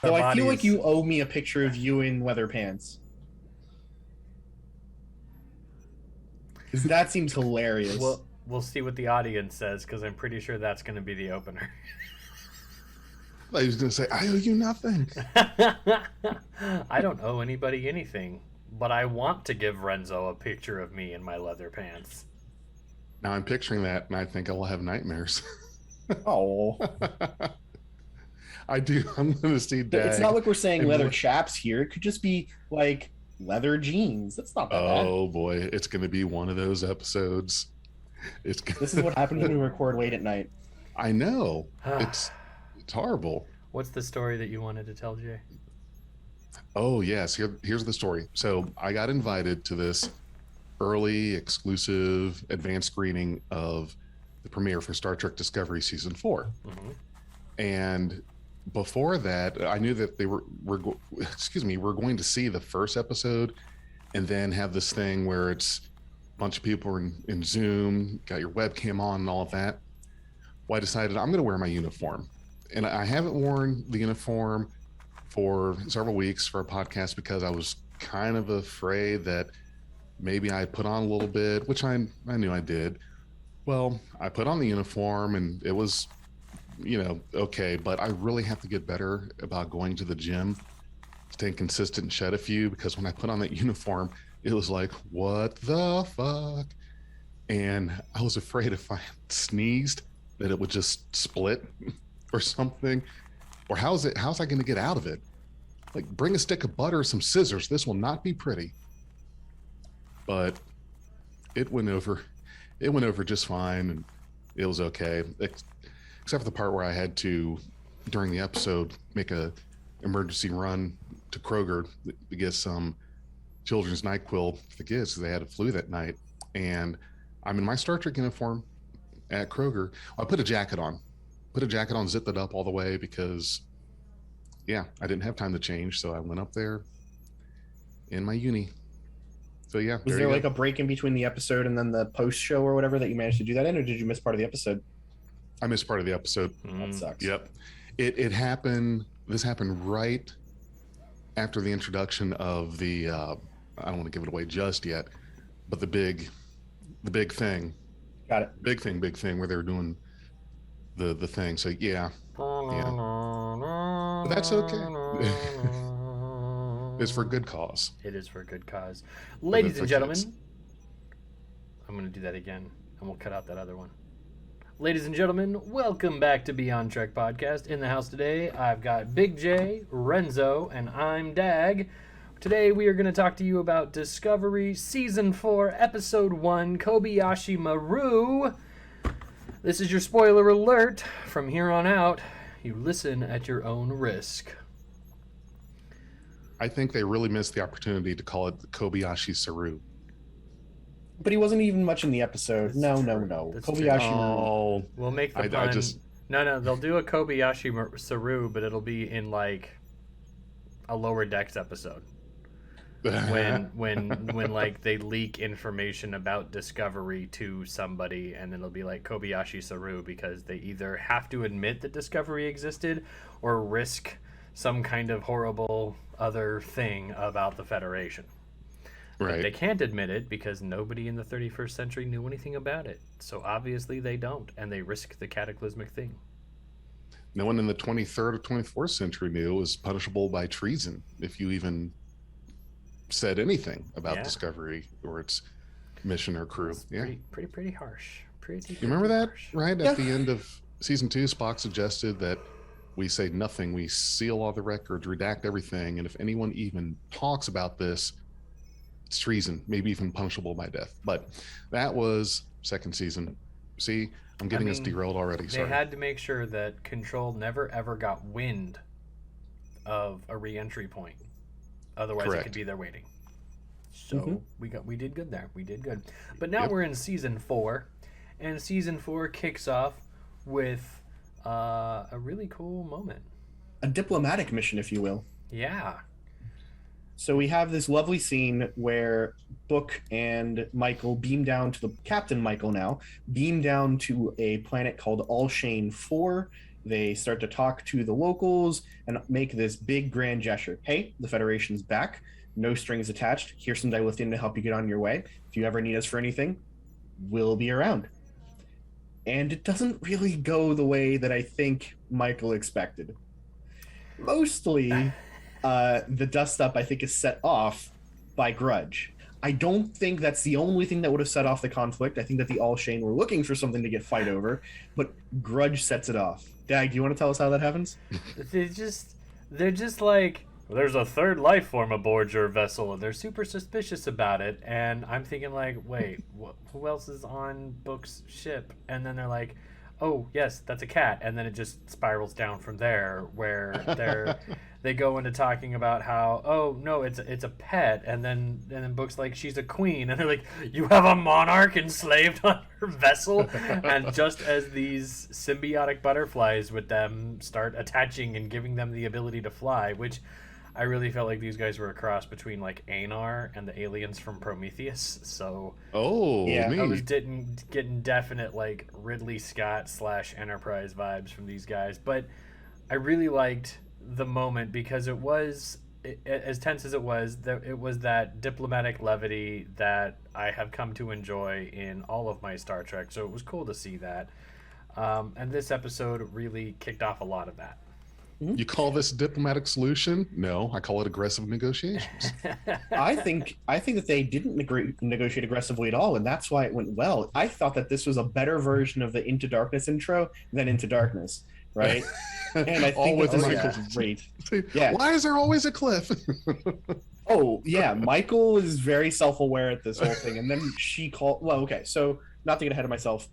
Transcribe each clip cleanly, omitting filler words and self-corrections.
So I feel like you owe me a picture of you in leather pants. Because that seems hilarious. We'll see what the audience says, because I'm pretty sure that's going to be the opener. I was going to say, I owe you nothing. I don't owe anybody anything, but I want to give Renzo a picture of me in my leather pants. Now I'm picturing that, and I think I will have nightmares. Oh. I do. I'm going to see Dag. It's not like we're saying leather chaps here. It could just be like leather jeans. That's not that bad. Oh boy, it's going to be one of those episodes. This is what happens when we record late at night. I know. It's horrible. What's the story that you wanted to tell, Jay? Oh yes, here's the story. So I got invited to this early, exclusive, advanced screening of the premiere for Star Trek Discovery Season 4. Mm-hmm. And before that, I knew that we're going to see the first episode and then have this thing where it's a bunch of people in Zoom, got your webcam on and all of that. Well, I decided I'm going to wear my uniform. And I haven't worn the uniform for several weeks for a podcast because I was kind of afraid that maybe I put on a little bit, which I knew I did. Well, I put on the uniform and it was, okay, but I really have to get better about going to the gym, staying consistent and shed a few, because when I put on that uniform, it was like, what the fuck? And I was afraid if I sneezed that it would just split or something. Or how's I going to get out of it? Like, bring a stick of butter, some scissors. This will not be pretty. But it went over. It went over just fine, and it was okay. Except for the part where I had to, during the episode, make a emergency run to Kroger to get some children's NyQuil for the kids because they had a flu that night. And I'm in my Star Trek uniform at Kroger. I put a jacket on, zipped it up all the way because, I didn't have time to change. So I went up there in my uni. So yeah. Was there like a break in between the episode and then the post show or whatever that you managed to do that in, or did you miss part of the episode? I missed part of the episode. That sucks. Yep. It happened. This happened right after the introduction of the, I don't want to give it away just yet, but the big thing. Got it. Big thing where they were doing the thing. So yeah. But that's okay. It's for good cause. It is for good cause. Ladies and gentlemen, I'm going to do that again, and we'll cut out that other one. Ladies and gentlemen, welcome back to Beyond Trek Podcast. In the house today, I've got Big J, Renzo, and I'm Dag. Today, we are going to talk to you about Discovery Season 4, Episode 1, Kobayashi Maru. This is your spoiler alert. From here on out, you listen at your own risk. I think they really missed the opportunity to call it the Kobayashi Maru. But he wasn't even much in the episode. No. Kobayashi Maru. We'll make the pun. No, they'll do a Kobayashi Maru, but it'll be in like a Lower Decks episode. when like they leak information about Discovery to somebody, and then it'll be like Kobayashi Maru because they either have to admit that Discovery existed or risk some kind of horrible other thing about the Federation. Right. But they can't admit it because nobody in the 31st century knew anything about it. So obviously they don't, and they risk the cataclysmic thing. No one in the 23rd or 24th century knew it was punishable by treason if you even said anything about Discovery or its mission or crew. Pretty harsh. You remember that? Harsh. Right? At the end of Season 2, Spock suggested that we say nothing. We seal all the records, redact everything. And if anyone even talks about this, it's treason, maybe even punishable by death. But that was second season. See, I'm getting us derailed already. They had to make sure that Control never ever got wind of a re-entry point. Otherwise, it could be there waiting. So we did good there. We did good. But now we're in Season 4. And Season 4 kicks off with a really cool moment. A diplomatic mission, if you will. Yeah. So we have this lovely scene where Book and Michael beam down to Captain Michael now, beam down to a planet called Alshane 4 They start to talk to the locals and make this big grand gesture. Hey, the Federation's back. No strings attached. Here's some dilithium to help you get on your way. If you ever need us for anything, we'll be around. And it doesn't really go the way that I think Michael expected. Mostly, the dust up, I think, is set off by grudge. I don't think that's the only thing that would have set off the conflict. I think that the All Shane were looking for something to get fight over, but grudge sets it off. Dag, do you want to tell us how that happens? They're just like, there's a third life form aboard your vessel, and they're super suspicious about it. And I'm thinking, like, wait, who else is on Book's ship? And then they're like, oh, yes, that's a cat. And then it just spirals down from there, where they go into talking about how, oh, no, it's a pet. And then Book's like, she's a queen. And they're like, you have a monarch enslaved on your vessel? And just as these symbiotic butterflies with them start attaching and giving them the ability to fly, which I really felt like these guys were a cross between like Anar and the aliens from Prometheus. So Yeah. I was getting definite like Ridley Scott / Enterprise vibes from these guys. But I really liked the moment because it was as tense as it was that diplomatic levity that I have come to enjoy in all of my Star Trek. So it was cool to see that. And this episode really kicked off a lot of that. You call this a diplomatic solution? No, I call it aggressive negotiations. I think that they didn't negotiate aggressively at all, and that's why it went well. I thought that this was a better version of the Into Darkness intro than Into Darkness, right? And I think with this Michael. is great. Yeah. Why is there always a cliff? Oh, yeah. Michael is very self-aware at this whole thing, and then she called. Well, okay, so not to get ahead of myself.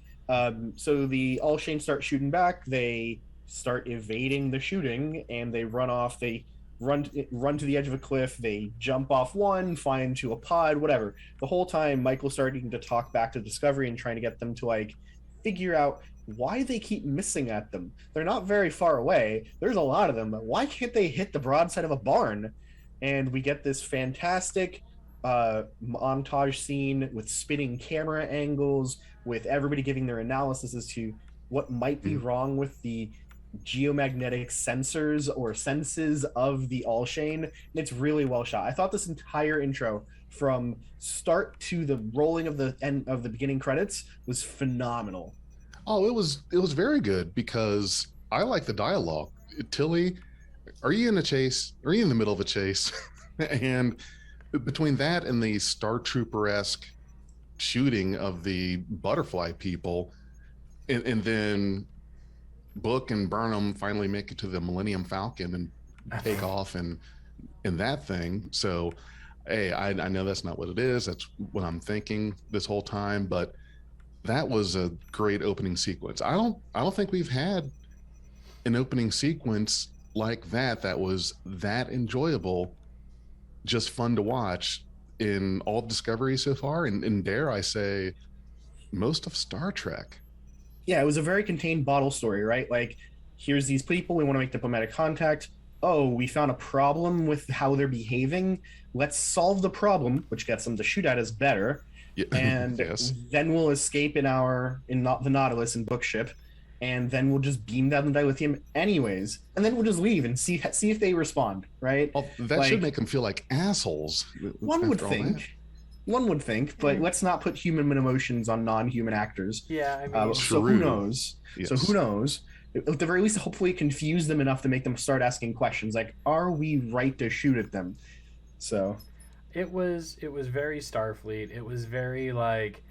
So the All Shane start shooting back. They start evading the shooting, and they run off. They run to the edge of a cliff. They jump off one, fly into a pod, whatever. The whole time, Michael's starting to talk back to Discovery and trying to get them to like figure out why they keep missing at them. They're not very far away. There's a lot of them. Why can't they hit the broadside of a barn? And we get this fantastic montage scene with spinning camera angles, with everybody giving their analysis as to what might be wrong with the geomagnetic sensors or senses of the All Shane. And it's really well shot. I thought this entire intro from start to the rolling of the end of the beginning credits was phenomenal. Oh, it was very good because I like the dialogue. Tilly, are you in a chase? Are you in the middle of a chase? And between that and the Star Trooper-esque shooting of the butterfly people, and then Book and Burnham finally make it to the Millennium Falcon and take off and that thing. So, hey, I know that's not what it is. That's what I'm thinking this whole time. But that was a great opening sequence. I don't think we've had an opening sequence like that was that enjoyable, just fun to watch in all Discovery so far, and dare I say, most of Star Trek. Yeah, it was a very contained bottle story, right? Like, here's these people, we want to make diplomatic contact. Oh, we found a problem with how they're behaving. Let's solve the problem, which gets them to shoot at us better. Yeah. And Yes. then we'll escape in the Nautilus and Book ship, and then we'll just beam down the dilithium anyways, and then we'll just leave and see if they respond, right? Well, that should make them feel like assholes. One would after all that. think. One would think, but let's not put human emotions on non-human actors. Yeah, I mean, So who knows? Yes. So who knows? At the very least, hopefully confuse them enough to make them start asking questions like, are we right to shoot at them? So it was very Starfleet. It was very like,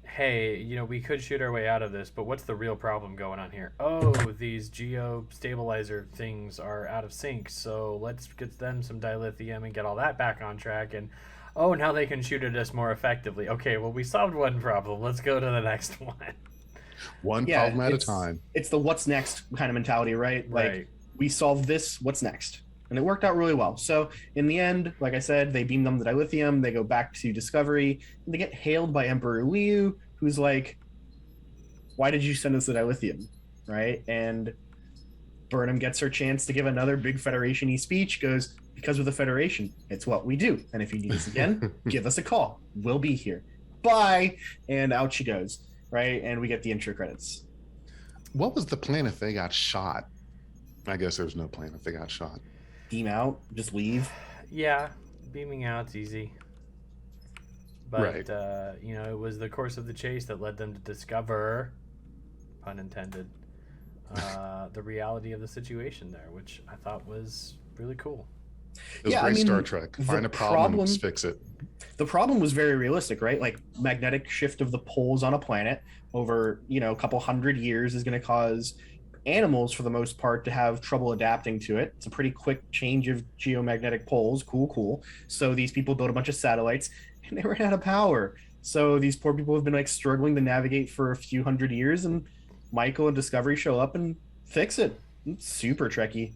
hey, we could shoot our way out of this, but what's the real problem going on here? Oh, these geo-stabilizer things are out of sync, so let's get them some dilithium and get all that back on track. And oh, now they can shoot at us more effectively. Okay, well, we solved one problem. Let's go to the next one. One problem at a time. It's the what's next kind of mentality, right? Like, Right. we solved this, what's next? And it worked out really well. So in the end, like I said, they beam them the dilithium, they go back to Discovery, and they get hailed by Emperor Liu, who's like, why did you send us the dilithium, right? And Burnham gets her chance to give another big Federation-y speech, goes, because of the Federation, it's what we do. And if you need us again, give us a call. We'll be here. Bye. And out she goes, right? And we get the intro credits. What was the plan if they got shot? I guess there's no plan if they got shot. Beam out, just leave. Yeah, beaming out's easy. But, Right. It was the course of the chase that led them to discover, pun intended, the reality of the situation there, which I thought was really cool. It was great Star Trek. Find a problem, fix it. The problem was very realistic, right? Like magnetic shift of the poles on a planet over, a couple hundred years is going to cause animals, for the most part, to have trouble adapting to it. It's a pretty quick change of geomagnetic poles. Cool. So these people built a bunch of satellites and they ran out of power. So these poor people have been like struggling to navigate for a few hundred years, and Michael and Discovery show up and fix it. It's super Trekky.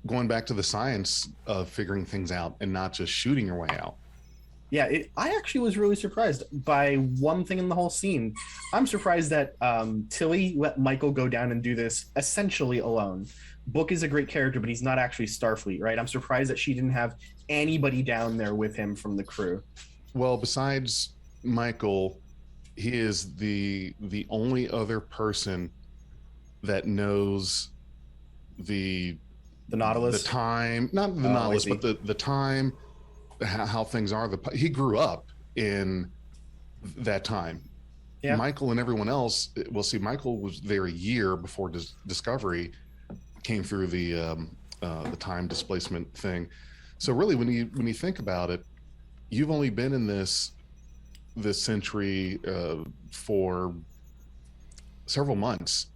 Going back to the science of figuring things out and not just shooting your way out. Yeah, I actually was really surprised by one thing in the whole scene. I'm surprised that Tilly let Michael go down and do this essentially alone. Book is a great character, but he's not actually Starfleet, right? I'm surprised that she didn't have anybody down there with him from the crew. Well, besides Michael, he is the only other person that knows the Nautilus, the time, not the Nautilus, but the time, how things are. He grew up in that time. Yeah. Michael and everyone else. Well, see, Michael was there a year before Discovery came through the time displacement thing. So really, when you think about it, you've only been in this century for several months,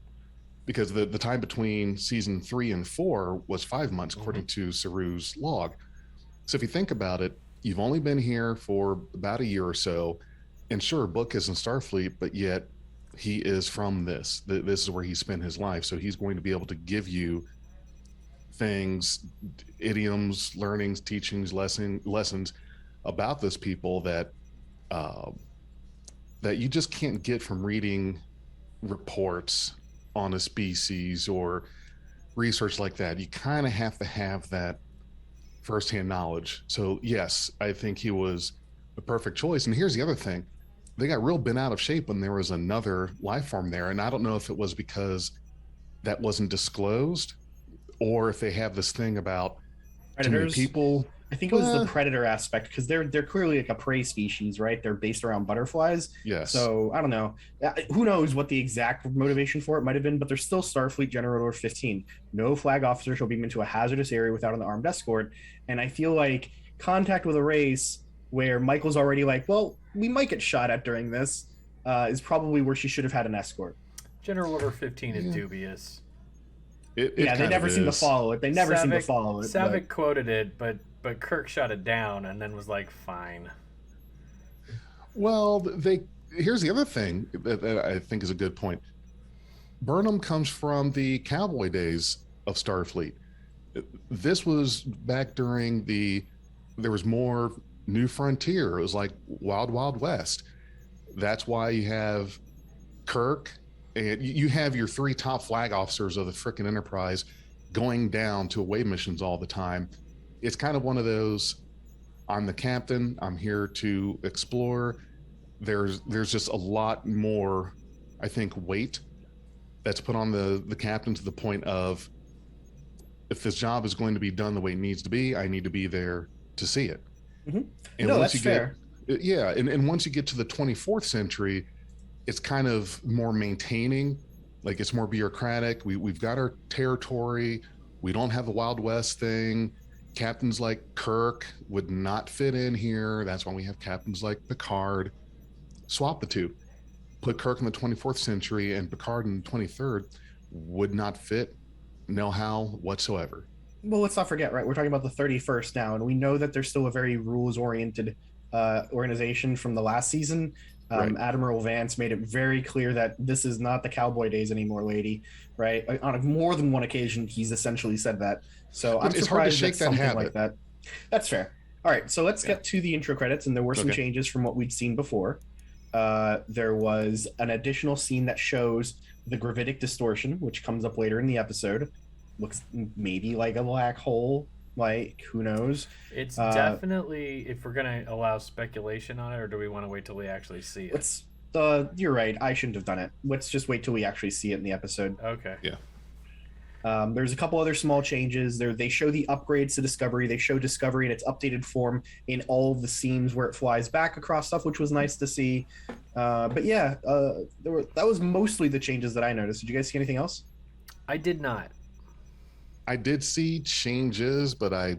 because the time between season 3 and 4 was 5 months, according to Saru's log. So if you think about it, you've only been here for about a year or so, and sure, Book is in Starfleet, but yet he is from this. This is where he spent his life, so he's going to be able to give you things, idioms, learnings, teachings, lessons about this people that you just can't get from reading reports on a species or research like that. You kind of have to have that firsthand knowledge. So yes, I think he was the perfect choice. And here's the other thing. They got real bent out of shape when there was another life form there. And I don't know if it was because that wasn't disclosed, or if they have this thing about predators. Too many people. I think it was the predator aspect, because they're clearly like a prey species, right? They're based around butterflies. Yes. So I don't know. Who knows what the exact motivation for it might have been, but there's still Starfleet General Order 15. No flag officer shall be into a hazardous area without an armed escort. And I feel like contact with a race where Michael's already like, well, we might get shot at during this, is probably where she should have had an escort. General Order 15 is dubious. They never seem to follow it. Savick quoted it, but Kirk shot it down and then was like, fine. Well, here's the other thing that I think is a good point. Burnham comes from the cowboy days of Starfleet. This was back during there was more New Frontier. It was like Wild Wild West. That's why you have Kirk, and you have your 3 top flag officers of the frickin' Enterprise going down to away missions all the time. It's kind of one of those, I'm the captain, I'm here to explore. There's just a lot more, I think, weight that's put on the captain, to the point of, if this job is going to be done the way it needs to be, I need to be there to see it. Mm-hmm. And no, that's fair. And once you get to the 24th century, it's kind of more maintaining, like it's more bureaucratic. We've got our territory. We don't have the Wild West thing. Captains like Kirk would not fit in here. That's why we have captains like Picard. Swap the two. Put Kirk in the 24th century and Picard in the 23rd. Would not fit. No how whatsoever. Well, let's not forget, right? We're talking about the 31st now, and we know that there's still a very rules-oriented organization from the last season. Right. Admiral Vance made it very clear that this is not the cowboy days anymore, lady. Right? On more than one occasion, he's essentially said that. So I'm surprised hard to shake that something like that. That's fair. All right, so let's get to the intro credits, and there were some changes from what we'd seen before. There was an additional scene that shows the gravitic distortion, which comes up later in the episode. Looks maybe like a black hole. Like, who knows? It's definitely, if we're going to allow speculation on it, or do we want to wait till we actually see it? You're right. I shouldn't have done it. Let's just wait till we actually see it in the episode. Okay. Yeah. There's a couple other small changes there. They show the upgrades to Discovery. They show Discovery in its updated form in all of the scenes where it flies back across stuff, which was nice to see. But yeah, that was mostly the changes that I noticed. Did you guys see anything else? I did not. I did see changes, but I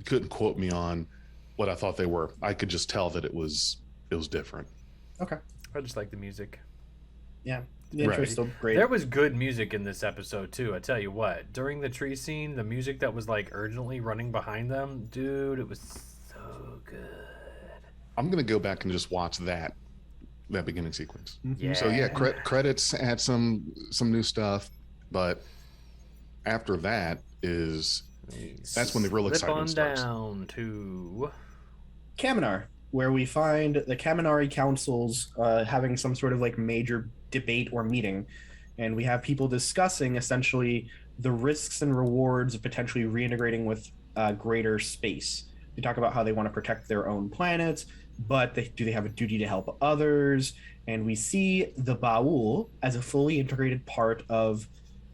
couldn't quote me on what I thought they were. I could just tell that it was different. Okay. I just like the music. Yeah. The intro's still great. There was good music in this episode too. I tell you what, during the tree scene, the music that was like urgently running behind them, dude, it was so good. I'm gonna go back and just watch that beginning sequence. Yeah. So yeah, credits had some new stuff, but after that's when the real excitement starts. Down to Kaminar, where we find the Kaminari councils having some sort of like major debate or meeting, and we have people discussing essentially the risks and rewards of potentially reintegrating with greater space. They talk about how they want to protect their own planets, but do they have a duty to help others? And we see the Baul as a fully integrated part of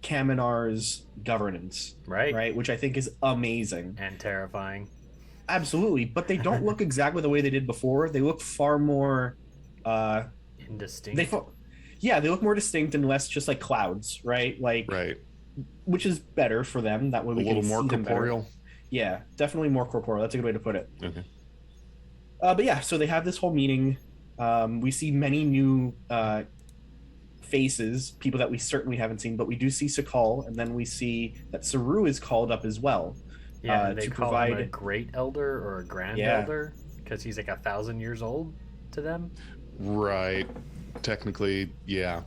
Kaminar's governance, right? Which I think is amazing and terrifying. Absolutely, but they don't look exactly the way they did before. They look far more indistinct. They look more distinct and less just like clouds, right? Right. Which is better for them. That way we can see them better. Corporeal. Yeah, definitely more corporeal. That's a good way to put it. Okay. But yeah, so they have this whole meeting. We see many new faces, people that we certainly haven't seen, but we do see Sakal, and then we see that Saru is called up as well. Yeah, they call him a great elder or a grand elder because he's like 1,000 years old to them. Right. Technically, yeah.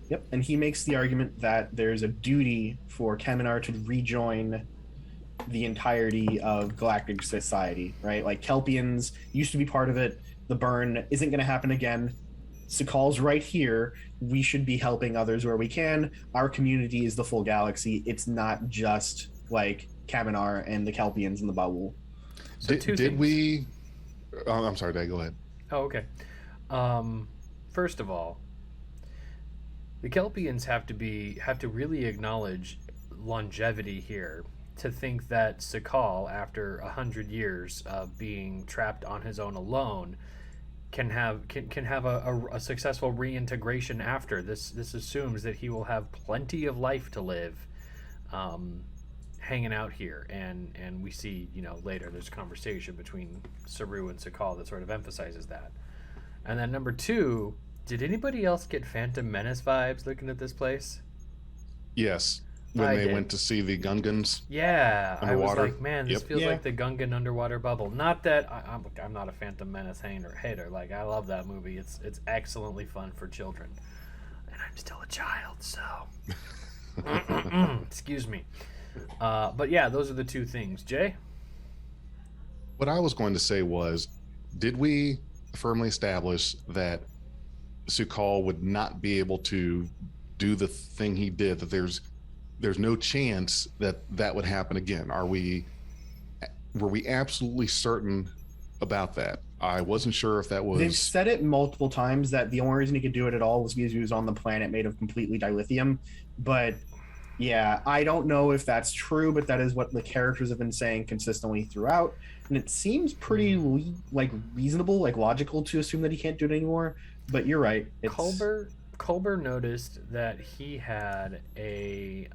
Yep, and he makes the argument that there's a duty for Kaminar to rejoin the entirety of galactic society, right? Like Kelpians used to be part of it. The burn isn't going to happen again. Sakal's right here. We should be helping others where we can. Our community is the full galaxy. It's not just like Kaminar and the Kelpians and the Baul. So did we? Oh, I'm sorry, Dad. Go ahead. Oh, okay. First of all, the Kelpians have to really acknowledge longevity here. To think that Sakal, after 100 years of being trapped on his own alone, can have a successful reintegration after this. This assumes that he will have plenty of life to live, hanging out here, and we see later there's a conversation between Saru and Sakal that sort of emphasizes that. And then number two, did anybody else get Phantom Menace vibes looking at this place? Yes. When they went to see the Gungans. Yeah, underwater. I was like, man, this feels like the Gungan underwater bubble. Not that I'm not a Phantom Menace hater. Like, I love that movie. It's excellently fun for children, and I'm still a child, so excuse me. But yeah, those are the two things. Jay? What I was going to say was, did we firmly establish that Sakal would not be able to do the thing he did, that there's no chance that would happen again? Were we absolutely certain about that? I wasn't sure if that was... They've said it multiple times that the only reason he could do it at all was because he was on the planet made of completely dilithium. But yeah, I don't know if that's true, but that is what the characters have been saying consistently throughout. And it seems pretty reasonable, logical to assume that he can't do it anymore. But you're right. Culber noticed that he had a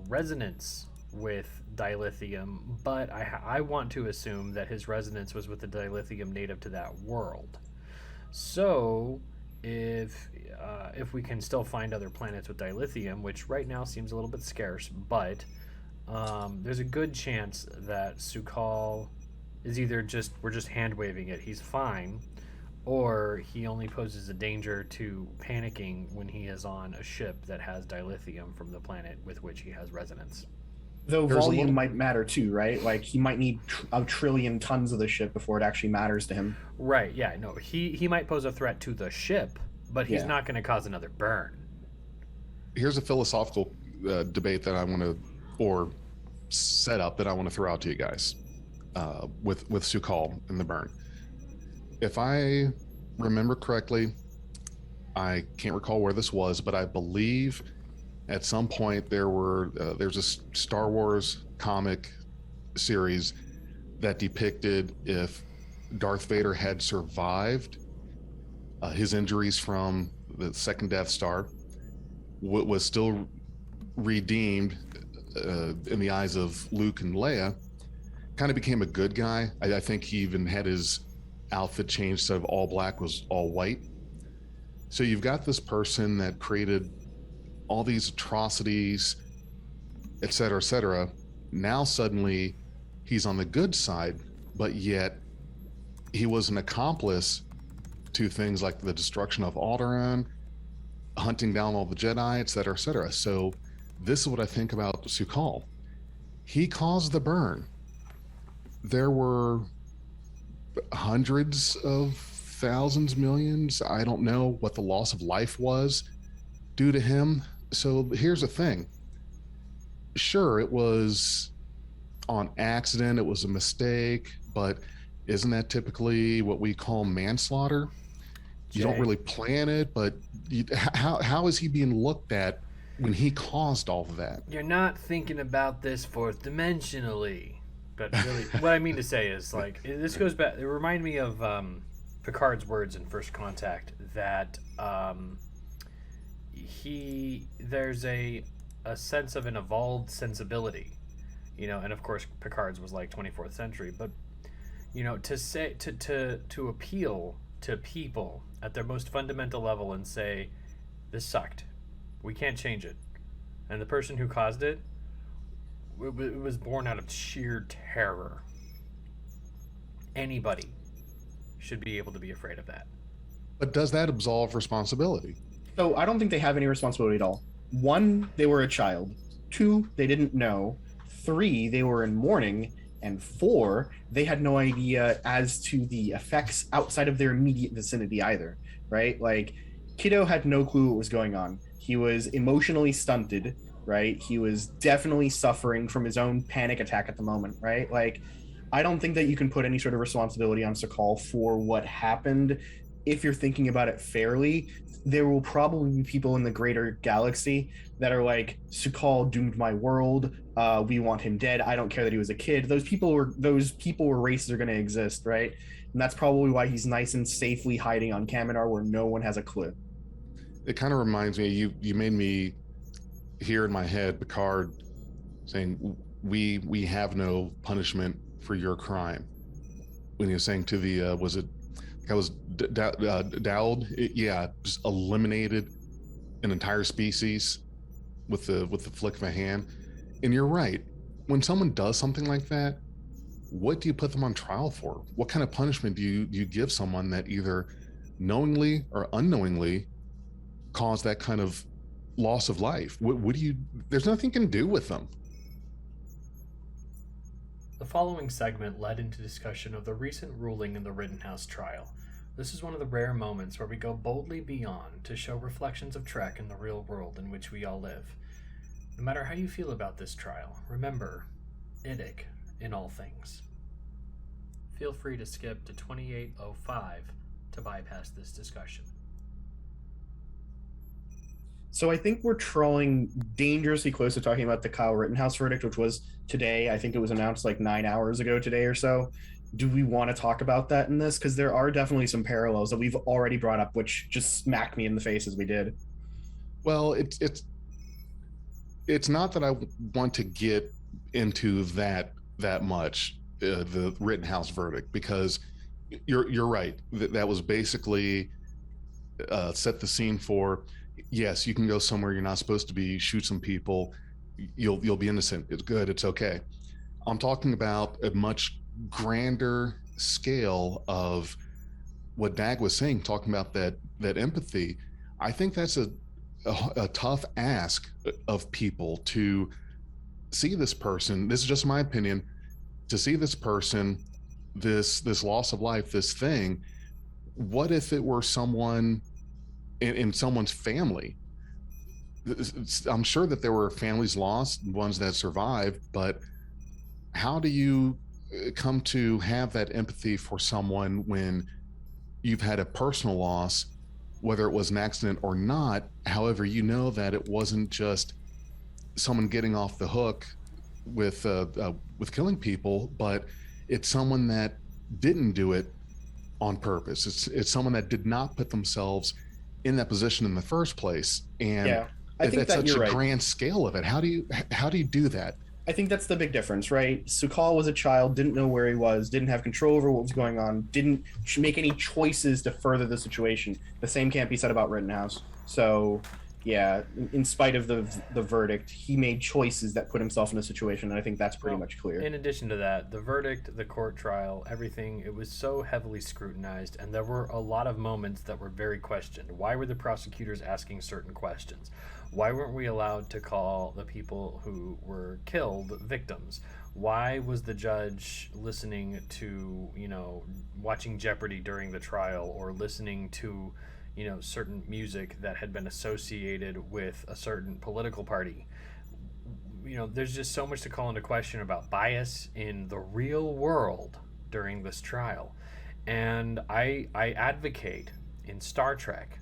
resonance with dilithium, but I want to assume that his resonance was with the dilithium native to that world. So if we can still find other planets with dilithium, which right now seems a little bit scarce, but there's a good chance that Sakal is either we're just hand waving it, he's fine, or he only poses a danger to panicking when he is on a ship that has dilithium from the planet with which he has resonance. Though volume might matter too, right? Like he might need a trillion tons of the ship before it actually matters to him. Right, yeah, no, he might pose a threat to the ship, but he's not going to cause another burn. Here's a philosophical debate that I want to, or setup that I want to throw out to you guys with Sakal and the burn. If I remember correctly, I can't recall where this was, but I believe at some point there's a Star Wars comic series that depicted if Darth Vader had survived his injuries from the second Death Star, was still redeemed in the eyes of Luke and Leia, kind of became a good guy. I think he even had his outfit changed, instead of all black was all white. So you've got this person that created all these atrocities, et cetera, et cetera. Now suddenly he's on the good side, but yet he was an accomplice to things like the destruction of Alderaan, hunting down all the Jedi, et cetera, et cetera. So this is what I think about Su'Kal. He caused the burn. There were hundreds of thousands, millions, I don't know what the loss of life was due to him. So here's the thing. Sure, it was on accident, it was a mistake, but isn't that typically what we call manslaughter? You don't really plan it, but how is he being looked at when he caused all of that? You're not thinking about this fourth dimensionally. But really, what I mean to say is, like, this goes back. It reminded me of Picard's words in First Contact that there's a sense of an evolved sensibility, and of course Picard's was like 24th century, but to say to appeal to people at their most fundamental level and say, this sucked, we can't change it, and the person who caused it was born out of sheer terror. Anybody should be able to be afraid of that. But does that absolve responsibility? So I don't think they have any responsibility at all. 1, they were a child. 2, they didn't know. 3, they were in mourning. And 4, they had no idea as to the effects outside of their immediate vicinity either, right? Like, Kiddo had no clue what was going on. He was emotionally stunted, right? He was definitely suffering from his own panic attack at the moment, right? Like, I don't think that you can put any sort of responsibility on Su'Kal for what happened. If you're thinking about it fairly, there will probably be people in the greater galaxy that are like, Su'Kal doomed my world. We want him dead. I don't care that he was a kid. Those people were races are going to exist, right? And that's probably why he's nice and safely hiding on Kaminar where no one has a clue. It kind of reminds me, you made me hear in my head Picard saying, we have no punishment for your crime, when he was saying to the was it Dowd, yeah, just eliminated an entire species with the flick of a hand. And you're right, when someone does something like that, what do you put them on trial for? What kind of punishment do you give someone that either knowingly or unknowingly caused that kind of loss of life? What do you? There's nothing you can do with them. The following segment led into discussion of the recent ruling in the Rittenhouse trial. This is one of the rare moments where we go boldly beyond to show reflections of Trek in the real world in which we all live. No matter how you feel about this trial, remember, idic in all things. Feel free to skip to 2805 to bypass this discussion. So I think we're trolling dangerously close to talking about the Kyle Rittenhouse verdict, which was today. I think it was announced like 9 hours ago today or so. Do we want to talk about that in this? Because there are definitely some parallels that we've already brought up, which just smacked me in the face as we did. Well, it's not that I want to get into that much, the Rittenhouse verdict, because you're right. That was basically set the scene for, yes, you can go somewhere you're not supposed to be, shoot some people, you'll be innocent. It's good. It's okay. I'm talking about a much grander scale of what Dag was saying, talking about that empathy. I think that's a tough ask of people to see this person. This is just my opinion. To see this person, this loss of life, this thing. What if it were someone in someone's family? I'm sure that there were families lost, ones that survived, but how do you come to have that empathy for someone when you've had a personal loss, whether it was an accident or not. However, you know that it wasn't just someone getting off the hook with killing people, but it's someone that didn't do it on purpose. It's someone that did not put themselves in that position in the first place. And Yeah, I think that's that such you're a right. grand scale of it. How do you do that? I think that's the big difference, right? Sukal was a child, didn't know where he was, didn't have control over what was going on, didn't make any choices to further the situation. The same can't be said about Rittenhouse. So, yeah, in spite of the verdict, he made choices that put himself in a situation, and I think that's pretty much clear. In addition to that, the verdict, the court trial, everything, it was so heavily scrutinized, and there were a lot of moments that were very questioned. Why were the prosecutors asking certain questions? Why weren't we allowed to call the people who were killed victims? Why was the judge listening to, watching Jeopardy during the trial, or listening to, certain music that had been associated with a certain political party? There's just so much to call into question about bias in the real world during this trial. And I advocate in Star Trek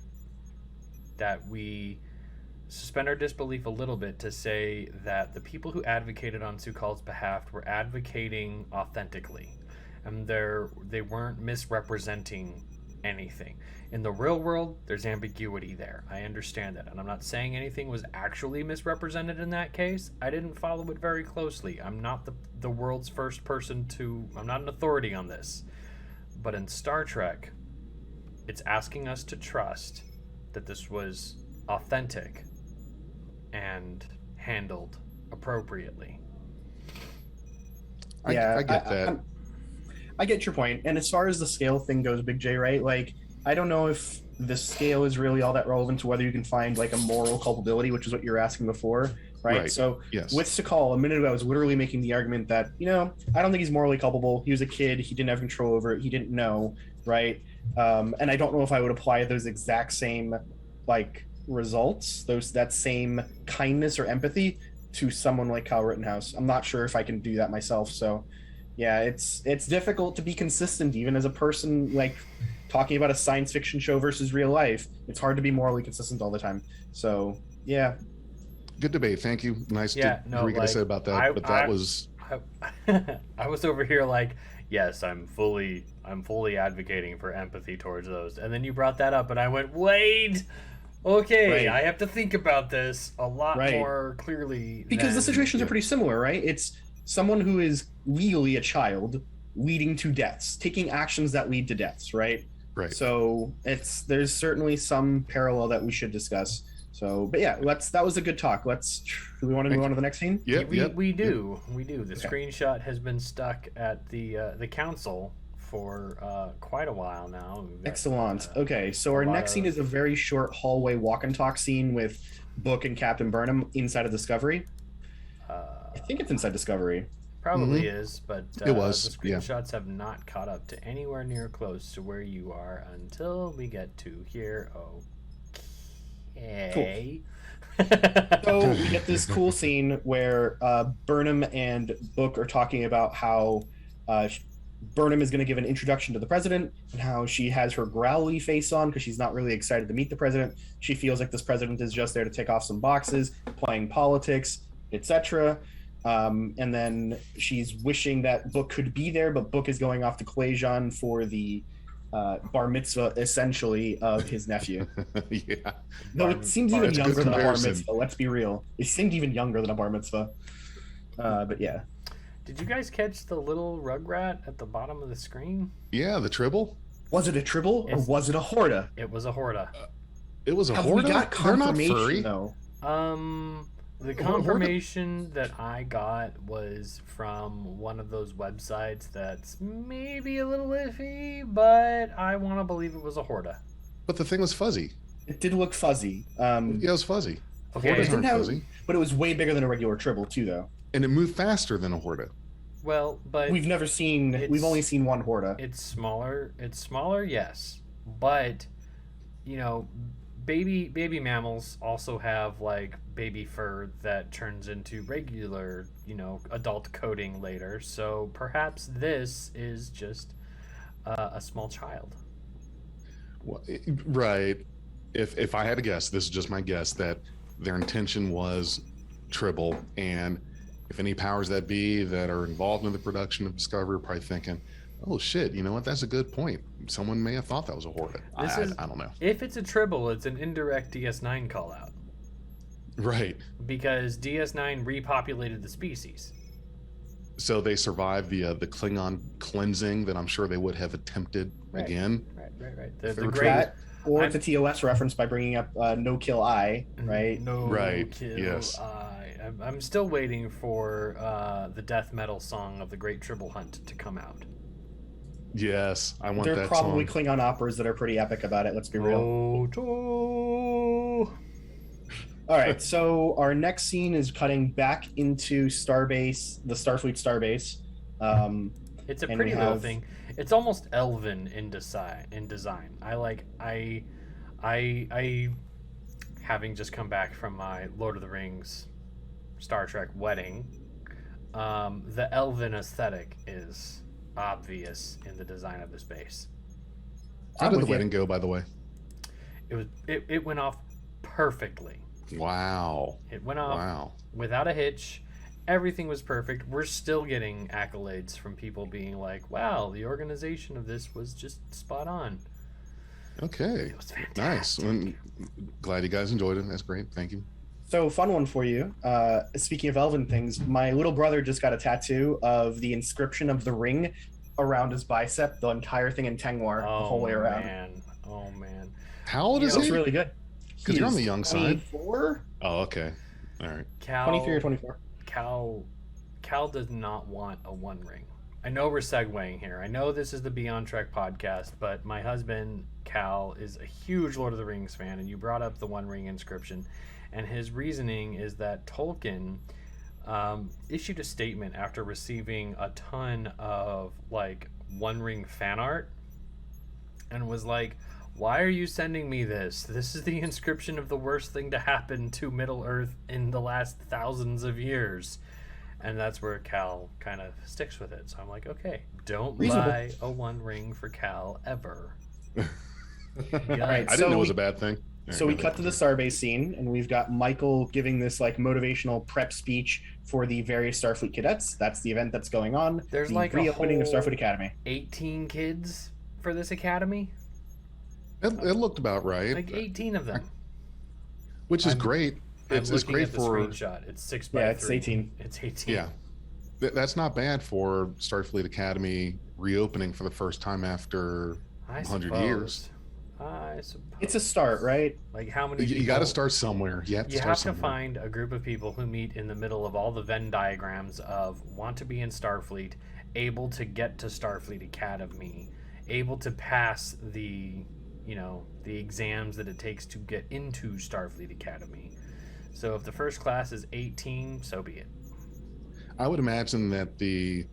that we suspend our disbelief a little bit to say that the people who advocated on Sukal's behalf were advocating authentically, and they weren't misrepresenting anything. In the real world, there's ambiguity there. I understand that, and I'm not saying anything was actually misrepresented in that case. I didn't follow it very closely. I'm not the world's first person I'm not an authority on this. But in Star Trek, it's asking us to trust that this was authentic and handled appropriately. Yeah, I get that. I get your point. And as far as the scale thing goes, Big J, right? Like, I don't know if the scale is really all that relevant to whether you can find like a moral culpability, which is what you're asking before, right? So yes. With Sukal, a minute ago, I was literally making the argument that, I don't think he's morally culpable. He was a kid. He didn't have control over it. He didn't know, right? And I don't know if I would apply those exact same like results, that same kindness or empathy to someone like Kyle Rittenhouse. I'm not sure if I can do that myself. So yeah, it's difficult to be consistent even as a person like talking about a science fiction show versus real life. It's hard to be morally consistent all the time. So yeah, good debate. Thank you. Nice to hear what you guys said about that. I was over here like, yes, I'm fully advocating for empathy towards those, and then you brought that up, and I went, wait. Okay, right. I have to think about this a lot more clearly. Because the situations are pretty similar, right? It's someone who is legally a child leading to deaths, taking actions that lead to deaths, right? Right. So there's certainly some parallel that we should discuss. So, but yeah, that was a good talk. Do we want to move on to the next scene? Yeah, we do. The screenshot has been stuck at the council for quite a while now. Excellent. Okay, so our next scene is a very short hallway walk and talk scene with Book and Captain Burnham inside of Discovery. I think it's inside Discovery. Probably is, but it was. The screenshots have not caught up to anywhere near close to where you are until we get to here. Okay. Cool. So we get this cool scene where Burnham and Book are talking about how Burnham is going to give an introduction to the president and how she has her growly face on because she's not really excited to meet the president. She feels like this president is just there to tick off some boxes, playing politics, etc. And then she's wishing that Book could be there, but Book is going off to Quajon for the bar mitzvah, essentially, of his nephew. Yeah. Though it seems even younger than a bar mitzvah, let's be real. It seemed even younger than a bar mitzvah. But yeah. Did you guys catch the little rugrat at the bottom of the screen? Yeah, the tribble. Was it a tribble or was it a horda? It was a horda. It was a Have horda? We got confirmation, They're not furry. Though? The confirmation that I got was from one of those websites that's maybe a little iffy, but I want to believe it was a horda. But the thing was fuzzy. It did look fuzzy. Yeah, it was fuzzy. Okay. Hordas aren't fuzzy. But it was way bigger than a regular tribble, too, though. And it moved faster than a horda. Well, but we've only seen one horda. It's smaller, yes. But, baby mammals also have like baby fur that turns into regular, adult coating later. So perhaps this is just a small child. Right. If I had to guess, this is just my guess, that their intention was Tribble, and if any powers that be that are involved in the production of Discovery are probably thinking, oh shit, you know what, that's a good point. Someone may have thought that was a Hornet. I don't know. If it's a Tribble, it's an indirect DS9 call out. Right. Because DS9 repopulated the species. So they survived the Klingon cleansing that I'm sure they would have attempted again. Right. The great, or the TOS reference by bringing up No Kill Eye, right? Kill Eye. I'm still waiting for the death metal song of the Great Tribble Hunt to come out. Yes, I want that song. There are probably Klingon operas that are pretty epic about it, let's be real. All right, so our next scene is cutting back into Starbase, the Starfleet Starbase. It's a pretty little thing. It's almost elven in design. I having just come back from my Lord of the Rings, Star Trek wedding, the elven aesthetic is obvious in the design of the space. How did the wedding go, by the way? It went off perfectly. Wow. It went off without a hitch. Everything was perfect. We're still getting accolades from people being like, wow, the organization of this was just spot on. Okay. It was fantastic. Nice. Well, glad you guys enjoyed it. That's great. Thank you. So, fun one for you. Speaking of elven things, my little brother just got a tattoo of the inscription of the ring around his bicep, the entire thing in Tengwar, the whole way around. Oh, man. How old is he? It's really good. Because you're on the young side. 24? Oh, okay. All right. 23 or 24. Cal does not want a one ring. I know we're segueing here. I know this is the Beyond Trek podcast, but my husband, Cal, is a huge Lord of the Rings fan, and you brought up the one ring inscription. And his reasoning is that Tolkien issued a statement after receiving a ton of one ring fan art and was like, why are you sending me this? This is the inscription of the worst thing to happen to Middle Earth in the last thousands of years. And that's where Cal kind of sticks with it. So I'm like, okay, don't buy a one ring for Cal ever. All right, I didn't know it was a bad thing. So we cut to the Starbase scene, and we've got Michael giving this motivational prep speech for the various Starfleet cadets. That's the event that's going on. There's the reopening of Starfleet Academy. 18 kids for this academy. It looked about right. 18 of them. Which is great. It's great for the screenshot. It's 6 by 3. Yeah, it's 18. It's 18. Yeah. That's not bad for Starfleet Academy reopening for the first time after 100 years. I suppose. It's a start, right? How many people... You got to start somewhere. You have to find a group of people who meet in the middle of all the Venn diagrams of want to be in Starfleet, able to get to Starfleet Academy, able to pass the exams that it takes to get into Starfleet Academy. So if the first class is 18, so be it. I would imagine that the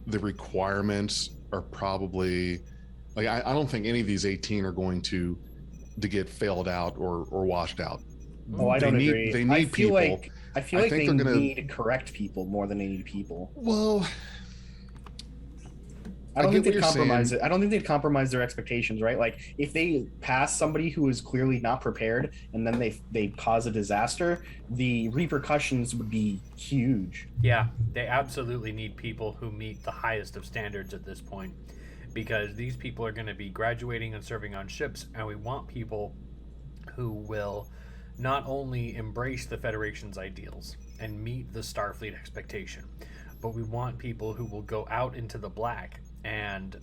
requirements are probably I don't think any of these 18 are going to get failed out or washed out. Oh, I don't agree. They need people. I feel like they need correct people more than they need people. Well, I don't think they'd compromise it. I don't think they'd compromise their expectations, right? If they pass somebody who is clearly not prepared and then they cause a disaster, the repercussions would be huge. Yeah, they absolutely need people who meet the highest of standards at this point, because these people are going to be graduating and serving on ships, and we want people who will not only embrace the Federation's ideals and meet the Starfleet expectation, but we want people who will go out into the black and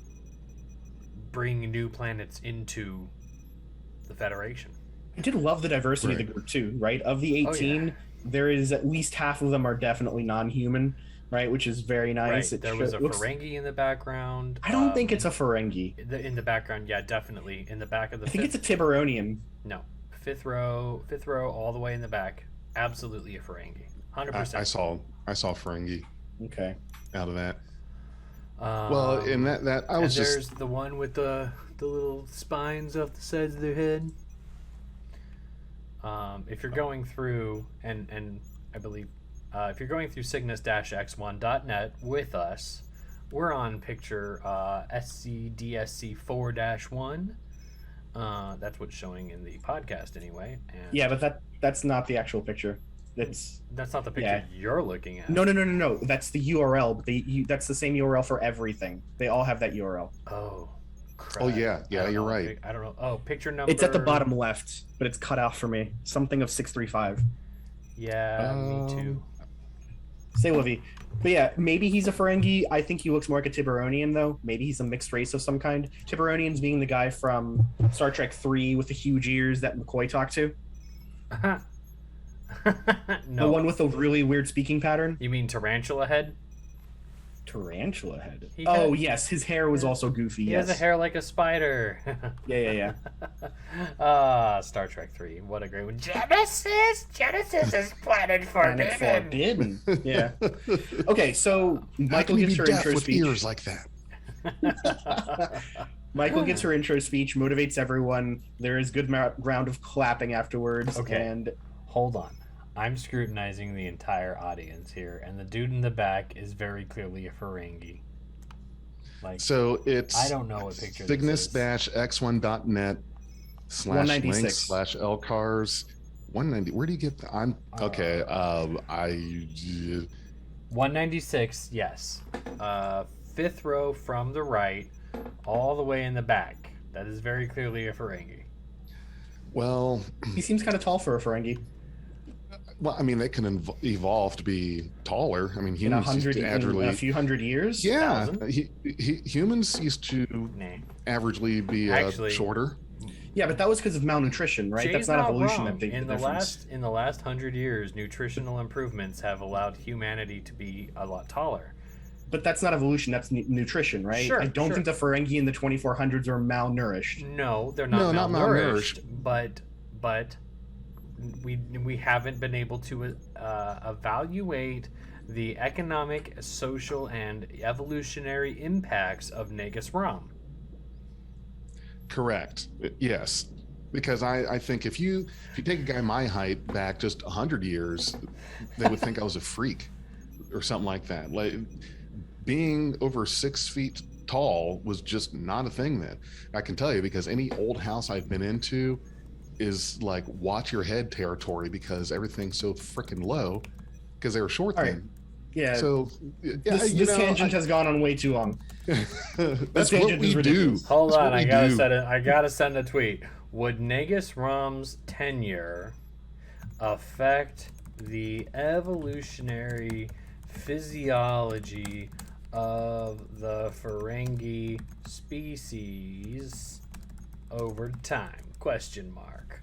bring new planets into the Federation. I did love the diversity of the group too, right? Of the 18, there is at least half of them are definitely non-human, right? Which is very nice. Right. There was a Ferengi in the background. I don't think it's a Ferengi. In the background, yeah, definitely. In the back of the I think it's a Tiburonian. No. Fifth row all the way in the back. Absolutely a Ferengi. 100%. I saw Ferengi. Okay. Out of that. Well, in that I was just... there's the one with the little spines off the sides of their head. If you're going through, and I believe, if you're going through cygnus-x1.net with us, we're on picture SCDSC 4-1. That's what's showing in the podcast anyway. And Yeah, but that's not the actual picture. that's not the picture you're looking at. No. That's the URL, but that's the same URL for everything. They all have that URL. Oh, crap. Oh yeah, you're right. I don't know. Oh, picture number. It's at the bottom left, but it's cut out for me. Something of 635. Yeah, me too. Say Livy. But yeah, maybe he's a Ferengi. I think he looks more like a Tiburonian, though. Maybe he's a mixed race of some kind. Tiburonians being the guy from Star Trek 3 with the huge ears that McCoy talked to. No. The one with the really weird speaking pattern. You mean Tarantula Head? Tarantula Head. Oh, yes. His hair was also goofy. He yes. has a hair like a spider. Yeah. Star Trek 3. What a great one. Genesis is planet forbidden. Yeah. Okay, so How Michael can you gives be her deaf intro with speech. ears like that? Michael gives her intro speech, motivates everyone. There is good round of clapping afterwards. Okay. And hold on. I'm scrutinizing the entire audience here, and the dude in the back is very clearly a Ferengi. Like, So it's I don't know what picture this is. Cygnus-x1.net /links/lcars 190. Where do you get the, I'm okay. 196, yes. Fifth row from the right, all the way in the back. That is very clearly a Ferengi. Well, he seems kind of tall for a Ferengi. well, I mean, they can evolve to be taller. I mean, In humans in a few hundred years? yeah, 1,000? humans used to Nah. averagely be Actually, shorter. Yeah, but that was because of malnutrition, right? Jay's That's not evolution wrong. that big in the difference. last 100 years, nutritional improvements have allowed humanity to be a lot taller. But that's not evolution, that's nutrition, right? Sure, I don't sure. think the Ferengi in the 2400s are malnourished. No, they're not No, not malnourished, but we haven't been able to evaluate the economic, social, and evolutionary impacts of Negus Rom. Correct. Yes. Because I think if you take a guy my height back just 100 years, they would think I was a freak or something like that. Like being over 6 feet tall was just not a thing then. I can tell you because any old house I've been into is like watch your head territory because everything's so freaking low because they were short All then. right. Yeah. So yeah, this tangent has gone on way too long. that's tangent what is we do. ridiculous. Hold That's on, what I we gotta do. I gotta send a tweet. Would Negus Rom's tenure affect the evolutionary physiology of the Ferengi species over time? Question mark.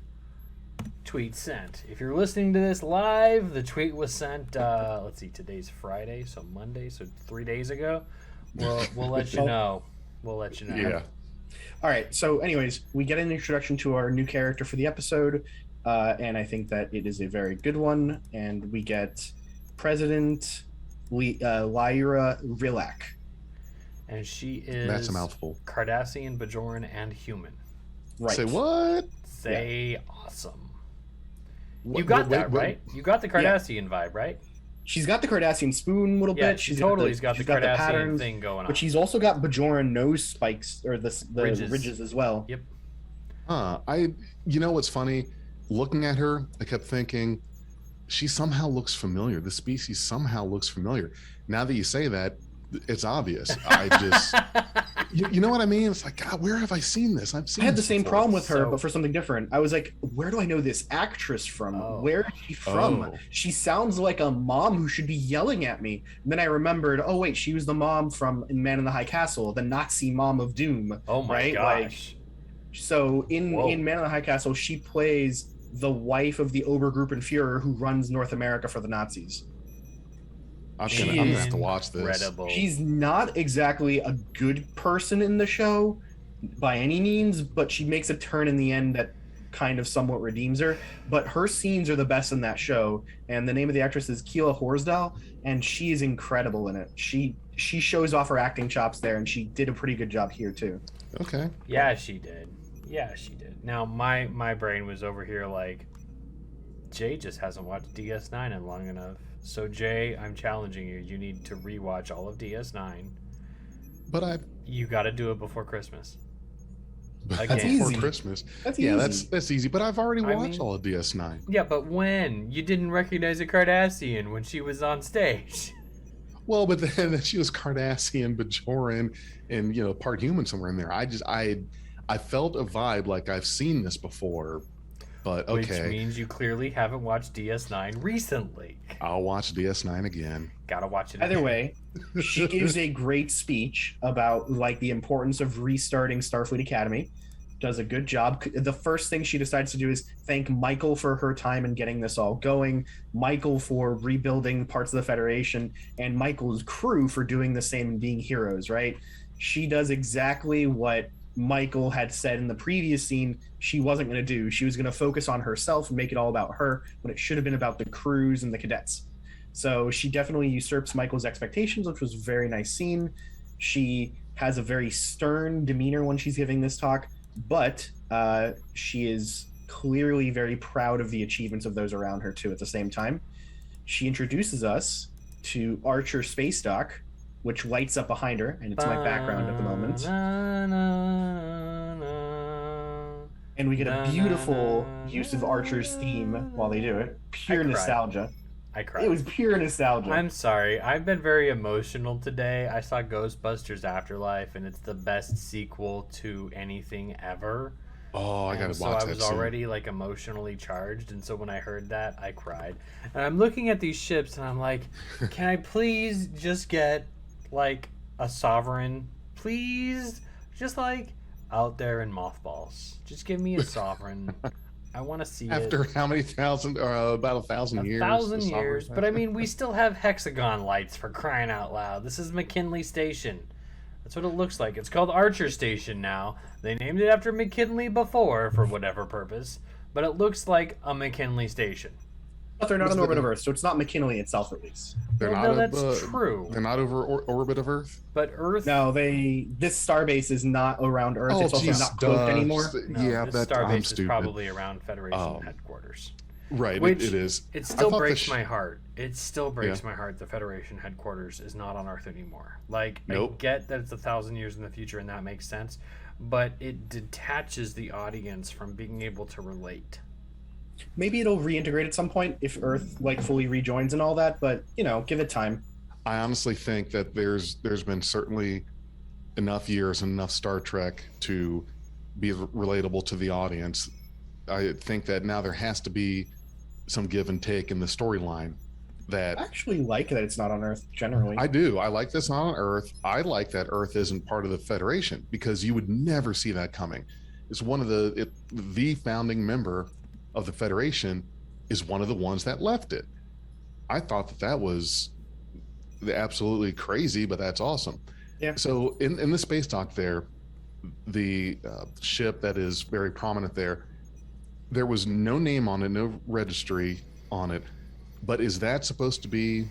Tweet sent. If you're listening to this live, the tweet was sent. Let's see, today's Friday, so Monday, so 3 days ago. We'll let you know. We'll let you know. Yeah. All right. So, anyways, we get an introduction to our new character for the episode, and I think that it is a very good one. And we get President Lyra Rilak. And she is That's a mouthful. Cardassian, Bajoran, and human. Right. Say what? Say awesome. What- You got wait, that, wait. right? You got the Cardassian vibe, right? She's got the Cardassian spoon a little Yeah, bit. she totally's got the she's got Cardassian patterns, thing going on. but she's also got Bajoran nose spikes or the ridges as well. Yep. You know what's funny? Looking at her, I kept thinking, she somehow looks familiar. The species somehow looks familiar. Now that you say that, it's obvious. I just, you know what I mean? It's like, God, where have I seen this? I've seen. I had the this same before. problem with her, So- but for something different. I was like, where do I know this actress from? Oh. Where is she from? Oh. She sounds like a mom who should be yelling at me. And then I remembered, oh wait, she was the mom from in Man in the High Castle, the Nazi mom of Doom. Oh my right? gosh. So in Whoa. Man in the High Castle, she plays the wife of the Obergruppenführer who runs North America for the Nazis. I'm gonna have to watch this. Incredible. She's not exactly a good person in the show by any means, but she makes a turn in the end that kind of somewhat redeems her. But her scenes are the best in that show, and the name of the actress is Keela Horsdal, and she is incredible in it. She shows off her acting chops there, and she did a pretty good job here too. Okay. Yeah, she did. Now my brain was over here like, Jay just hasn't watched DS9 in long enough. So Jay, I'm challenging you. You need to rewatch all of DS9. But You got to do it before Christmas. Again. before easy. Christmas. That's Yeah, easy. that's easy. But I've already I watched mean- all of DS9. Yeah, but when? You didn't recognize a Cardassian when she was on stage. Well, but then she was Cardassian, Bajoran, and part human somewhere in there. I felt a vibe like I've seen this before, but okay, Which means you clearly haven't watched DS9 recently. I'll watch DS9 again. Gotta watch it. Either again. way, she gives a great speech about like the importance of restarting Starfleet Academy. Does a good job. The first thing she decides to do is thank Michael for her time in getting this all going, Michael for rebuilding parts of the Federation, and Michael's crew for doing the same and being heroes, right? She does exactly what Michael had said in the previous scene she wasn't going to do. She was going to focus on herself and make it all about her when it should have been about the crews and the cadets. So she definitely usurps Michael's expectations, which was a very nice scene. She has a very stern demeanor when she's giving this talk, but she is clearly very proud of the achievements of those around her too at the same time. She introduces us to Archer Space Dock, which lights up behind her, and it's my background at the moment. And we get a beautiful use of Archer's theme while they do it. Pure I cried. nostalgia. I cried. It was pure nostalgia. I'm sorry. I've been very emotional today. I saw Ghostbusters Afterlife, and it's the best sequel to anything ever. Oh, I gotta And watch so I that was soon. already like emotionally charged, and so when I heard that, I cried. And I'm looking at these ships, and I'm like, can I please just get like a sovereign, please? Just like out there in mothballs. Just give me a sovereign. I want to see After it. how many thousand? About 1,000 years. 1,000 the sovereign- years, but I mean, we still have hexagon lights for crying out loud. This is McKinley Station. That's what it looks like. It's called Archer Station now. They named it after McKinley before for whatever purpose, but it looks like a McKinley Station. But they're not What's in orbit the- of Earth, so it's not McKinley itself, at least. They're Well, not. no, that's of, true. They're not over orbit of Earth. But Earth. No, this starbase is not around Earth. it's also geez, not cloaked anymore. No, Yeah, this I'm starbase is stupid. probably around Federation Oh. headquarters. Right, Which it is. It I still thought the breaks my heart. It still breaks Yeah. my heart. The Federation headquarters is not on Earth anymore. Like, I Nope. get that it's 1,000 years in the future, and that makes sense, but it detaches the audience from being able to relate. Maybe it'll reintegrate at some point if Earth like fully rejoins and all that, but give it time. I honestly think that there's been certainly enough years and enough Star Trek to be relatable to the audience. I think that now there has to be some give and take in the storyline. That I actually like that it's not on Earth generally. I do. I like this on Earth. I like that Earth isn't part of the Federation because you would never see that coming. It's one of the founding member of the Federation is one of the ones that left it. I thought that was absolutely crazy, but that's awesome. Yeah. So in the space dock there, the ship that is very prominent there was no name on it, no registry on it. But is that supposed to be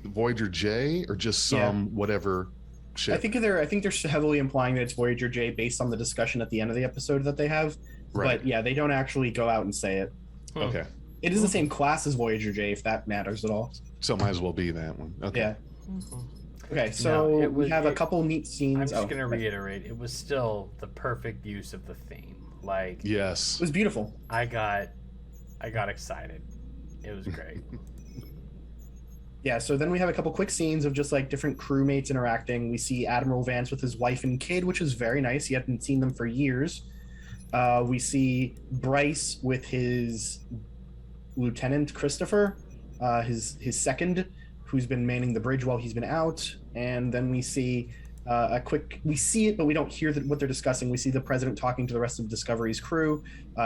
Voyager J or just some whatever ship? I think they're heavily implying that it's Voyager J based on the discussion at the end of the episode that they have. Right. But yeah, they don't actually go out and say it. Okay. It is the same class as Voyager J, if that matters at all. So might as well be that one. Okay. Yeah. Okay, No, so it was- we have a couple neat scenes. I'm just Oh, going to okay. reiterate, it was still the perfect use of the theme. Like, Yes. It was beautiful. I got excited. It was great. Yeah, so then we have a couple quick scenes of just like different crewmates interacting. We see Admiral Vance with his wife and kid, which is very nice. He hadn't seen them for years. We see Bryce with his Lieutenant Christopher, his second, who's been manning the bridge while he's been out. And then we see we see it, but we don't hear what they're discussing. We see the president talking to the rest of Discovery's crew.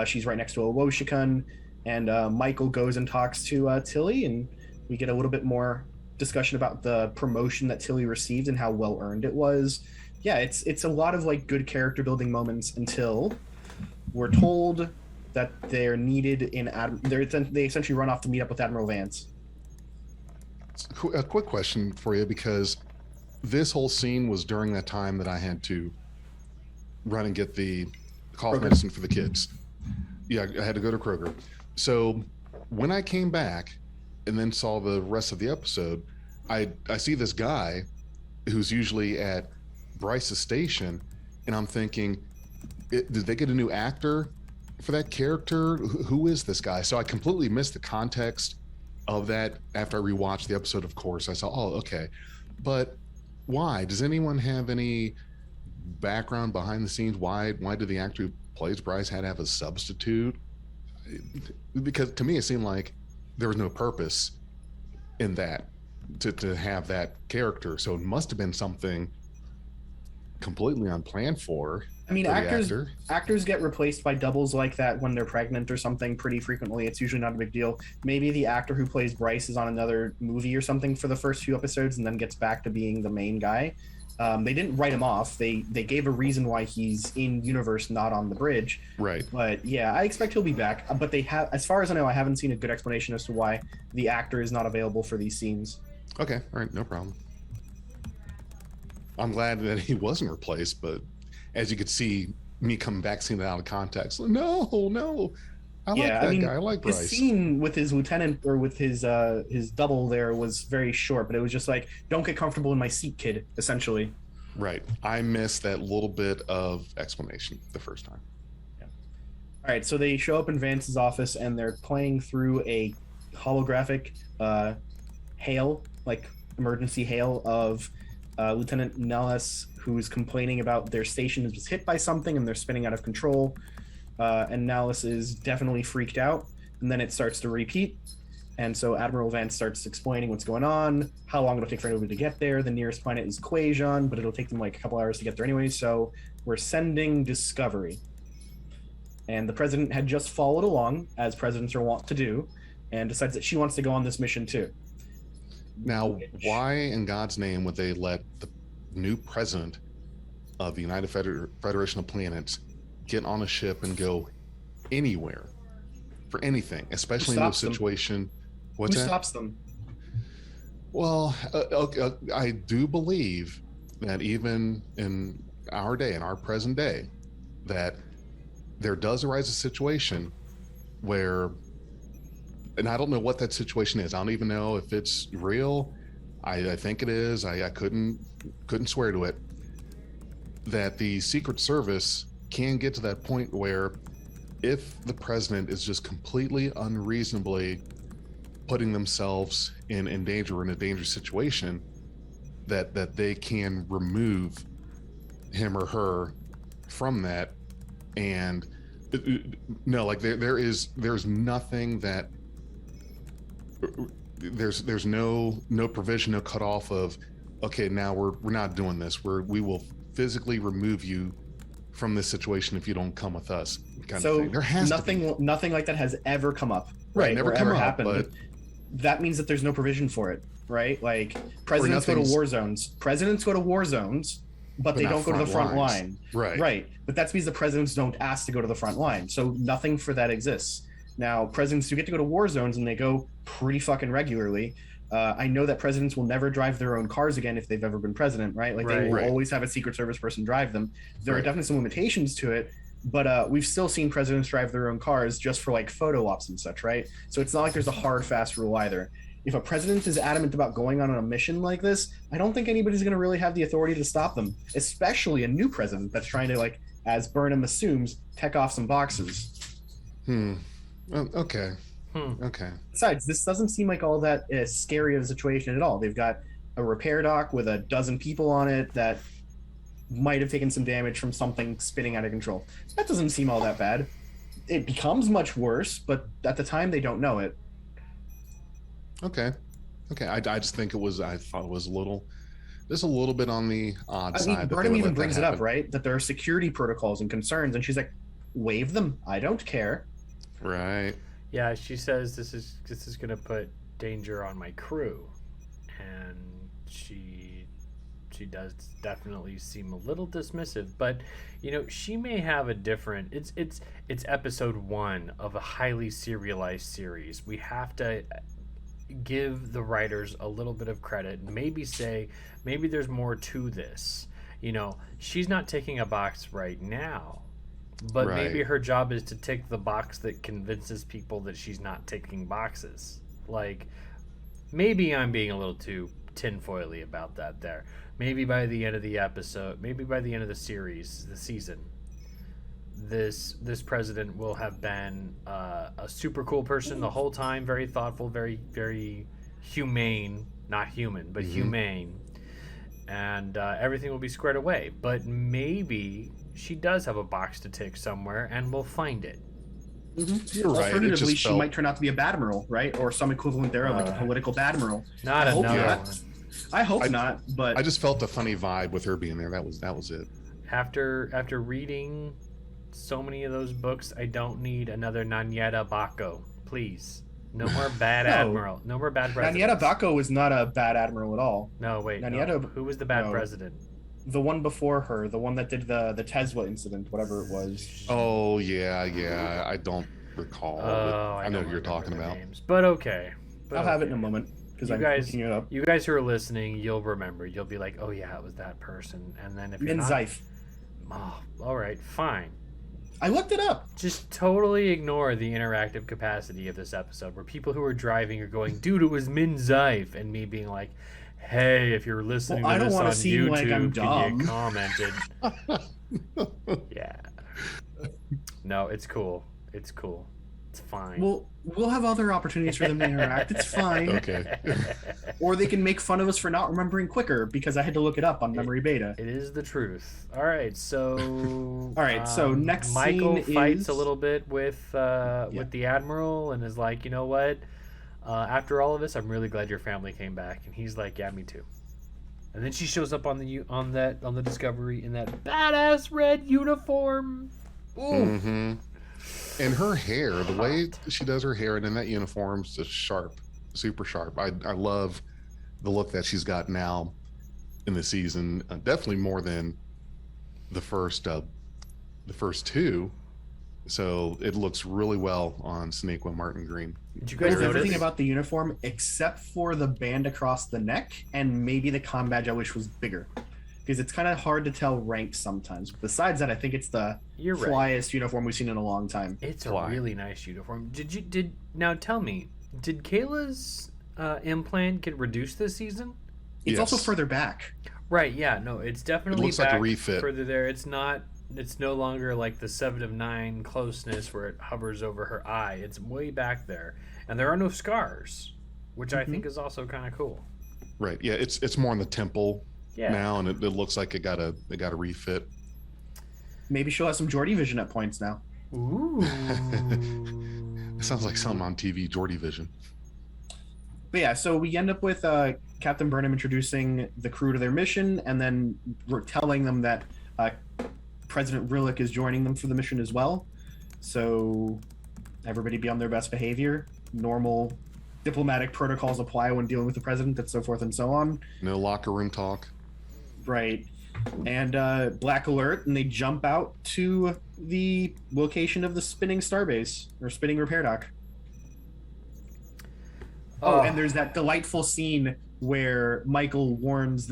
She's right next to a Woshikun, and Michael goes and talks to Tilly, and we get a little bit more discussion about the promotion that Tilly received and how well earned it was. Yeah, it's a lot of like good character building moments until we're told that they're needed in they essentially run off to meet up with Admiral Vance. A quick question for you, because this whole scene was during that time that I had to run and get the cough Kroger. medicine for the kids. Yeah, I had to go to Kroger. So when I came back and then saw the rest of the episode, I see this guy who's usually at Bryce's station, and I'm thinking, did they get a new actor for that character? Who is this guy? So I completely missed the context of that after I rewatched the episode. Of course, I saw, oh, okay, but why? Does anyone have any background behind the scenes? Why did the actor who plays Bryce had to have a substitute? Because to me, it seemed like there was no purpose in that to have that character. So it must have been something completely unplanned for. I mean, actors get replaced by doubles like that when they're pregnant or something pretty frequently. It's usually not a big deal. Maybe the actor who plays Bryce is on another movie or something for the first few episodes and then gets back to being the main guy. They didn't write him off. They gave a reason why he's in universe, not on the bridge. Right. But yeah, I expect he'll be back. But they have, as far as I know, I haven't seen a good explanation as to why the actor is not available for these scenes. Okay. All right. No problem. I'm glad that he wasn't replaced, but as you could see, me coming back seeing it out of context. No. I like that guy. I like Bryce. His scene with his lieutenant or with his double there was very short, but it was just like, don't get comfortable in my seat, kid, essentially. Right. I missed that little bit of explanation the first time. Yeah. All right, so they show up in Vance's office and they're playing through a holographic hail, like emergency hail of Lieutenant Nellis, who's complaining about their station was hit by something and they're spinning out of control. And Nellis is definitely freaked out, and then it starts to repeat. And so Admiral Vance starts explaining what's going on, how long it'll take for anybody to get there. The nearest planet is Quajon, but it'll take them like a couple hours to get there anyway. So we're sending Discovery. And the president had just followed along, as presidents are wont to do, and decides that she wants to go on this mission too. Now, why in God's name would they let the new president of the United Federation of Planets get on a ship and go anywhere for anything, especially in this situation? Who stops them? Well, I do believe that even in our day, in our present day, that there does arise a situation where, and I don't know what that situation is. I don't even know if it's real. I think it is. I couldn't swear to it. That the Secret Service can get to that point where if the president is just completely unreasonably putting themselves in danger, in a dangerous situation, that they can remove him or her from that. And no, like there's nothing that there's no provision, no cutoff of, okay, now we're not doing this. We will physically remove you from this situation if you don't come with us. Kind of thing. There has nothing like that has ever come up. Right, never come up, happened. but that means that there's no provision for it, right? Like presidents go to war zones. Presidents go to war zones, but they don't go to the front line. Right. But that means the presidents don't ask to go to the front line. So nothing for that exists. Now, presidents do get to go to war zones, and they go pretty fucking regularly. I know that presidents will never drive their own cars again if they've ever been president, right? Like they will always have a Secret Service person drive them. There are definitely some limitations to it, but we've still seen presidents drive their own cars just for like photo ops and such, right? So it's not like there's a hard, fast rule either. If a president is adamant about going on a mission like this, I don't think anybody's going to really have the authority to stop them, especially a new president that's trying to, like, as Burnham assumes, tech off some boxes. Okay. Besides, this doesn't seem like all that scary of a situation at all. They've got a repair dock with a dozen people on it that might have taken some damage from something spinning out of control. That doesn't seem all that bad. It becomes much worse, but at the time they don't know it. Okay. I just think I thought it was a little bit on the odd side. Burnham even brings it up, right? That there are security protocols and concerns, and she's like, waive them. I don't care. Right. Yeah, she says this is going to put danger on my crew, and she does definitely seem a little dismissive. But she may have a different. It's episode 1 of a highly serialized series. We have to give the writers a little bit of credit. Maybe there's more to this. She's not taking a box right now. But maybe her job is to tick the box that convinces people that she's not ticking boxes. Like, maybe I'm being a little too tinfoily about that there. Maybe by the end of the episode, maybe by the end of the series, the season, this president will have been a super cool person the whole time, very thoughtful, very very humane, not human, but humane, and everything will be squared away. But maybe she does have a box to tick somewhere, and we'll find it. You're right. Alternatively, she might turn out to be a bad admiral, right, or some equivalent there, like a political bad admiral. Not another one. I hope not, but I just felt a funny vibe with her being there. That was it. After reading so many of those books, I don't need another Nanieta Baco. Please. No more bad admiral. No more bad president. Nanieta Baco was not a bad admiral at all. No, wait. Nanieta, no. Who was the bad president? The one before her, the one that did the Tesla incident, whatever it was. Oh, yeah. I don't recall. I know who you're talking about. Names. But okay. I'll have it in a moment. Because I'm looking it up. You guys who are listening, you'll remember. You'll be like, oh yeah, it was that person. And then if you're Minzife. Oh, all right, fine. I looked it up. Just totally ignore the interactive capacity of this episode, where people who are driving are going, dude, it was Minzife, and me being like, hey, if you're listening to this on YouTube, like I'm dumb. can you comment it? Yeah. No, it's cool. It's cool. It's fine. Well, we'll have other opportunities for them to interact. It's fine. Okay. Or they can make fun of us for not remembering quicker because I had to look it up on memory beta. It is the truth. All right, so next Michael scene fights is... a little bit with the admiral and is like, you know what? After all of this, I'm really glad your family came back. And he's like, yeah, me too. And then she shows up on the Discovery in that badass red uniform. Ooh. Mm-hmm. And her hair, the way she does her hair and in that uniform is just sharp, super sharp. I love the look that she's got now in the season. Definitely more than the first two. So it looks really well on Sonequa Martin Green. Did you guys notice everything about the uniform except for the band across the neck and maybe the comm badge I wish was bigger. Because it's kind of hard to tell rank sometimes. Besides that, I think it's the flyest uniform we've seen in a long time. It's a really nice uniform. Now tell me, did Kayla's implant get reduced this season? It's also further back. Right. Yeah. No, it's definitely looks back like a refit further there. It's not. It's no longer like the 7 of 9 closeness where it hovers over her eye. It's way back there, and there are no scars, which I think is also kind of cool. Right. Yeah. It's more on the temple. Yeah. Now, and it looks like it got a refit. Maybe she'll have some Geordie vision at points now. Ooh. It sounds like something on TV, Geordie vision. But yeah, so we end up with Captain Burnham introducing the crew to their mission, and then we're telling them that President Rillick is joining them for the mission as well. So everybody be on their best behavior. Normal diplomatic protocols apply when dealing with the president, and so forth and so on. No locker room talk. Right. And black alert, and they jump out to the location of the spinning starbase, or spinning repair dock. Oh, and there's that delightful scene where Michael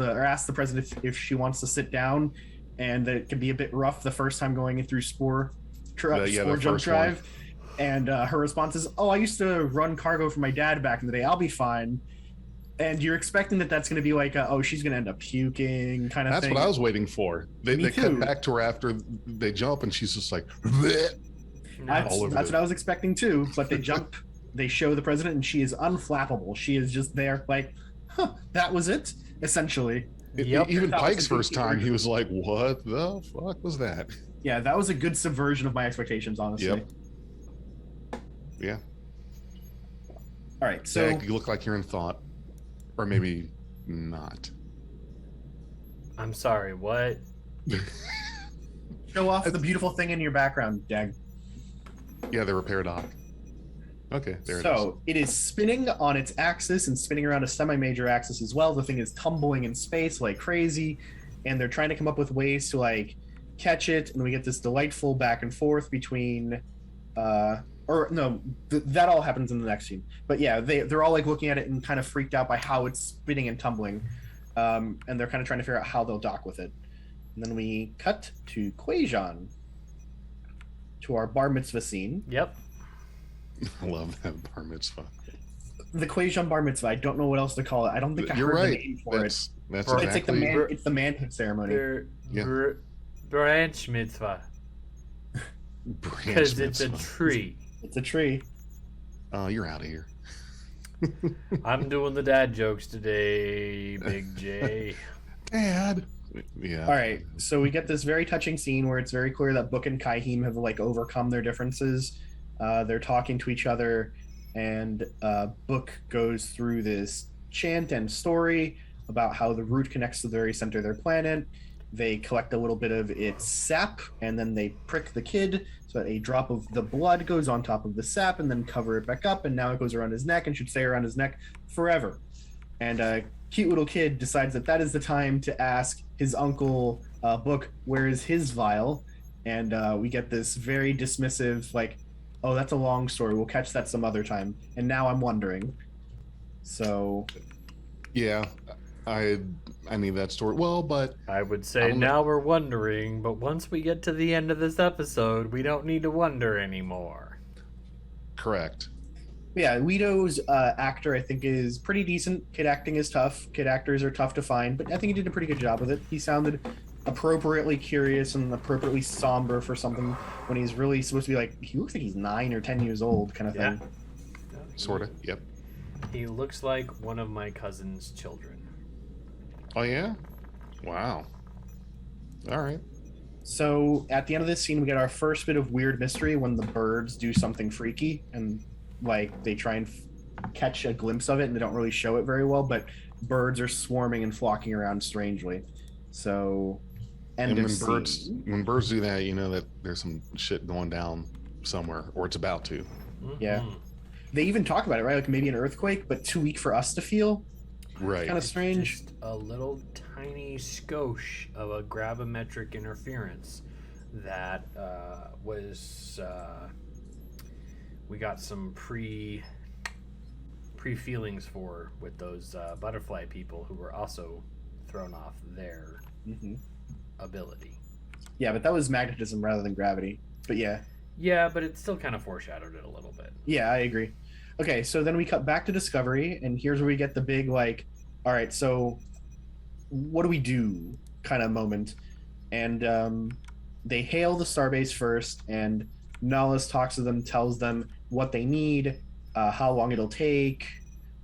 asks the president if she wants to sit down, and that it can be a bit rough the first time going in through spore jump drive. And her response is, "Oh, I used to run cargo for my dad back in the day. I'll be fine." And you're expecting that's going to be like, she's going to end up puking kind of thing. That's what I was waiting for. They cut back to her after they jump, and she's just like, that's what I was expecting too. But they jump, they show the president, and she is unflappable. She is just there like, that was it, essentially. Even Pike's first time, he was like, what the fuck was that? Yeah, that was a good subversion of my expectations, honestly. Yep. Yeah. All right, so... Zach, you look like you're in thought. Or maybe not. I'm sorry, what? Show off the beautiful thing in your background, Dag. Yeah, the repair dock. Okay, there it is. So, it is spinning on its axis and spinning around a semi-major axis as well. The thing is tumbling in space like crazy, and they're trying to come up with ways to, catch it, and we get this delightful back and forth between... that all happens in the next scene. But yeah, they're all looking at it and kind of freaked out by how it's spinning and tumbling, and they're kind of trying to figure out how they'll dock with it. And then we cut to Quajon, to our bar mitzvah scene. Yep. I love that bar mitzvah. The Quajon bar mitzvah. I don't know what else to call it. I don't think I heard the name for it. That's it's exactly... like it's the manhood ceremony. Branch mitzvah. Because it's a tree. It's a tree. Oh, you're out of here. I'm doing the dad jokes today, Big J. Dad. Yeah. All right, so we get this very touching scene where it's very clear that Book and Kaihim have like overcome their differences. They're talking to each other, and Book goes through this chant and story about how the root connects to the very center of their planet. They collect a little bit of its sap, and then they prick the kid so that a drop of the blood goes on top of the sap, and then cover it back up, and now it goes around his neck and should stay around his neck forever. And a cute little kid decides that that is the time to ask his uncle Book, where is his vial? And we get this very dismissive, like, oh, that's a long story. We'll catch that some other time. And now I'm wondering. So... Yeah, I need that story. Well, but I would say now we're wondering, but once we get to the end of this episode, we don't need to wonder anymore. Correct. Yeah, Guido's actor, I think, is pretty decent. Kid acting is tough. Kid actors are tough to find, but I think he did a pretty good job with it. He sounded appropriately curious and appropriately somber for something when he's really supposed to be like, he looks like he's 9 or 10 years old kind of thing. Sort of, yep. He looks like one of my cousin's children. Oh, yeah? Wow. All right. So at the end of this scene, we get our first bit of weird mystery when the birds do something freaky and like they try and catch a glimpse of it and they don't really show it very well, but birds are swarming and flocking around strangely. So And when birds do that, you know that there's some shit going down somewhere, or it's about to. Mm-hmm. Yeah. They even talk about it, right? Like maybe an earthquake, but too weak for us to feel. Right. Kind of strange. Just a little tiny skosh of a gravimetric interference that was we got some pre feelings for with those butterfly people who were also thrown off their ability. Yeah, but that was magnetism rather than gravity. But yeah. Yeah, but it still kind of foreshadowed it a little bit. Yeah, I agree. Okay, so then we cut back to Discovery, and here's where we get the big, like, all right, so what do we do kind of moment. And they hail the starbase first, and Nahlas talks to them, tells them what they need, how long it'll take,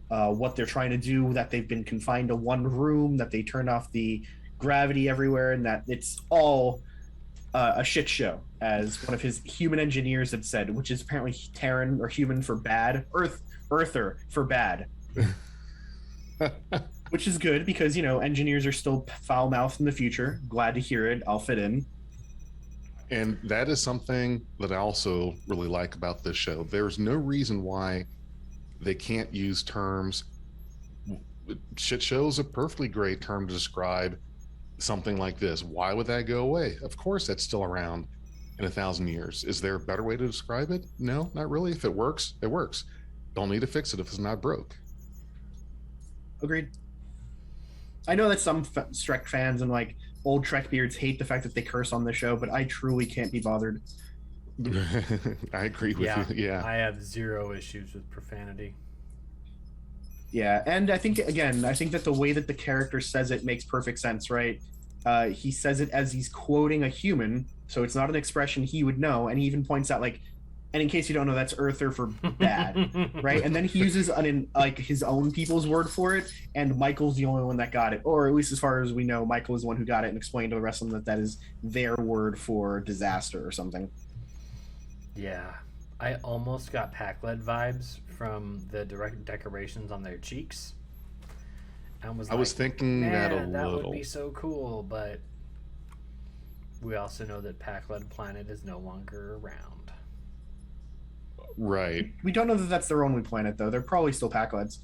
what they're trying to do, that they've been confined to one room, that they turned off the gravity everywhere, and that it's all a shit show, as one of his human engineers had said, which is apparently Terran or human for bad, Earther for bad. Which is good because, you know, engineers are still foul-mouthed in the future. Glad to hear it. I'll fit in. And that is something that I also really like about this show. There's no reason why they can't use terms. Shit show is a perfectly great term to describe something like this. Why would that go away? Of course that's still around in 1,000 years. Is there a better way to describe it? No, not really. If it works, it works. Don't need to fix it if it's not broke. Agreed. I know that some Trek fans and like old Trek beards hate the fact that they curse on the show, but I truly can't be bothered. I agree with you. Yeah. I have zero issues with profanity. Yeah, and I think that the way that the character says it makes perfect sense, right? He says it as he's quoting a human, so it's not an expression he would know, and he even points out, like, and in case you don't know, that's Earther for bad, right? And then he uses his own people's word for it, and Michael's the only one that got it, or at least as far as we know, Michael is the one who got it and explained to the rest of them that is their word for disaster or something. Yeah, I almost got Pac-Led vibes from the direct decorations on their cheeks. I was thinking that a that little. would be so cool, but we also know that Pac-Led planet is no longer around. Right. We don't know that that's their only planet, though. They're probably still Pac-Leds.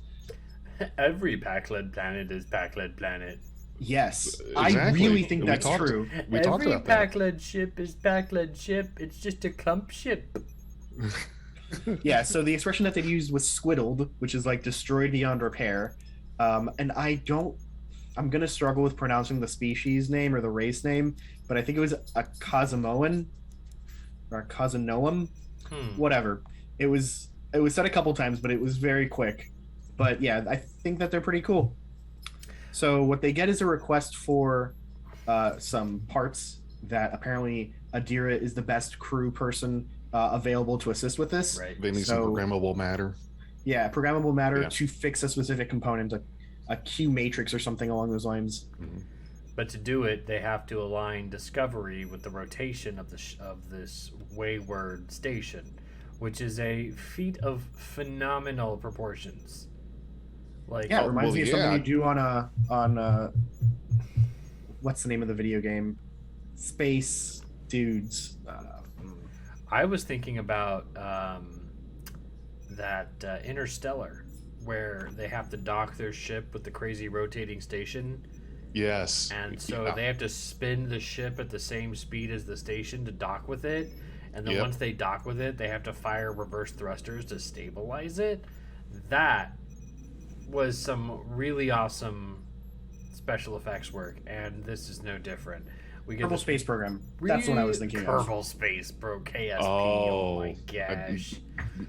Every Pac-Led planet is Pac-Led planet. Yes, Exactly. I really think We that's talked- true. We talked Every about that. Pac-Led ship is Pac-Led ship. It's just a clump ship. Yeah, so the expression that they used was squiddled, which is like destroyed beyond repair. And I'm going to struggle with pronouncing the species name or the race name, but I think it was a Cosimoan or a Cosinoam, whatever. It was said a couple times, but it was very quick. But yeah, I think that they're pretty cool. So what they get is a request for some parts that apparently Adira is the best crew person available to assist with this. Right. They need some programmable matter. Yeah, programmable matter to fix a specific component, a Q matrix or something along those lines. Mhm. But to do it, they have to align Discovery with the rotation of this wayward station, which is a feat of phenomenal proportions. Like, Yeah, it reminds me of something you do on what's the name of the video game? Space Dudes. I was thinking about that Interstellar, where they have to dock their ship with the crazy rotating station. Yes. And so they have to spin the ship at the same speed as the station to dock with it. And then once they dock with it, they have to fire reverse thrusters to stabilize it. That was some really awesome special effects work, and this is no different. We get Kerbal Space Program. That's what I was thinking of. Kerbal Space Pro KSP. Oh my gosh.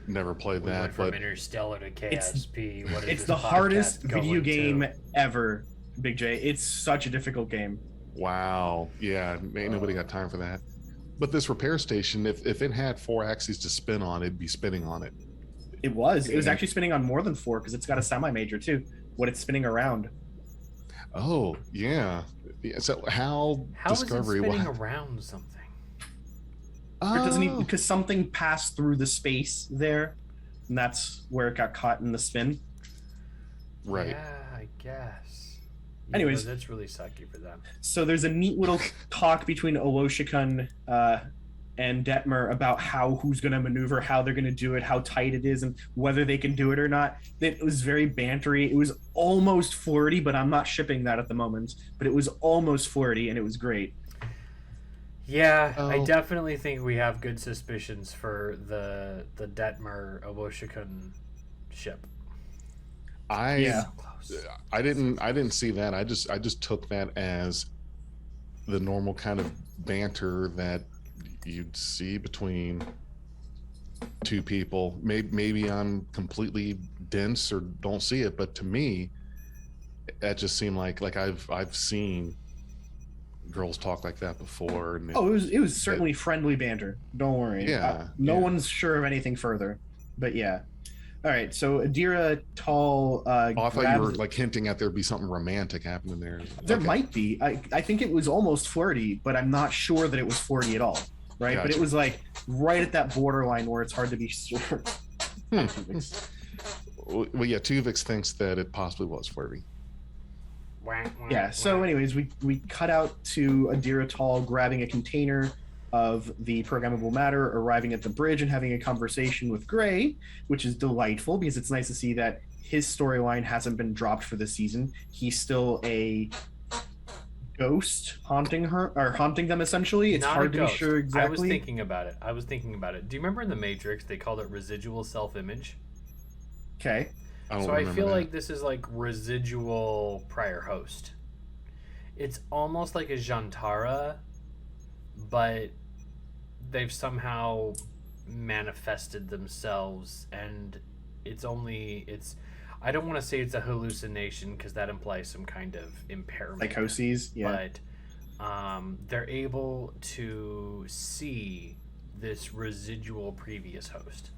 Never played We that. went from Interstellar to KSP. It's the hardest video game ever, Big J. It's such a difficult game. Wow. Yeah, ain't nobody got time for that. But this repair station, if it had 4 axes to spin on, it'd be spinning on it. It was actually spinning on more than 4 because it's got a semi-major too. What it's spinning around. Oh, yeah. So how Discovery is it spinning around something? It doesn't even, because something passed through the space there, and that's where it got caught in the spin. Right. Yeah, I guess. Anyways, that's really sucky for them. So there's a neat little talk between Owoshikun and Detmer about who's going to maneuver, how they're going to do it, how tight it is, and whether they can do it or not. It was very bantery. It was almost flirty, but I'm not shipping that at the moment. But it was almost flirty, and it was great. Yeah, I definitely think we have good suspicions for the Detmer Owoshikun ship. I didn't see that. I just took that as the normal kind of banter that you'd see between two people. Maybe I'm completely dense or don't see it, but to me, that just seemed like I've seen girls talk like that before. And it was certainly friendly banter. Don't worry. Yeah. No one's sure of anything further, but yeah. All right, so Adira Tall. I thought you were like hinting at there'd be something romantic happening there. There might be. I think it was almost flirty, but I'm not sure that it was flirty at all. Right, Gotcha. But it was like right at that borderline where it's hard to be sure. Well, yeah, Tuvix thinks that it possibly was flirty. Yeah. So, anyways, we cut out to Adira Tall grabbing a container of the programmable matter, arriving at the bridge and having a conversation with Gray, which is delightful because it's nice to see that his storyline hasn't been dropped for this season. He's still a ghost haunting them essentially. It's hard to be sure exactly. I was thinking about it. Do you remember in the Matrix they called it residual self-image? Okay. I feel like this is like residual prior host. It's almost like a Jantara, but they've somehow manifested themselves, and I don't want to say it's a hallucination because that implies some kind of impairment. Psychoses, yeah. But they're able to see this residual previous host.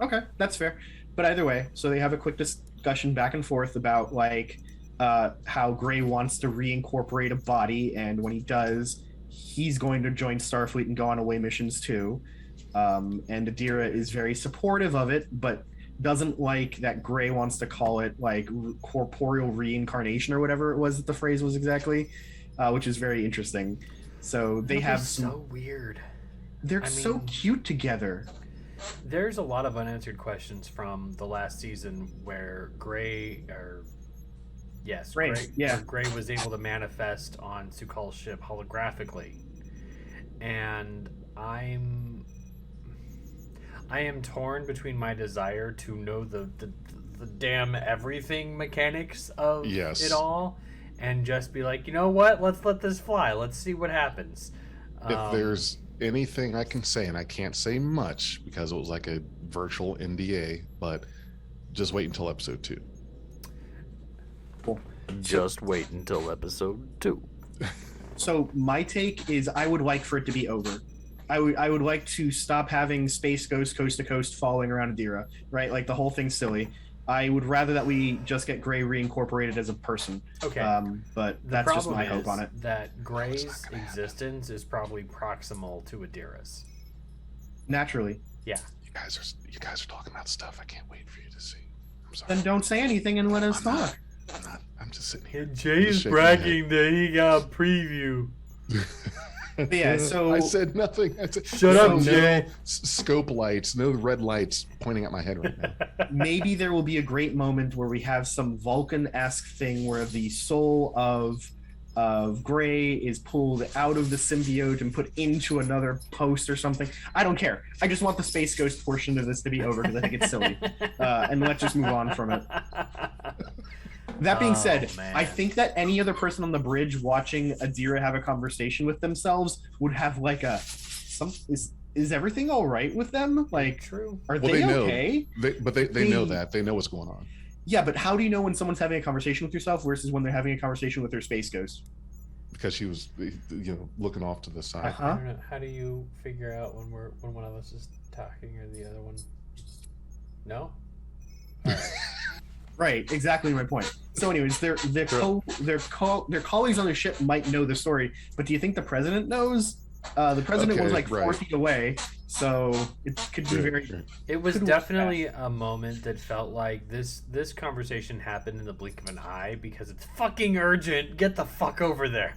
Okay, that's fair. But either way, so they have a quick discussion back and forth about like how Gray wants to reincorporate a body, and when he does, he's going to join Starfleet and go on away missions too. And Adira is very supportive of it, but doesn't like that Gray wants to call it like corporeal reincarnation or whatever it was that the phrase was exactly, which is very interesting. So they have so weird. They're so cute together. There's a lot of unanswered questions from the last season where Gray was able to manifest on Sukhal's ship holographically, and I am torn between my desire to know the damn everything mechanics of it all, and just be like, you know what, let's let this fly. Let's see what happens. If there's anything I can say, and I can't say much because it was like a virtual NDA, but just wait until episode 2. Cool. Just wait until episode 2. So my take is I would like for it to be over. I would like to stop having Space Ghost coast to coast following around Adira, right? Like the whole thing's silly. I would rather that we just get Gray reincorporated as a person. Okay. But The that's just problem my hope is on it. that Gray's existence is probably proximal to Adira's. Naturally. Yeah. You guys are talking about stuff I can't wait for you to see. I'm sorry. Then don't say anything and let us talk. I'm just sitting here. Jay's bragging that he got a preview. Yeah, so I said nothing. Shut up, Jay. Scope lights, no red lights pointing at my head right now. maybe there will be a great moment where we have some Vulcan-esque thing where the soul of Gray is pulled out of the symbiote and put into another post or something. I don't care. I just want the Space Ghost portion of this to be over because I think it's silly. And let's just move on from it. That being said, man. I think that any other person on the bridge watching Adira have a conversation with themselves would have like is everything all right with them? Like, true. Are Well, they know. okay? They know that. They know what's going on. Yeah, but how do you know when someone's having a conversation with yourself versus when they're having a conversation with their Space Ghost? Because she was, looking off to the side. Uh-huh. I don't know. How do you figure out when one of us is talking or the other one? No. All right. Right, exactly my point. So, anyways, their colleagues on the ship might know the story, but do you think the president knows? The president was like 4 feet away, so it could be very. Sure. It was definitely a moment that felt like this conversation happened in the blink of an eye because it's fucking urgent. Get the fuck over there.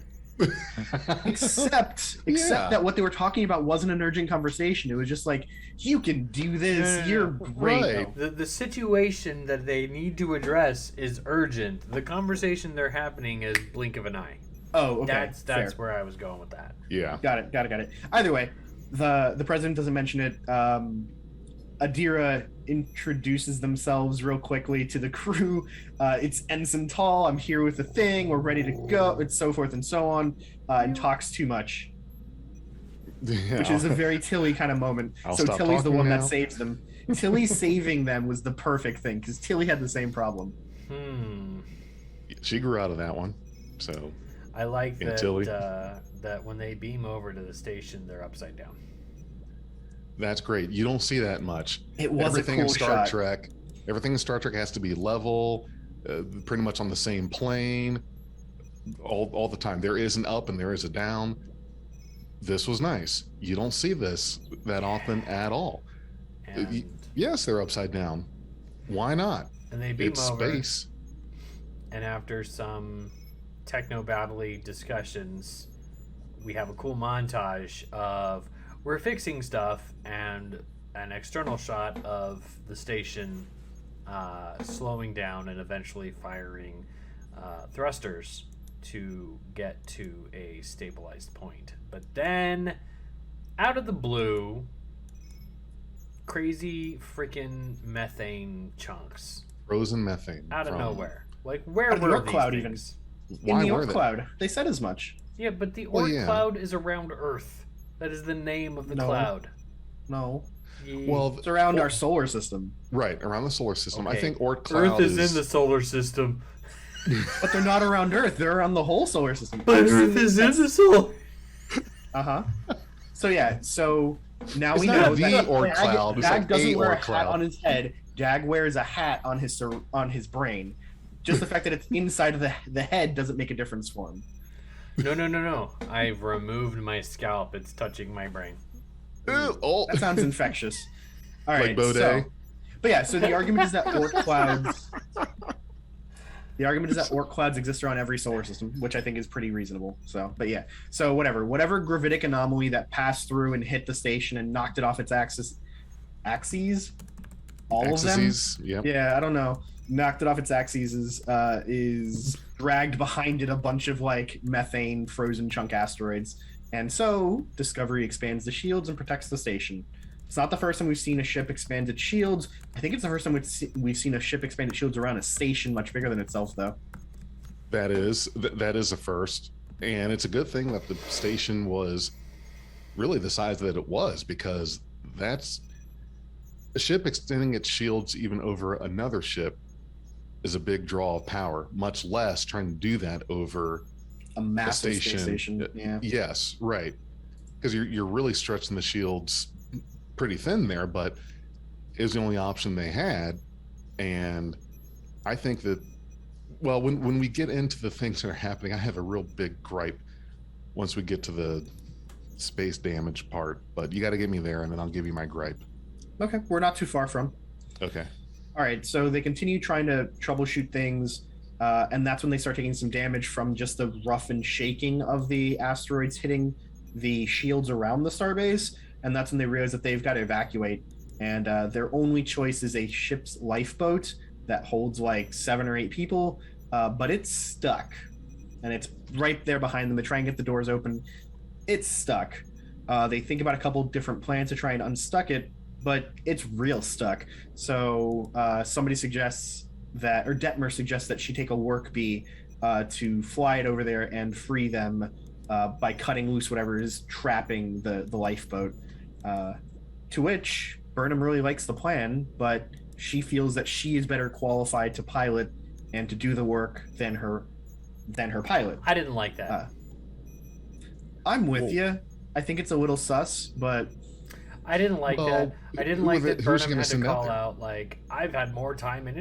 Except that what they were talking about wasn't an urgent conversation. It was just like, you can do this. No. You're great. The situation that they need to address is urgent. The conversation they're having is blink of an eye. Oh, okay. That's where I was going with that. Yeah. Got it. Either way, the president doesn't mention it. Adira introduces themselves real quickly to the crew. It's Ensign Tall. I'm here with the thing. We're ready to go. It's so forth and so on. And talks too much, which is a very Tilly kind of moment. I'll so stop Tilly's the talking one now. that saves them. Tilly saving them was the perfect thing because Tilly had the same problem. She grew out of that one. So I like that Tilly. that when they beam over to the station, they're upside down. that's great. You don't see that much. It was Everything a cool in Star shot. Trek. Everything in Star Trek has to be level, pretty much on the same plane, all the time. There is an up and there is a down. This was nice. You don't see this that often at all. And, Yes, they're upside down. Why not? and they beam It's over, space. and after some techno-babbly discussions, we have a cool montage of we're fixing stuff and an external shot of the station slowing down and eventually firing thrusters to get to a stabilized point. But then, out of the blue, crazy freaking methane chunks Frozen methane. out of from- nowhere. Like, where Out of the were Oort these cloud things? Why in the were Oort they? cloud, they said as much. Yeah, but the Oort Well, yeah. cloud is around Earth. That is the name of the No. cloud. No, Yeah. Well, it's around our solar system, right around the solar system. I Okay. think Oort cloud Earth is in the solar system. but they're not around Earth. They're around the whole solar system. But Earth is in the solar. So yeah, so now It's we not know the that Oort cloud, it's Dag like doesn't a wear a Oort hat cloud. on his head. Dag wears a hat on his brain. Just the fact that it's inside of the head doesn't make a difference for him. No. I've removed my scalp. It's touching my brain. Ew, oh. That sounds infectious. All right, Like Baudet? but yeah, so the argument is that Oort clouds. The argument is that Oort clouds exist around every solar system, which I think is pretty reasonable. So, but yeah, so whatever gravitic anomaly that passed through and hit the station and knocked it off its axes, all of them. Yep. Yeah, I don't know. Knocked it off its axes is dragged behind it a bunch of like methane frozen chunk asteroids, and so Discovery expands the shields and protects the station. It's not the first time we've seen a ship expand its shields. I think it's the first time we've seen a ship expand its shields around a station much bigger than itself, though. That is a first, and it's a good thing that the station was really the size that it was, because that's a ship extending its shields even over another ship is a big draw of power, much less trying to do that over a massive space station. Yeah. Yes, right. Because you're really stretching the shields pretty thin there, but it was the only option they had. And I think that, well, when we get into the things that are happening, I have a real big gripe once we get to the space damage part. But you got to get me there, and then I'll give you my gripe. Okay, we're not too far from. Okay. All right, so they continue trying to troubleshoot things, and that's when they start taking some damage from just the rough and shaking of the asteroids hitting the shields around the starbase, and that's when they realize that they've got to evacuate, and their only choice is a ship's lifeboat that holds like 7 or 8 people, but it's stuck, and it's right there behind them. They try and get the doors open. It's stuck. They think about a couple different plans to try and unstuck it, but it's real stuck. So somebody suggests that, or Detmer suggests that she take a work bee to fly it over there and free them by cutting loose whatever is trapping the lifeboat. To which Burnham really likes the plan, but she feels that she is better qualified to pilot and to do the work than her pilot. I didn't like that. I'm with you. I think it's a little sus, but I didn't like that. I didn't like that Burnham had to send call out, like, I've had more time in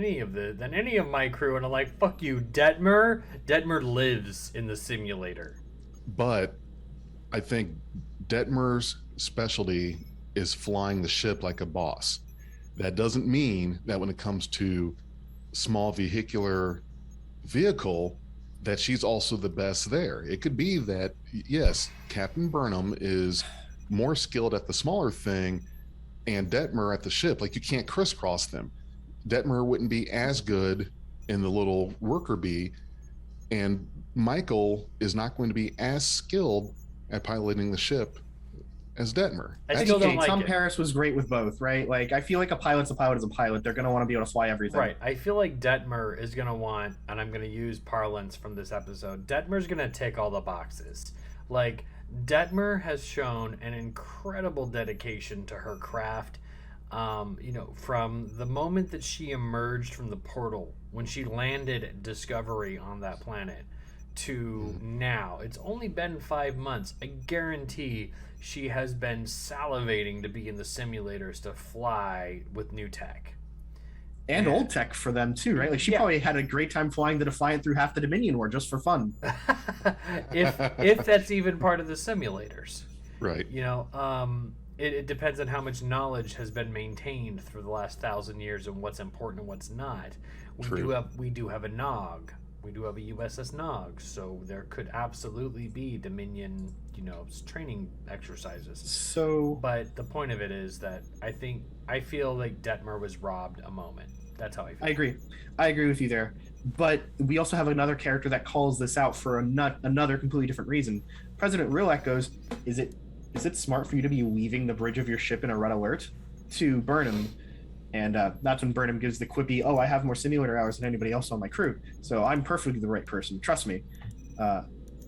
than any of my crew, and I'm like, fuck you, Detmer. Detmer lives in the simulator. But I think Detmer's specialty is flying the ship like a boss. That doesn't mean that when it comes to small vehicular vehicle, that she's also the best there. It could be that, yes, Captain Burnham is more skilled at the smaller thing and Detmer at the ship. Like, you can't crisscross them. Detmer wouldn't be as good in the little worker bee, and Michael is not going to be as skilled at piloting the ship as Detmer. I still don't like Tom it. Paris was great with both, right? Like, I feel like a pilot's a pilot is a pilot. They're going to want to be able to fly everything. Right. I feel like Detmer is going to want, and I'm going to use parlance from this episode, Detmer's going to tick all the boxes. Like, Detmer has shown an incredible dedication to her craft. From the moment that she emerged from the portal, when she landed Discovery on that planet, to now. It's only been 5 months. I guarantee she has been salivating to be in the simulators to fly with new tech. And old tech for them too, right? Like, she probably had a great time flying the Defiant through half the Dominion War just for fun. if that's even part of the simulators. Right. It depends on how much knowledge has been maintained through the last 1,000 years and what's important and what's not. We do have a Nog. We do have a USS Nog, so there could absolutely be Dominion, training exercises. So, but the point of it is that I feel like Detmer was robbed a moment. That's how I feel. I agree with you there. But we also have another character that calls this out for another completely different reason. President Rilak goes, "Is it smart for you to be leaving the bridge of your ship in a red alert?" to Burnham. And that's when Burnham gives the quippy, "Oh, I have more simulator hours than anybody else on my crew, so I'm perfectly the right person. Trust me."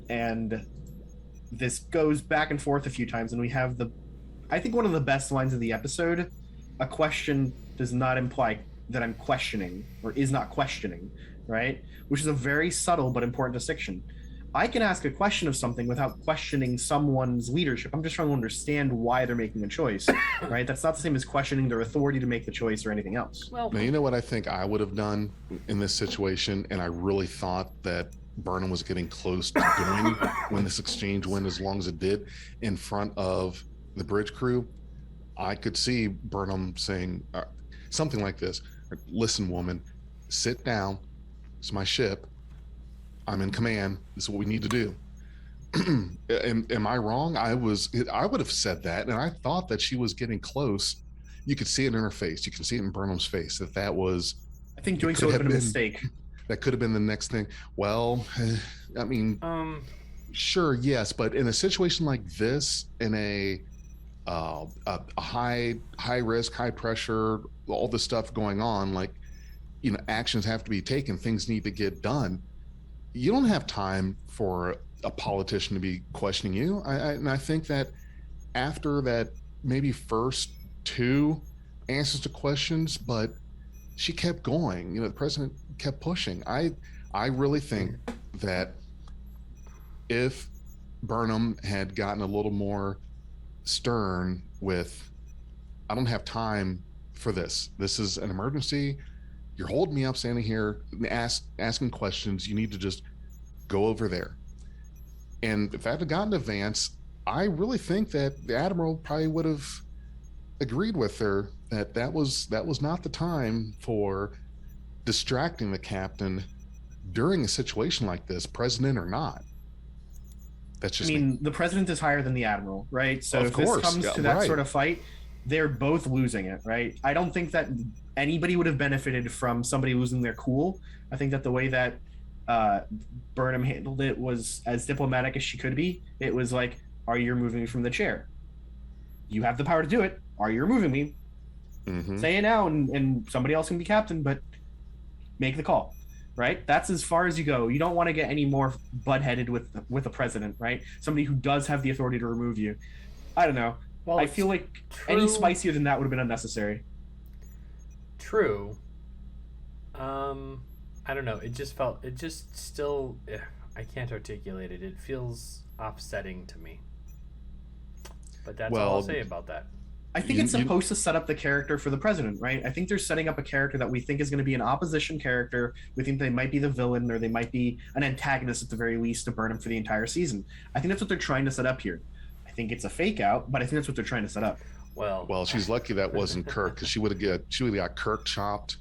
And this goes back and forth a few times, and we have I think one of the best lines of the episode. A question does not imply that I'm questioning or is not questioning, right? Which is a very subtle but important distinction. I can ask a question of something without questioning someone's leadership. I'm just trying to understand why they're making a choice, right? That's not the same as questioning their authority to make the choice or anything else. Well, now, you know what I think I would have done in this situation, and I really thought that Burnham was getting close to doing when this exchange went as long as it did in front of the bridge crew. I could see Burnham saying something like this: "Listen, woman, sit down. It's my ship. I'm in command. This is what we need to do." Am I wrong? I would have said that, and I thought that she was getting close. You could see it in her face. You can see it in Burnham's face that was. I think doing so would have been a mistake. That could have been the next thing. Well, I mean, sure, yes, but in a situation like this, in a high risk, high pressure, all this stuff going on, like, actions have to be taken. Things need to get done. You don't have time for a politician to be questioning you. And I think that after that, maybe first 2 answers to questions, but she kept going. The president kept pushing. I really think that if Burnham had gotten a little more stern with, I don't have time for this. This is an emergency. You're holding me up standing here asking questions. You need to just go over there. And if that had gotten to Vance, I really think that the Admiral probably would have agreed with her that was not the time for distracting the captain during a situation like this, president or not. That's just me. The president is higher than the admiral, right? So Of if course, this comes yeah, to that right. sort of fight, they're both losing it, right? I don't think that anybody would have benefited from somebody losing their cool. I think that the way that Burnham handled it was as diplomatic as she could be. It was like, are you removing me from the chair? You have the power to do it. Are you removing me? Mm-hmm. Say it now, and somebody else can be captain, but make the call. Right? That's as far as you go. You don't want to get any more butt-headed with a president, right? Somebody who does have the authority to remove you. I don't know. Well, I feel like any spicier than that would have been unnecessary. True. I don't know. It just still, I can't articulate it. It feels offsetting to me. But that's all I'll say about that. I think it's supposed to set up the character for the president, right? I think they're setting up a character that we think is going to be an opposition character. We think they might be the villain, or they might be an antagonist at the very least to burn him for the entire season. I think that's what they're trying to set up here. I think it's a fake out, but I think that's what they're trying to set up. Well, she's lucky that wasn't Kirk, because she would have got Kirk chopped,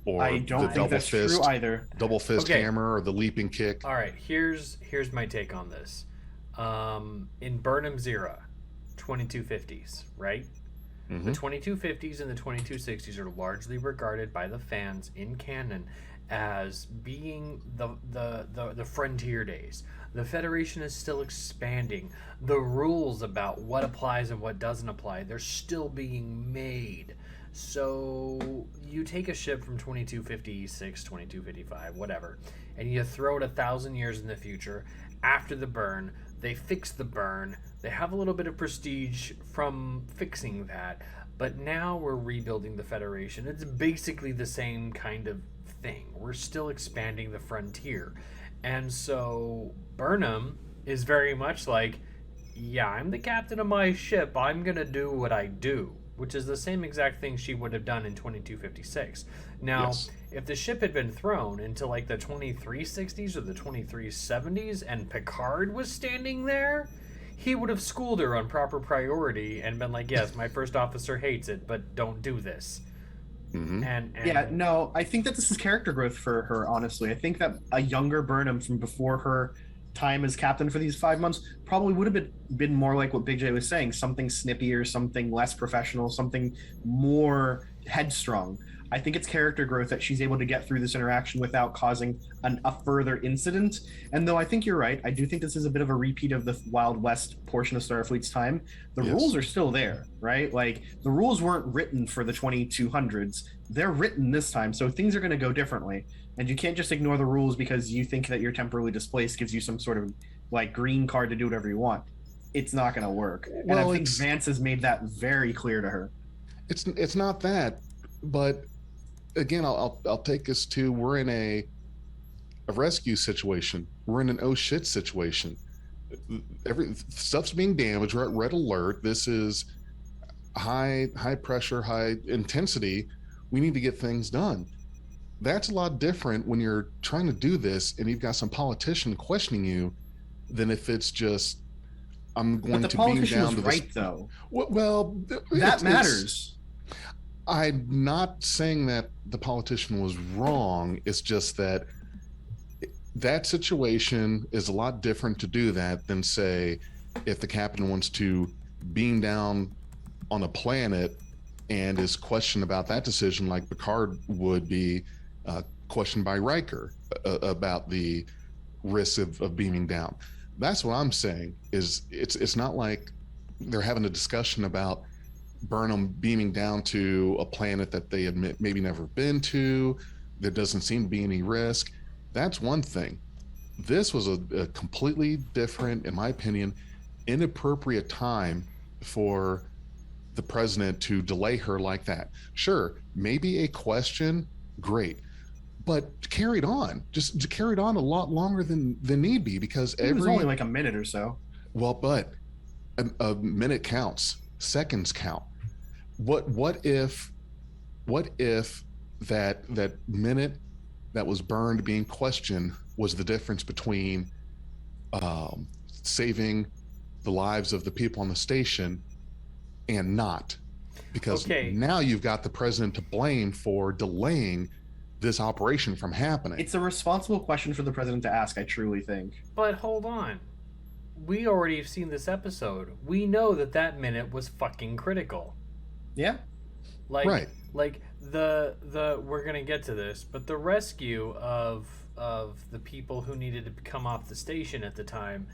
or I don't think that's true either. Double fist hammer, or the leaping kick. All right, here's my take on this. In Burnham's era, 2250s, right? Mm-hmm. The 2250s and the 2260s are largely regarded by the fans in canon as being the frontier days. The Federation is still expanding. The rules about what applies and what doesn't apply, they're still being made. So you take a ship from 2256, 2255, whatever, and you throw it 1,000 years in the future. After the burn, they fix the burn. They have a little bit of prestige from fixing that, but now we're rebuilding the Federation. It's basically the same kind of thing. We're still expanding the frontier. And so Burnham is very much like, yeah, I'm the captain of my ship. I'm going to do what I do, which is the same exact thing she would have done in 2256. Now, if the ship had been thrown into like the 2360s or the 2370s and Picard was standing there, he would have schooled her on proper priority and been like, yes, my first officer hates it, but don't do this. Mm-hmm. And I think that this is character growth for her, honestly. I think that a younger Burnham from before her time as captain for these 5 months probably would have been more like what Big J was saying, something snippier, something less professional, something more headstrong. I think it's character growth that she's able to get through this interaction without causing a further incident. And though I think you're right, I do think this is a bit of a repeat of the Wild West portion of Starfleet's time. The rules are still there, right? Like, the rules weren't written for the 2200s. They're written this time, so things are going to go differently. And you can't just ignore the rules because you think that you're temporarily displaced gives you some sort of like green card to do whatever you want. It's not going to work. And I think Vance has made that very clear to her. It's not that, but again, I'll take us to, we're in a rescue situation. We're in an oh shit situation. Every stuff's being damaged. We're at red alert. This is high pressure, high intensity. We need to get things done. That's a lot different when you're trying to do this and you've got some politician questioning you than if it's just, I'm going to beam down to this. Right, though. Well, that matters. I'm not saying that the politician was wrong. It's just that situation is a lot different to do that than, say, if the captain wants to beam down on a planet and is questioned about that decision, like Picard would be questioned by Riker about the risks of beaming down. That's what I'm saying. Is it's not like they're having a discussion about Burnham beaming down to a planet that they admit maybe never been to. There doesn't seem to be any risk. That's one thing. This was a completely different, in my opinion, inappropriate time for the president to delay her like that. Sure, maybe a question, great. but carried on, just carried on a lot longer than need be, because It was only like a minute or so. well, but a minute counts, seconds count. What if that minute that was burned being questioned was the difference between saving the lives of the people on the station and not? Because now you've got the president to blame for delaying this operation from happening. It's a responsible question for the president to ask, I truly think. But hold on. We already have seen this episode. We know that minute was fucking critical. Yeah. Right. Like the we're gonna get to this, but the rescue of the people who needed to come off the station at the time,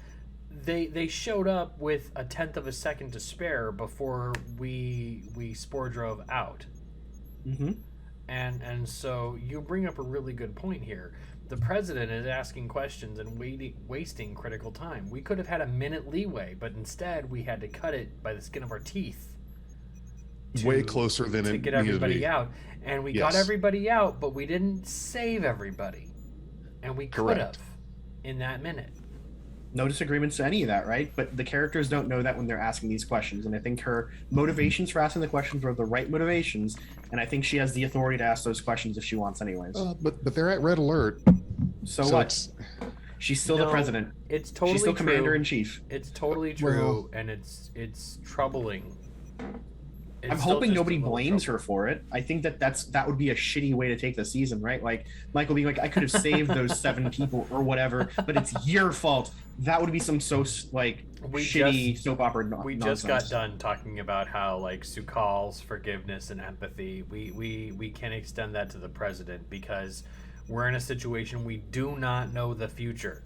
they showed up with a tenth of a second to spare before we spore drove out. Mm-hmm. And so you bring up a really good point here. The president is asking questions and wasting critical time. We could have had a minute leeway, but instead we had to cut it by the skin of our teeth. Way closer than to it get needed everybody to be. out. And we got everybody out, but we didn't save everybody. And we could have in that minute. No disagreements to any of that, right? But the characters don't know that when they're asking these questions. And I think her motivations for asking the questions were the right motivations. And I think she has the authority to ask those questions if she wants anyways. But they're at red alert. So what? She's still the president. It's totally She's still true. commander-in-chief. It's totally true, and it's troubling. I'm hoping nobody blames her for it. I think that would be a shitty way to take the season, right? Like Michael being like, I could have saved those 7 people or whatever, but it's your fault. That would be some shitty soap opera nonsense. We just got done talking about how like Sukal's forgiveness and empathy. We can extend that to the president because we're in a situation we do not know the future.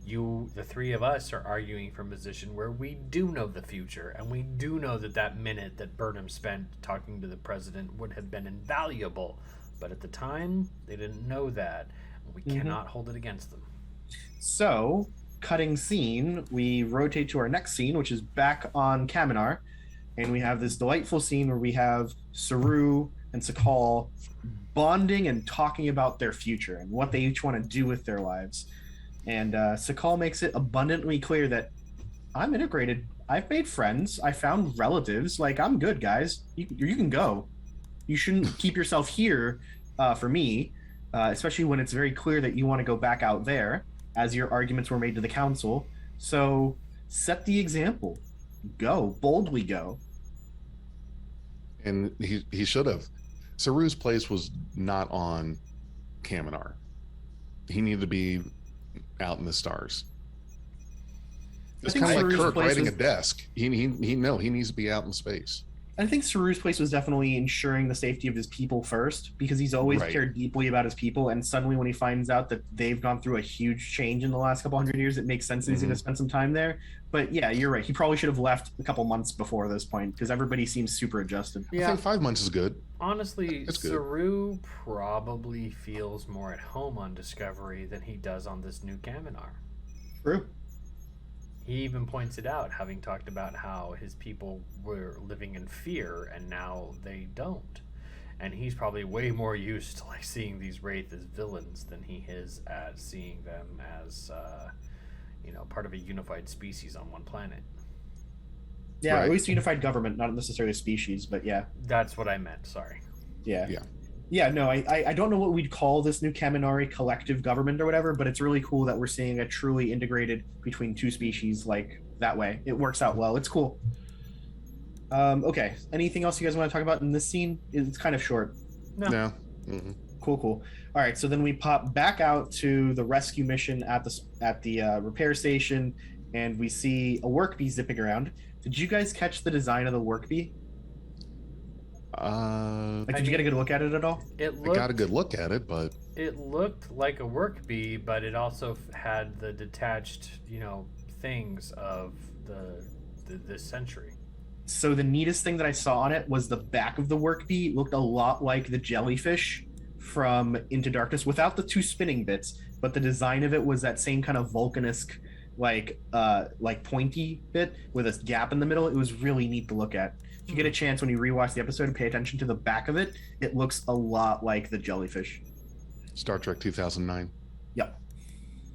The three of us are arguing from a position where we do know the future, and we do know that minute that Burnham spent talking to the president would have been invaluable. But at the time, they didn't know that. We cannot hold it against them. So, cutting scene, we rotate to our next scene, which is back on Kaminar, and we have this delightful scene where we have Saru and Sukal bonding and talking about their future and what they each want to do with their lives. And Sukal makes it abundantly clear that I'm integrated. I've made friends. I found relatives. Like, I'm good, guys. You can go. You shouldn't keep yourself here for me, especially when it's very clear that you want to go back out there, as your arguments were made to the council. So set the example. Go. Boldly go. And he should have. Saru's place was not on Kaminar. He needed to be out in the stars. It's kind of like Kirk writing a desk. He needs to be out in space. I think Saru's place was definitely ensuring the safety of his people first, because he's always cared deeply about his people. And suddenly when he finds out that they've gone through a huge change in the last couple hundred years, it makes sense that he's going to spend some time there. But yeah, you're right. He probably should have left a couple months before this point, because everybody seems super adjusted. Yeah. I think 5 months is good. Honestly, Saru probably feels more at home on Discovery than he does on this new Kaminar. True. He even points it out, having talked about how his people were living in fear and now they don't. And he's probably way more used to like seeing these Wraith as villains than he is at seeing them as part of a unified species on one planet. Yeah, at least unified government, not necessarily a species, but yeah. That's what I meant, sorry. Yeah. Yeah, no, I don't know what we'd call this new Kaminari collective government or whatever, but it's really cool that we're seeing a truly integrated between two species like that way. It works out well. It's cool. Okay, anything else you guys want to talk about in this scene? It's kind of short. No. Mm-hmm. Cool. All right, so then we pop back out to the rescue mission at the repair station, and we see a work bee zipping around. Did you guys catch the design of the work bee? Did you get a good look at it at all? I got a good look at it, but it looked like a work bee, but it also had the detached, things of this century. So the neatest thing that I saw on it was the back of the work bee looked a lot like the jellyfish from Into Darkness, without the two spinning bits, but the design of it was that same kind of Vulcanesque, like pointy bit with a gap in the middle. It was really neat to look at. If you get a chance when you rewatch the episode and pay attention to the back of it, it looks a lot like the jellyfish. Star Trek 2009. Yep.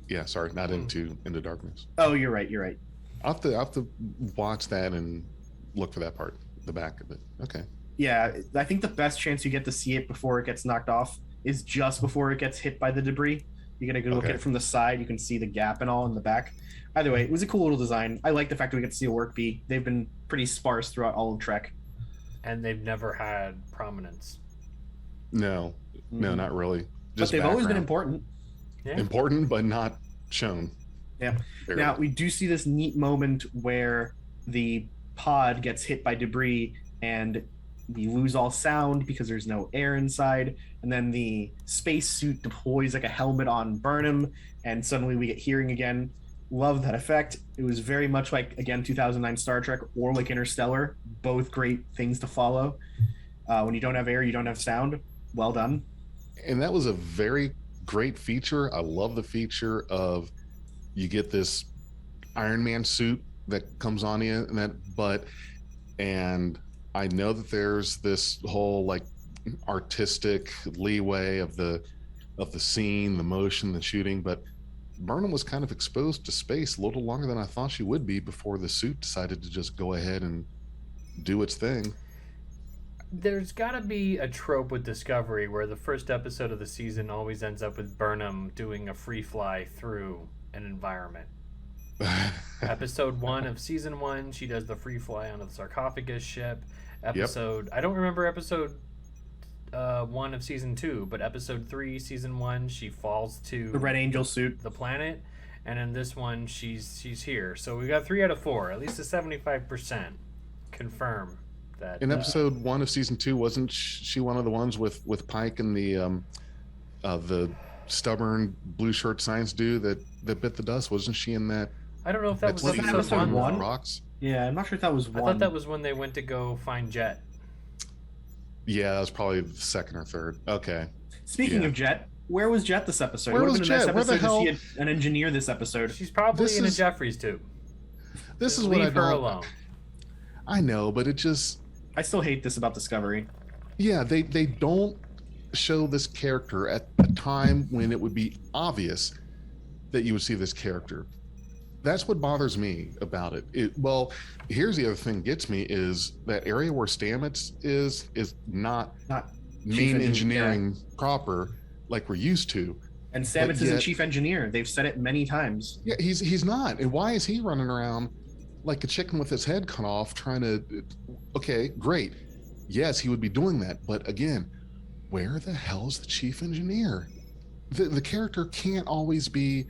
Yeah, sorry, not Into Darkness. Oh, you're right. You're right. I'll have to watch that and look for that part, the back of it. Okay. Yeah, I think the best chance you get to see it before it gets knocked off is just before it gets hit by the debris. You get a good look at it from the side. You can see the gap and all in the back. Either way, it was a cool little design. I like the fact that we get to see a work bee. They've been pretty sparse throughout all of Trek. And they've never had prominence. No, not really. Just but they've always been background. important. Yeah. Important, but not shown. Yeah. Barely. Now, we do see this neat moment where the pod gets hit by debris and we lose all sound because there's no air inside. And then the spacesuit deploys like a helmet on Burnham, and suddenly we get hearing again. Love that effect. It was very much like, again, 2009 Star Trek or like Interstellar. Both great things to follow. When you don't have air, you don't have sound. Well done. And that was a very great feature. I love the feature of you get this Iron Man suit that comes on you and I know that there's this whole like artistic leeway of the scene, the motion, the shooting, but Burnham was kind of exposed to space a little longer than I thought she would be before the suit decided to just go ahead and do its thing. There's got to be a trope with Discovery where the first episode of the season always ends up with Burnham doing a free fly through an environment. Episode 1 of season 1, she does the free fly onto the sarcophagus ship. I don't remember episode 1 of season 2, but episode 3, season 1, she falls to the Red Angel suit, the planet, and in this one, she's here. So we got 3 out of 4, at least a 75% confirm that. In episode 1 of season 2, wasn't she one of the ones with Pike and the stubborn blue shirt science dude that bit the dust? Wasn't she in that? I don't know if that was episode 1. Rocks. Yeah, I'm not sure if that was 1. I thought that was when they went to go find Jet. Yeah, that was probably the second or third. Okay. Speaking of Jet, where was Jet this episode? Where it would was have been a nice Jet? Where the episode hell? to see an engineer this episode. She's probably in a Jeffries tube. This is Leave what I her don't. alone. I know, but it just. I still hate this about Discovery. Yeah, they don't show this character at a time when it would be obvious that you would see this character. That's what bothers me about it. Well, here's the other thing that gets me is that area where Stamets is not main engineering proper like we're used to. And Stamets isn't chief engineer. They've said it many times. Yeah, he's not. And why is he running around like a chicken with his head cut off trying to... Okay, great. Yes, he would be doing that. But again, where the hell is the chief engineer? The character can't always be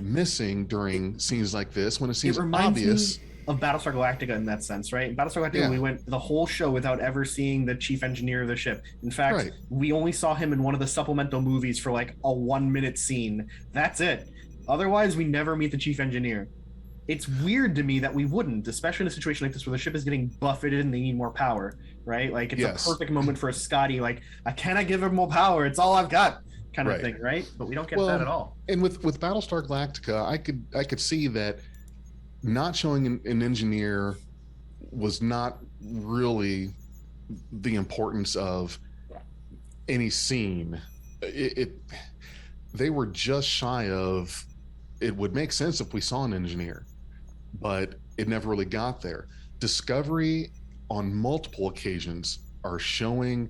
missing during scenes like this when it seems obvious. Me of Battlestar Galactica in that sense, right? In Battlestar Galactica, we went the whole show without ever seeing the chief engineer of the ship. In fact, we only saw him in one of the supplemental movies for like a 1-minute scene. That's it. Otherwise, we never meet the chief engineer. It's weird to me that we wouldn't, especially in a situation like this where the ship is getting buffeted and they need more power, right? Like it's a perfect moment for a Scotty, like, I cannot give him more power. It's all I've got. Kind of thing, right? But we don't get that at all. And with Battlestar Galactica, I could see that not showing an engineer was not really the importance of any scene. They were just shy of. It would make sense if we saw an engineer, but it never really got there. Discovery on multiple occasions are showing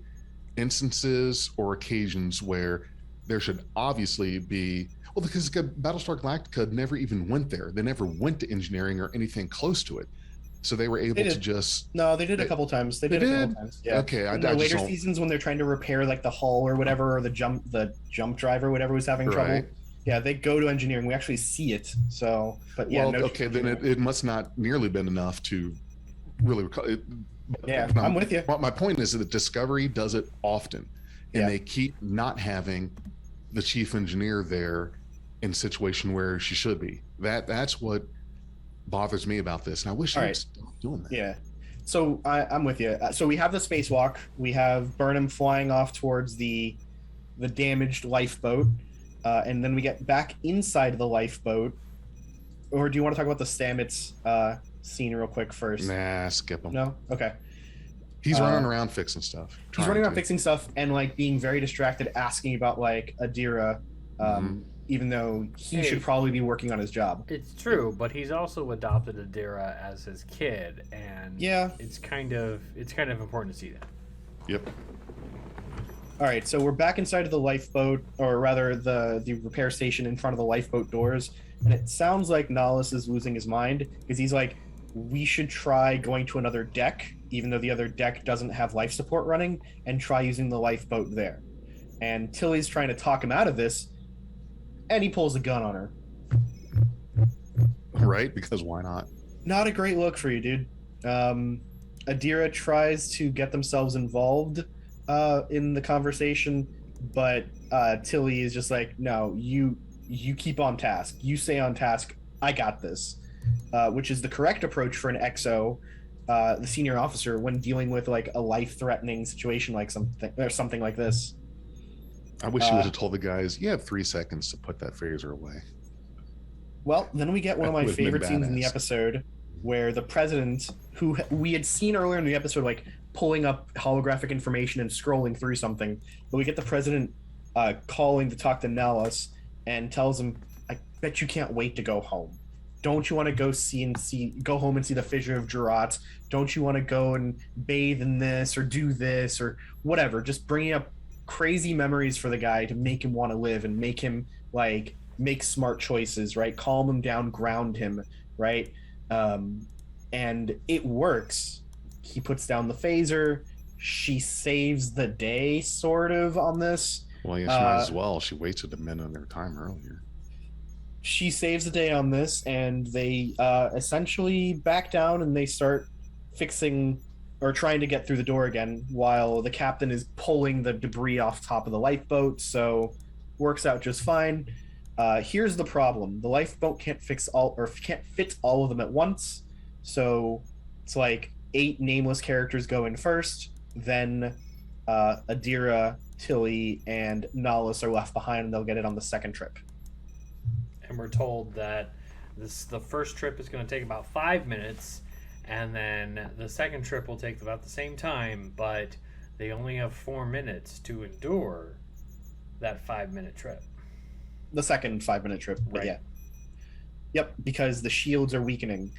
instances or occasions where there should obviously be, well, because Battlestar Galactica never even went there. They never went to engineering or anything close to it. So they were able to just... No, they did a couple times. They did a couple times. Yeah. Okay. In the later seasons when they're trying to repair like the hull or whatever, or the jump drive or whatever was having trouble. Yeah, they go to engineering. We actually see it. So, but yeah. Well, okay, then it must not nearly been enough to really... Yeah, I'm with you. My point is that Discovery does it often, and they keep not having the chief engineer there in a situation where she should be. That's what bothers me about this, and I wish they would stop doing that. Yeah. So I'm with you. So we have the spacewalk. We have Burnham flying off towards the damaged lifeboat, and then we get back inside the lifeboat. Or do you want to talk about the Stamets scene real quick first? Nah, skip them. No? Okay. He's running around fixing stuff. He's running around fixing stuff and like being very distracted, asking about like Adira, even though he should probably be working on his job. It's true, but he's also adopted Adira as his kid, and it's kind of important to see that. Yep. All right, so we're back inside of the lifeboat, or rather the repair station in front of the lifeboat doors, and it sounds like Nahus is losing his mind because he's like, we should try going to another deck, even though the other deck doesn't have life support running, and try using the lifeboat there. And Tilly's trying to talk him out of this, and he pulls a gun on her. Right, because why not? Not a great look for you, dude. Adira tries to get themselves involved in the conversation, but Tilly is just like, no, you keep on task. You stay on task. I got this. Which is the correct approach for an XO, the senior officer, when dealing with like a life-threatening situation like something like this. I wish you would have told the guys, you have 3 seconds to put that phaser away. Well, then we get one of my favorite scenes in the episode where the president, who we had seen earlier in the episode, like pulling up holographic information and scrolling through something, but we get the president calling to talk to Nahus and tells him, I bet you can't wait to go home. Don't you want to go home and see the fissure of Jurat? Don't you want to go and bathe in this or do this or whatever? Just bringing up crazy memories for the guy to make him want to live and make him like make smart choices, right? Calm him down, ground him, right? And it works. He puts down the phaser. She saves the day, sort of, on this. Well, yeah, she might as well. She wasted a minute of their time earlier. She saves the day on this, and they essentially back down and they start fixing or trying to get through the door again while the captain is pulling the debris off top of the lifeboat, so works out just fine. Here's the problem. The lifeboat can't fit all of them at once, so it's like 8 nameless characters go in first, then Adira, Tilly, and Nahus are left behind, and they'll get it on the second trip. And we're told that the first trip is going to take about 5 minutes, and then the second trip will take about the same time, but they only have 4 minutes to endure that 5-minute trip. The second 5-minute trip, but right. Yeah. Yep, because the shields are weakening.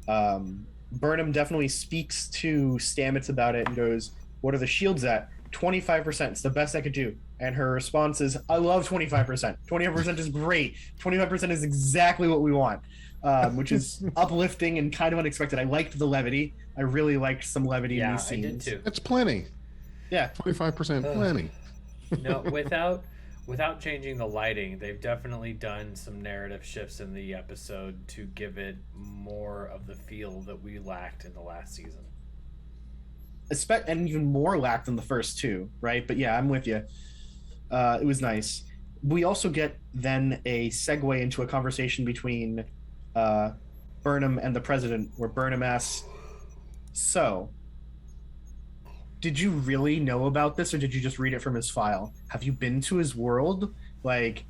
Burnham definitely speaks to Stamets about it and goes, what are the shields at? 25%. It's the best I could do. And her response is, I love 25%. 25% is great. 25% is exactly what we want, which is uplifting and kind of unexpected. I liked the levity. I really liked some levity in these scenes. I did too. It's plenty. Yeah. 25% plenty. No, without changing the lighting, they've definitely done some narrative shifts in the episode to give it more of the feel that we lacked in the last season. And even more lacked than the first 2, right? But yeah, I'm with you. It was nice. We also get then a segue into a conversation between Burnham and the president, where Burnham asks, so, did you really know about this, or did you just read it from his file? Have you been to his world? Like,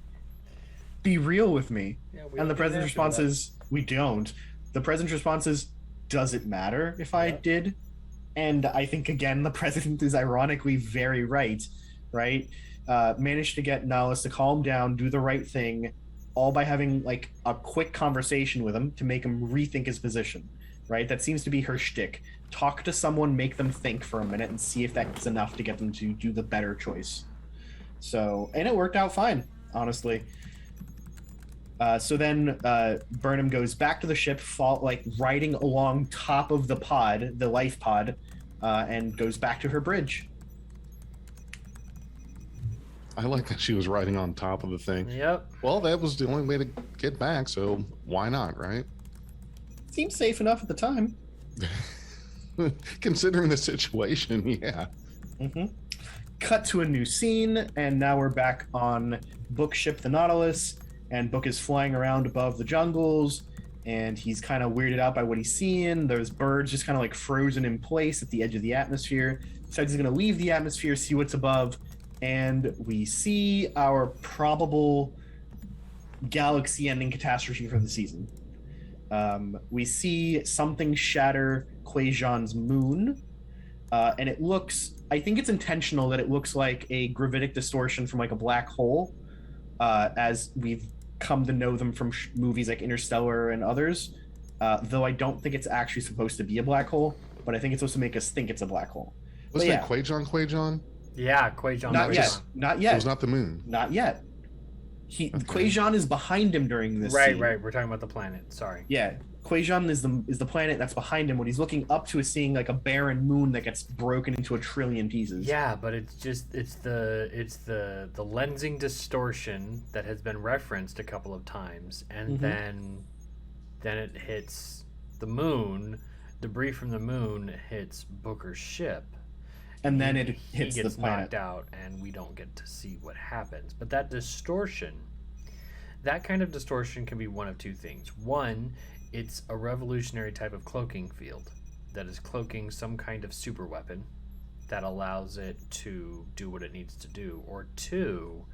be real with me. Yeah, and the president's response is, we don't. The president's response is, does it matter if I did? And I think, again, the president is ironically very right? Managed to get Nahus to calm down, do the right thing, all by having like a quick conversation with him to make him rethink his position, right? That seems to be her shtick. Talk to someone, make them think for a minute, and see if that's enough to get them to do the better choice. So, and it worked out fine, honestly. So then Burnham goes back to the ship, riding along top of the pod, the life pod, and goes back to her bridge. I like that she was riding on top of the thing. Yep. Well, that was the only way to get back, so why not, right? Seems safe enough at the time. Considering the situation, yeah. Mm-hmm. Cut to a new scene, and now we're back on Book's ship, the Nautilus, and Book is flying around above the jungles, and he's kind of weirded out by what he's seeing. There's birds just kind of like frozen in place at the edge of the atmosphere. Decides he's going to leave the atmosphere, see what's above, and we see our probable galaxy-ending catastrophe for the season. We see something shatter Quajan's moon, and it looks. I think it's intentional that it looks like a gravitic distortion from like a black hole, as we've come to know them from movies like Interstellar and others. Though I don't think it's actually supposed to be a black hole, but I think it's supposed to make us think it's a black hole. Wasn't it Quajon? Yeah, Quajon. Not yet. Not yet. It was not the moon. Not yet. Quajon is behind him during this Right, scene. right. We're talking about the planet. Sorry. Yeah, Quajon is the planet that's behind him. When he's looking up to is seeing like a barren moon that gets broken into a trillion pieces. Yeah, but it's the lensing distortion that has been referenced a couple of times, and then it hits the moon. Debris from the moon hits Booker's ship, and then it hits he gets the planet. knocked out, and we don't get to see what happens. But that distortion, that kind of distortion can be one of two things. One, it's a revolutionary type of cloaking field that is cloaking some kind of super weapon that allows it to do what it needs to do. Or two,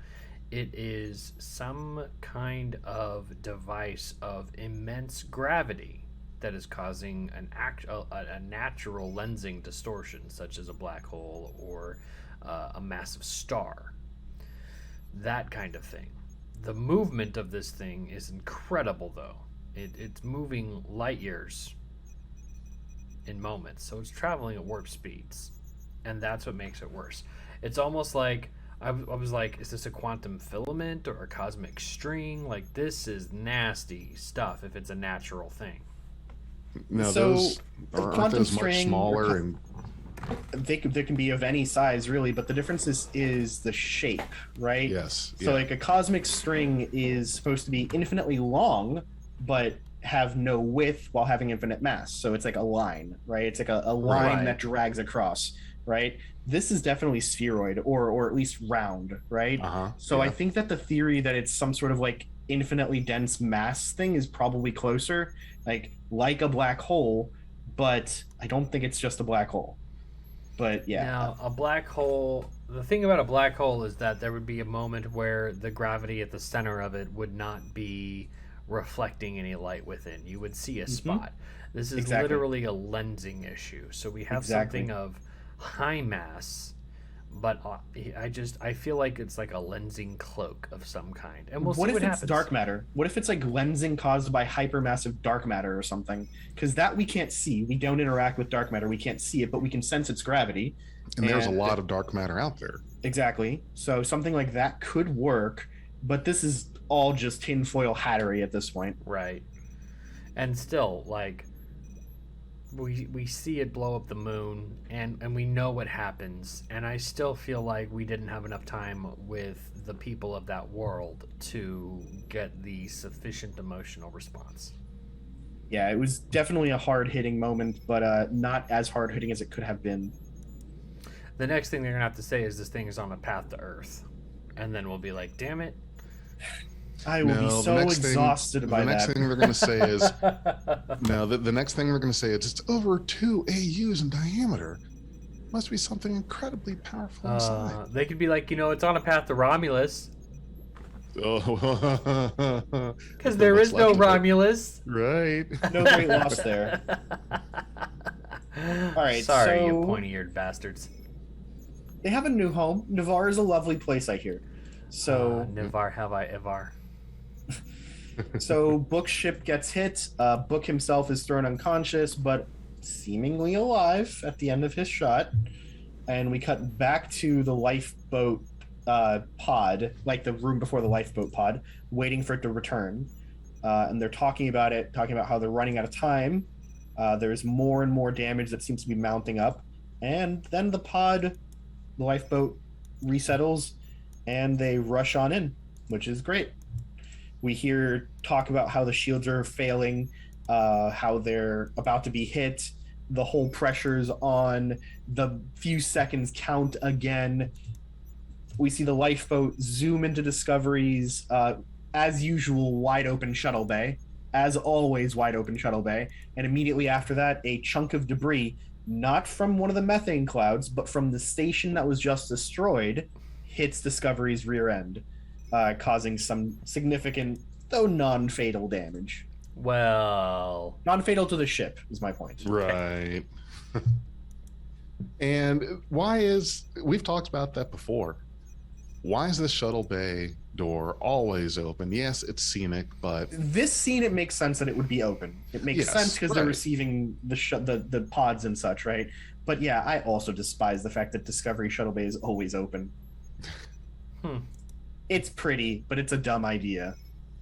it is some kind of device of immense gravity that is causing a natural lensing distortion, such as a black hole or a massive star. That kind of thing. The movement of this thing is incredible, though. It's moving light years in moments, so it's traveling at warp speeds, and that's what makes it worse. It's almost like I was like, is this a quantum filament or a cosmic string? Like, this is nasty stuff if it's a natural thing. No, So, those aren't quantum those much string- smaller and They can be of any size really, but the difference is the shape, right? yes. So like a cosmic string is supposed to be infinitely long, but have no width while having infinite mass. So it's like a line, right? It's like a line Right. that drags across, right? This is definitely spheroid or at least round, right? So I think that the theory that it's some sort of like infinitely dense mass thing is probably closer, like a black hole, but I don't think it's just a black hole. But yeah. Now, a black hole, the thing about a black hole is that there would be a moment where the gravity at the center of it would not be reflecting any light within. You would see a spot. This is Exactly. literally a lensing issue. So we have something of high mass, but I feel like it's like a lensing cloak of some kind. And we'll see What what if it's happens. dark matter? What if it's like lensing caused by hypermassive dark matter or something? Because that we can't see. We don't interact with dark matter. We can't see it, but we can sense its gravity. And there's a lot of dark matter out there. Exactly. So something like that could work, but this is all just tinfoil hattery at this point. Right. And still, like, we see it blow up the moon, and we know what happens, and I still feel like we didn't have enough time with the people of that world to get the sufficient emotional response. Yeah, it was definitely a hard-hitting moment, but not as hard-hitting as it could have been. The next thing they're going to have to say is this thing is on a path to Earth. And then we'll be like, damn it. I will be so exhausted by that. The next thing they're going to say is, the next thing they're going to say is it's over 2 AUs in diameter. Must be something incredibly powerful inside. They could be like, it's on a path to Romulus. Oh, Because there is no Romulus. Right. No great loss there. All right, Sorry, so you pointy-eared bastards. they have a new home. Navarre is a lovely place, I hear. So Navar have I ever. So Book's ship gets hit. Book himself is thrown unconscious, but seemingly alive at the end of his shot. And we cut back to the lifeboat pod, like the room before the lifeboat pod, waiting for it to return. And they're talking about how they're running out of time. There's more and more damage that seems to be mounting up. And then the lifeboat resettles, and they rush on in, which is great. We hear talk about how the shields are failing, how they're about to be hit. The whole pressure's on. The few seconds count again. We see the lifeboat zoom into Discovery's, as usual, wide open shuttle bay. As always, wide open shuttle bay. And immediately after that, a chunk of debris, not from one of the methane clouds, but from the station that was just destroyed, hits Discovery's rear end, causing some significant, though non-fatal damage. Well, Non-fatal to the ship, is my point. Right. And we've talked about that before. Why is the shuttle bay door always open? Yes, it's scenic, but This scene, it makes sense that it would be open. It makes Yes, sense because they're right. receiving the pods and such, right? But yeah, I also despise the fact that Discovery shuttle bay is always open. It's pretty, but it's a dumb idea.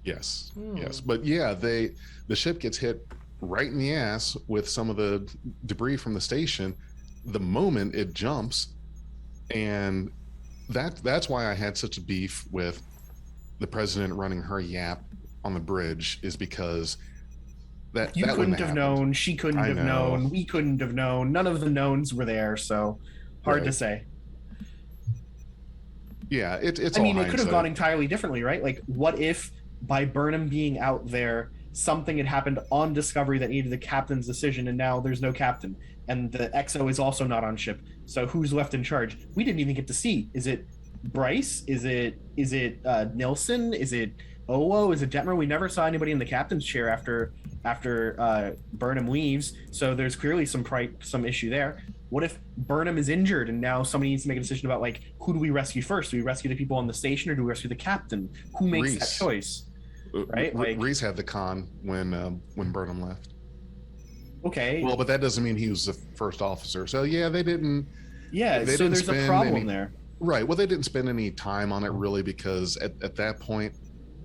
yes, yes. But yeah, the ship gets hit right in the ass with some of the debris from the station the moment it jumps, and that's why I had such a beef with the president running her yap on the bridge, is because You that couldn't wouldn't have happen. known. She couldn't I have know. known. We couldn't have known. None of the knowns were there, so hard to Right. say. Yeah, it's I mean, all it could have hindsight. gone entirely differently, right? Like, what if by Burnham being out there, something had happened on Discovery that needed the captain's decision, and now there's no captain, and the XO is also not on ship. So who's left in charge? We didn't even get to see. Is it Bryce? Is it Nilsson? Is it Owo? Is it Detmer? We never saw anybody in the captain's chair after Burnham leaves. So there's clearly some issue there. What if Burnham is injured and now somebody needs to make a decision about, like, who do we rescue first? Do we rescue the people on the station or do we rescue the captain? Who makes that Reese. choice? Right? Like, Reese had the con when Burnham left. okay, Well, but that doesn't mean he was the first officer. So yeah, they didn't. yeah. they So didn't there's a spend problem any- there. Right. Well, they didn't spend any time on it really, because at that point,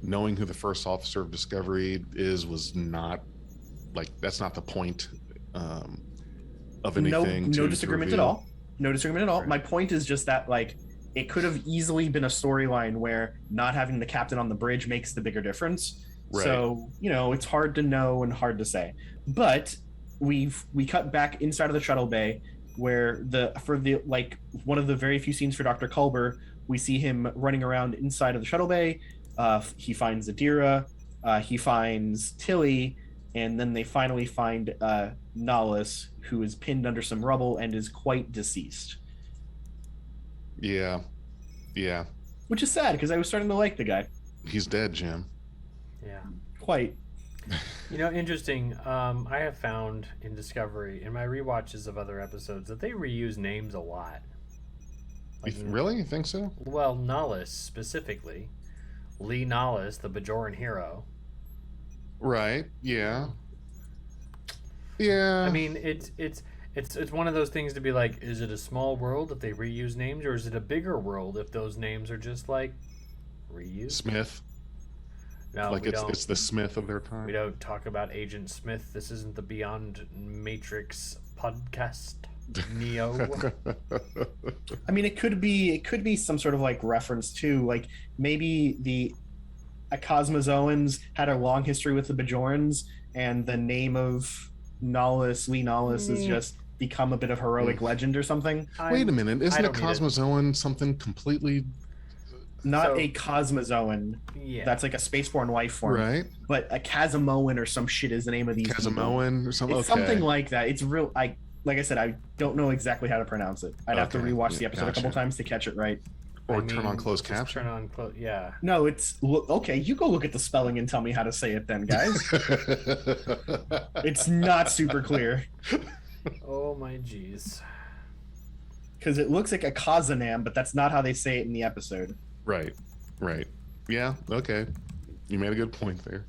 knowing who the first officer of Discovery is was not, like, that's not the point of anything. No to disagreement at reveal. all. No disagreement at all. Right. My point is just that, like, it could have easily been a storyline where not having the captain on the bridge makes the bigger difference. Right. So, it's hard to know and hard to say. But we cut back inside of the shuttle bay where one of the very few scenes for Dr. Culber, we see him running around inside of the shuttle bay. He finds Adira, he finds Tilly, and then they finally find Nahlis, who is pinned under some rubble and is quite deceased. Yeah. Yeah. Which is sad because I was starting to like the guy. He's dead, Jim. Yeah. Quite. Interesting. I have found in Discovery, in my rewatches of other episodes, that they reuse names a lot. Really? You think so? Well, Nahlis specifically. Lee Nahlis, the Bajoran hero. Right. Yeah. Yeah. I mean, it's one of those things to be like, is it a small world if they reuse names, or is it a bigger world if those names are just like reused? Smith. No, Like we don't. it's the Smith of their time. We don't talk about Agent Smith. This isn't the Beyond Matrix podcast. Neo. I mean, it could be some sort of, like, reference to, like, maybe the Cosmozoans had a long history with the Bajorans, and the name of Lee Nahlis, has just become a bit of heroic legend or something. Wait a minute. Isn't a don't need it. Cosmozoan something completely Not So- a Cosmozoan. Yeah. That's like a spaceborne life form. right? But a Casamoan or some shit is the name of these people. Casamoan or something? It's Okay. something like that. It's real. Like I said, I don't know exactly how to pronounce it. I'd have to Okay. rewatch the episode a couple Gotcha. times to catch it right. Or turn on closed just caption. Turn on close. Yeah. No, okay. You go look at the spelling and tell me how to say it, then, guys. It's not super clear Oh my jeez. because it looks like a Kazanam, but that's not how they say it in the episode. Right. Right. Yeah. Okay. You made a good point there.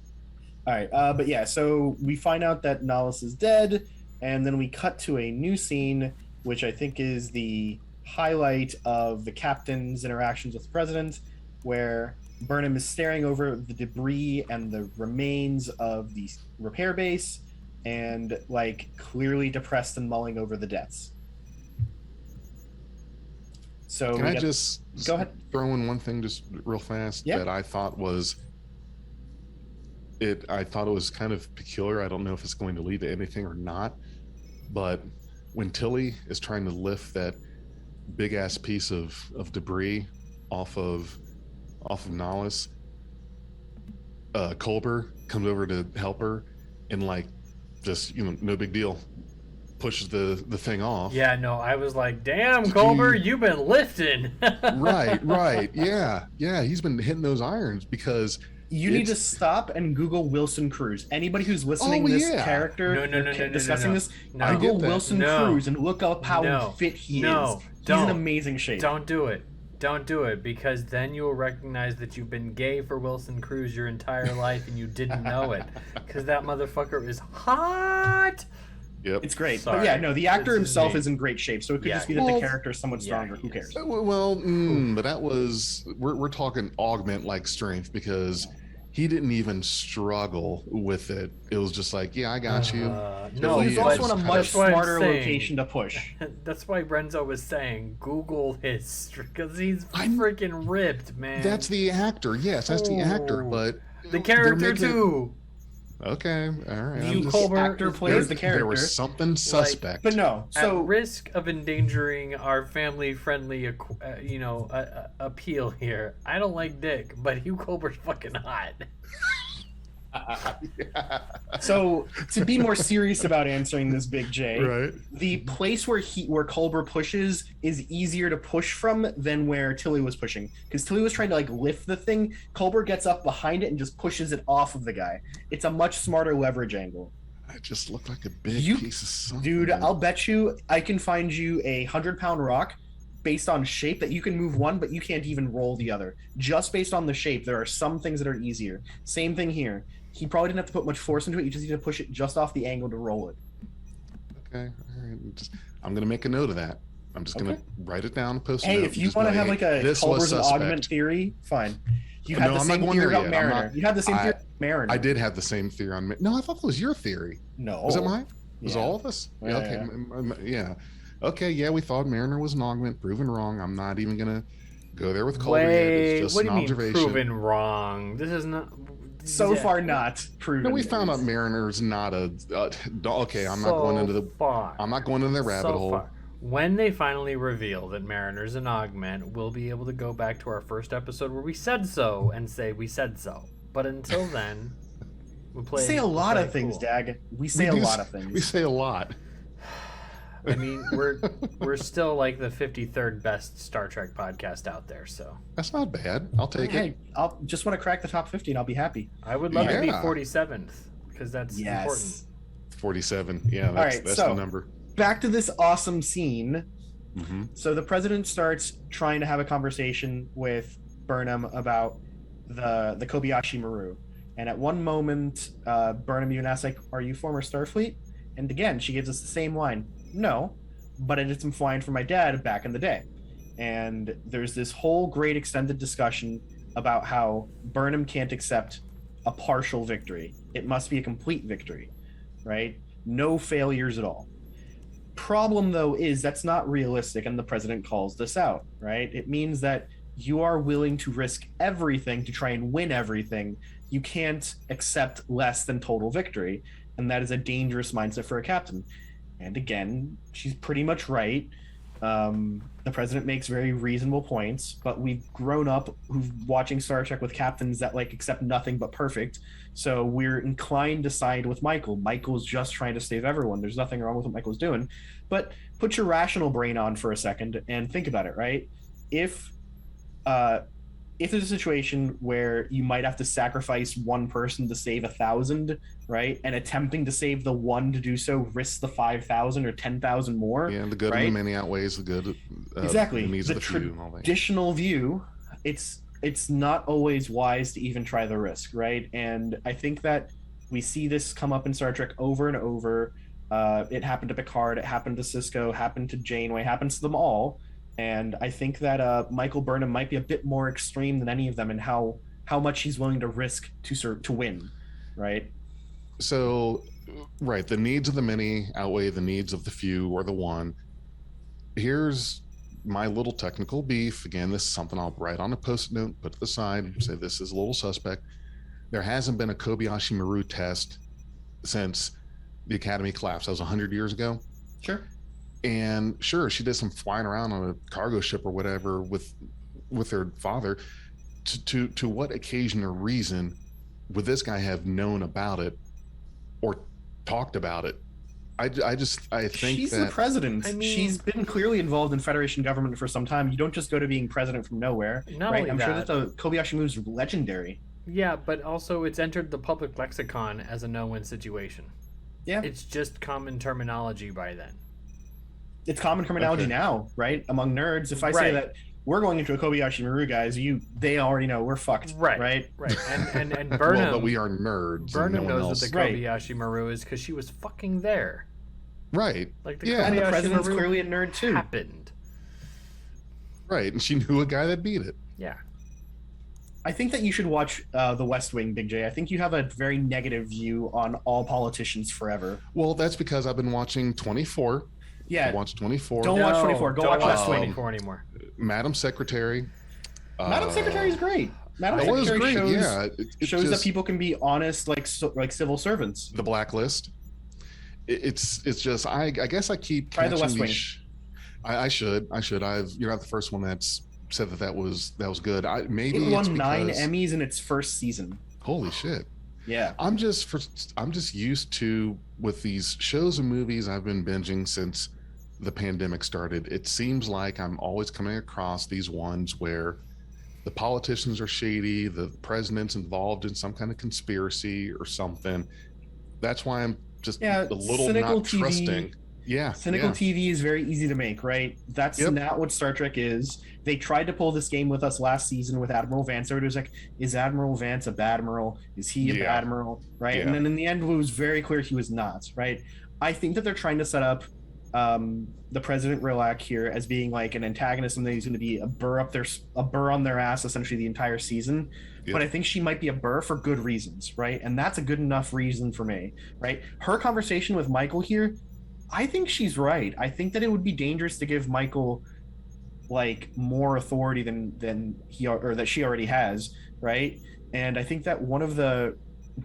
All right, but yeah, so we find out that Nahlis is dead, and then we cut to a new scene, which I think is the highlight of the captain's interactions with the president, where Burnham is staring over the debris and the remains of the repair base, and, like, clearly depressed and mulling over the deaths. So Can we I got- just go ahead. throw in one thing just real fast Yeah. that I thought was I thought it was kind of peculiar. I don't know if it's going to lead to anything or not, but when Tilly is trying to lift that big ass piece of debris off of Nahlis, Culber comes over to help her and, like, just, no big deal, pushes the thing off. Yeah, no, I was like, damn, Did Culber, you- you've been lifting. Right. Yeah. He's been hitting those irons because You need to stop and Google Wilson Cruz. Anybody who's listening to this character discussing this, Google Wilson Cruz and look up how fit he is. He's in amazing shape. Don't do it. Don't do it, because then you'll recognize that you've been gay for Wilson Cruz your entire life and you didn't know it. Because that motherfucker is hot. Yep. It's great. Sorry. But yeah, no, the actor himself is in great shape, so it could just be that the character is somewhat stronger. Who cares? But that was, we're talking augment like strength, because he didn't even struggle with it. It was just like, yeah, I got you. No, he's also in a much smarter location to push. That's why Renzo was saying Google his, because he's freaking ripped, man. That's the actor. Yes, that's the actor, but the character too. Okay, all right. The actor plays the character. There was something suspect. But no, so at risk of endangering our family-friendly, appeal here. I don't like Dick, but Hugh Colbert's fucking hot. So to be more serious about answering this, Big J, right? The place where Colbert pushes is easier to push from than where Tilly was pushing, because Tilly was trying to lift the thing. Colbert gets up behind it and just pushes it off of the guy. It's a much smarter leverage angle. I just look like a big piece of something. Dude, I'll bet you I can find you a 100-pound rock based on shape that you can move one, but you can't even roll the other. Just based on the shape, there are some things that are easier. Same thing here. He probably didn't have to put much force into it. You just need to push it just off the angle to roll it. Okay. All right. I'm going to make a note of that. I'm just going to write it down and post it. Hey, if you want to have a Culver's and augment theory, fine. You had the same theory about Mariner. You had the same theory about Mariner. I did have the same theory on No, I thought that was your theory. No. Was it mine? Was all of us? Yeah, okay. Yeah. Okay, yeah, we thought Mariner was an augment. Proven wrong. I'm not even going to go there with Culver yet. It's just what do an you observation. mean proven wrong? This is not... So far not proven. No, we found out Mariner's not a... okay, I'm not going into the... I'm not going into the rabbit hole. When they finally reveal that Mariner's an augment, we'll be able to go back to our first episode where we said so and say we said so. But until then, we say a lot of things, Dag. We say a lot of things. We say a lot. I mean, we're still like the 53rd best Star Trek podcast out there, so that's not bad. I'll take it. I'll just want to crack the top 50 and I'll be happy. I would love to be 47th, because that's important. 47. Yeah, that's the number. Back to this awesome scene. Mm-hmm. So the president starts trying to have a conversation with Burnham about the Kobayashi Maru, and at one moment, Burnham even asks, "Are you former Starfleet?" And again, she gives us the same line. No, but I did some flying for my dad back in the day. And there's this whole great extended discussion about how Burnham can't accept a partial victory. It must be a complete victory, right? No failures at all. Problem, though, is that's not realistic, and the president calls this out, right? It means that you are willing to risk everything to try and win everything. You can't accept less than total victory, and that is a dangerous mindset for a captain. And again, she's pretty much right. The president makes very reasonable points, but we've grown up watching Star Trek with captains that accept nothing but perfect. So we're inclined to side with Michael. Michael's just trying to save everyone. There's nothing wrong with what Michael's doing. But put your rational brain on for a second and think about it, right? If there's a situation where you might have to sacrifice one person to save 1,000, right? And attempting to save the one to do so risks the 5,000 or 10,000 more. Yeah, the good of the many outweighs the good. Exactly. The needs the of the few and all that. Traditional view, it's not always wise to even try the risk, right? And I think that we see this come up in Star Trek over and over. It happened to Picard, it happened to Sisko, happened to Janeway, happens to them all. And I think that Michael Burnham might be a bit more extreme than any of them in how much he's willing to risk to win, right? So, right, the needs of the many outweigh the needs of the few or the one. Here's my little technical beef. Again, this is something I'll write on a post-it note, put to the side, say this is a little suspect. There hasn't been a Kobayashi Maru test since the Academy collapsed. That was 100 years ago. Sure. And sure, she did some flying around on a cargo ship or whatever with her father. To what occasion or reason would this guy have known about it or talked about it? I think she's the president. I mean, she's been clearly involved in Federation government for some time. You don't just go to being president from nowhere, right? I'm sure that the Kobayashi Maru is legendary. Yeah, but also it's entered the public lexicon as a no-win situation. Yeah. It's just common terminology by then. It's common terminology now, right? Among nerds. If I say that we're going into a Kobayashi Maru, guys, they already know we're fucked. Right. And Burnham, well, but we are nerds. Burnham no knows else. what the Kobayashi Maru is because she was fucking there. Right. Like the and the Kobayashi president's Maru clearly a nerd too. happened. Right, and she knew a guy that beat it. Yeah. I think that you should watch The West Wing, Big J. I think you have a very negative view on all politicians forever. Well, that's because I've been watching 24. Yeah. I watched 24. Don't watch 24. Go watch West Wing. 24 anymore. Madam Secretary. Madam Secretary is great. Madam It was Secretary great, shows, yeah. It shows that just- people can be honest, like civil servants. The Blacklist. It's just I guess I keep Try The catching West Wing. I should. You're not the first one that's said that was good. Maybe It it's won 9 because- Emmys in its first season. Holy shit. Yeah. I'm just used to, with these shows and movies I've been binging since the pandemic started, it seems like I'm always coming across these ones where the politicians are shady, the president's involved in some kind of conspiracy or something. That's why I'm just a little cynical not TV, trusting. Yeah. Cynical yeah. TV is very easy to make, right? That's not what Star Trek is. They tried to pull this game with us last season with Admiral Vance. Everybody was like, is Admiral Vance a badmiral? Is he a badmiral? Right? Yeah. And then in the end, it was very clear he was not, right? I think that they're trying to set up the President Rilak here as being like an antagonist, and that he's going to be a burr on their ass essentially the entire season. Yep. But I think she might be a burr for good reasons, right? And that's a good enough reason for me, right? Her conversation with Michael here, I think she's right. I think that it would be dangerous to give Michael like more authority than he or that she already has, right? And I think that one of the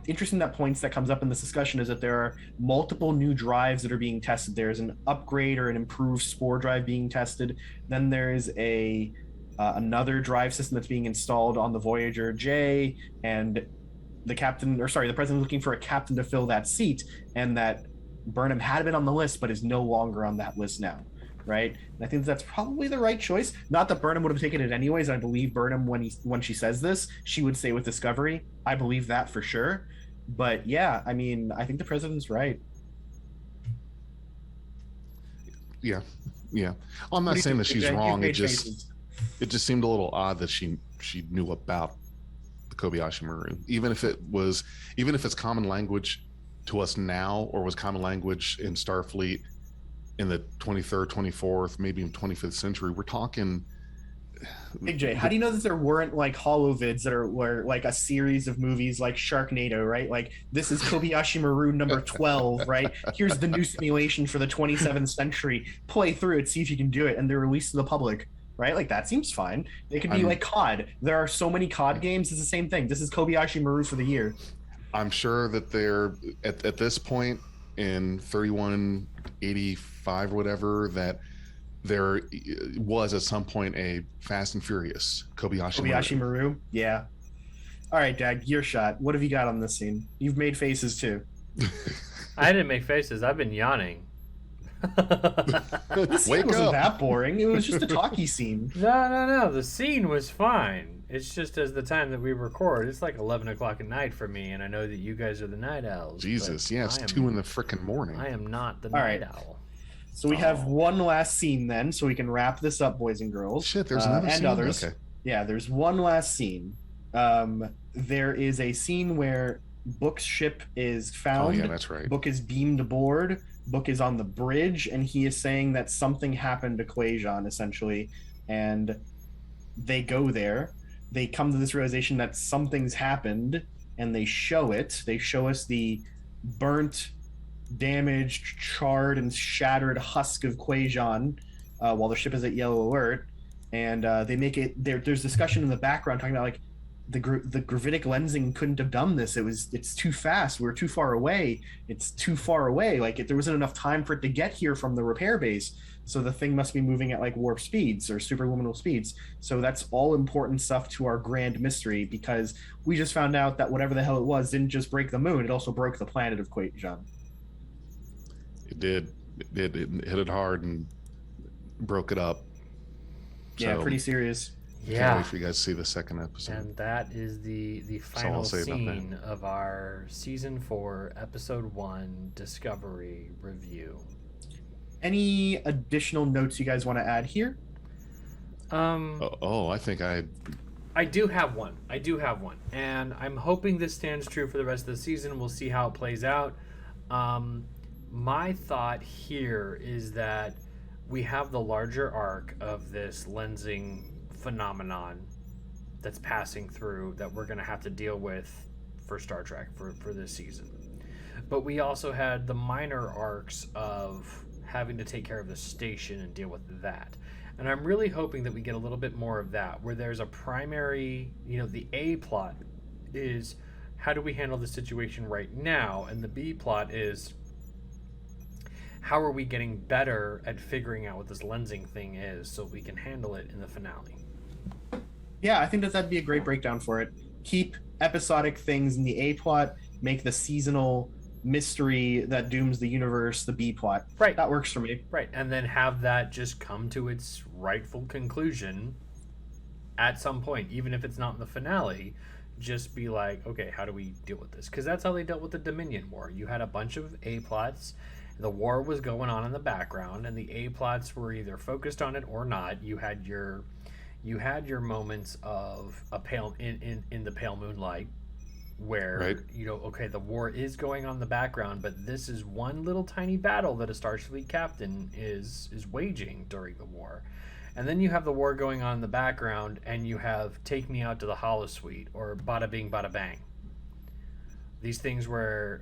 interesting points that comes up in this discussion is that there are multiple new drives that are being tested. There's an upgrade or an improved Spore drive being tested. Then there's another drive system that's being installed on the Voyager J, and the president's looking for a captain to fill that seat, and that Burnham had been on the list but is no longer on that list now, right? And I think that's probably the right choice. Not that Burnham would have taken it anyways. I believe Burnham when she says this, she would say with Discovery. I believe that for sure. But yeah, I mean, I think the president's right. Yeah. I'm not saying that she's wrong. It just seemed a little odd that she knew about the Kobayashi Maru, even if it's common language to us now, or was common language in Starfleet in the 23rd, 24th, maybe even 25th century. We're talking. Big J, how do you know that there weren't like holovids that were like a series of movies like Sharknado, right? Like this is Kobayashi Maru number 12, right? Here's the new simulation for the 27th century. Play through it, see if you can do it, and they're released to the public, right? Like that seems fine. It could be like COD. There are so many COD games. It's the same thing. This is Kobayashi Maru for the year. I'm sure that they're at this point in 3185 or whatever, that there was at some point a Fast and Furious Kobayashi Maru. Yeah. All right, Dag, your shot. What have you got on this scene? You've made faces too. I didn't make faces. I've been yawning. This scene wasn't that boring. It was just a talkie scene. No. The scene was fine. It's just as the time that we record, it's like 11 o'clock at night for me, and I know that you guys are the night owls. Jesus, yeah, it's 2 in the frickin' morning. I am not the night owl. So we have one last scene then, so we can wrap this up, boys and girls. Shit, there's another scene? And others. Okay. Yeah, there's one last scene. There is a scene where Book's ship is found. Oh, yeah, that's right. Book is beamed aboard. Book is on the bridge, and he is saying that something happened to Quajon, essentially. And they go there. They come to this realization that something's happened, and they show it. They show us the burnt, damaged, charred, and shattered husk of Quajon while the ship is at yellow alert. And they make it. There's discussion in the background talking about like the gravitic lensing couldn't have done this. It's too fast. We're too far away. It's too far away. Like there wasn't enough time for it to get here from the repair base. So the thing must be moving at like warp speeds or superluminal speeds. So that's all important stuff to our grand mystery, because we just found out that whatever the hell it was didn't just break the moon. It also broke the planet of Quajon. It did. It hit it hard and broke it up. Yeah, pretty serious. Can't wait for you guys to see the second episode. And that is the final scene of our season 4, episode 1 Discovery review. Any additional notes you guys want to add here? I think I do have one. And I'm hoping this stands true for the rest of the season. We'll see how it plays out. My thought here is that we have the larger arc of this lensing phenomenon that's passing through that we're going to have to deal with for Star Trek for this season. But we also had the minor arcs of having to take care of the station and deal with that. And I'm really hoping that we get a little bit more of that, where there's a primary, the A plot is how do we handle the situation right now? And the B plot is how are we getting better at figuring out what this lensing thing is so we can handle it in the finale? Yeah, I think that'd be a great breakdown for it. Keep episodic things in the A plot, make the seasonal mystery that dooms the universe the B plot. Right. That works for me. Right, and then have that just come to its rightful conclusion at some point, even if it's not in the finale. Just be like, okay, how do we deal with this? Because that's how they dealt with the Dominion War. You had a bunch of A plots. The war was going on in the background, and the A plots were either focused on it or not. You had your moments of a pale in the pale moonlight, where right. Okay, the war is going on in the background, but this is one little tiny battle that a Starfleet captain is waging during the war. And then you have the war going on in the background, and you have Take Me Out to the Holosuite or Bada Bing Bada Bang. These things where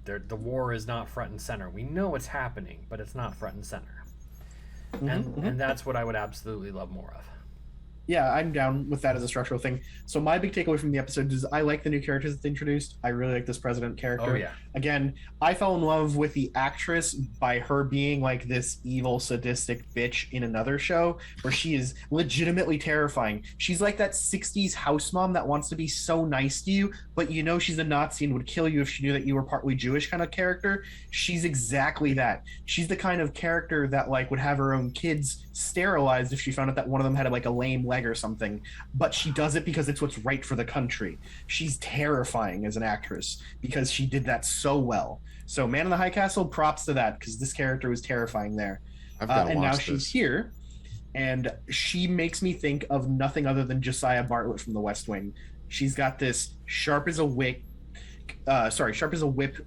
the war is not front and center. We know it's happening, but it's not front and center. And that's what I would absolutely love more of. Yeah, I'm down with that as a structural thing. So my big takeaway from the episode is I like the new characters that they introduced. I really like this president character. Oh, yeah. Again, I fell in love with the actress by her being like this evil, sadistic bitch in another show where she is legitimately terrifying. She's like that 60s house mom that wants to be so nice to you, but she's a Nazi and would kill you if she knew that you were partly Jewish kind of character. She's exactly that. She's the kind of character that like would have her own kids sterilized if she found out that one of them had like a lame leg or something, but she does it because it's what's right for the country. She's terrifying as an actress because she did that so well. So Man in the High Castle, props to that, because this character was terrifying there. And now she's here, and she makes me think of nothing other than Josiah Bartlett from The West Wing. She's got this sharp as a whip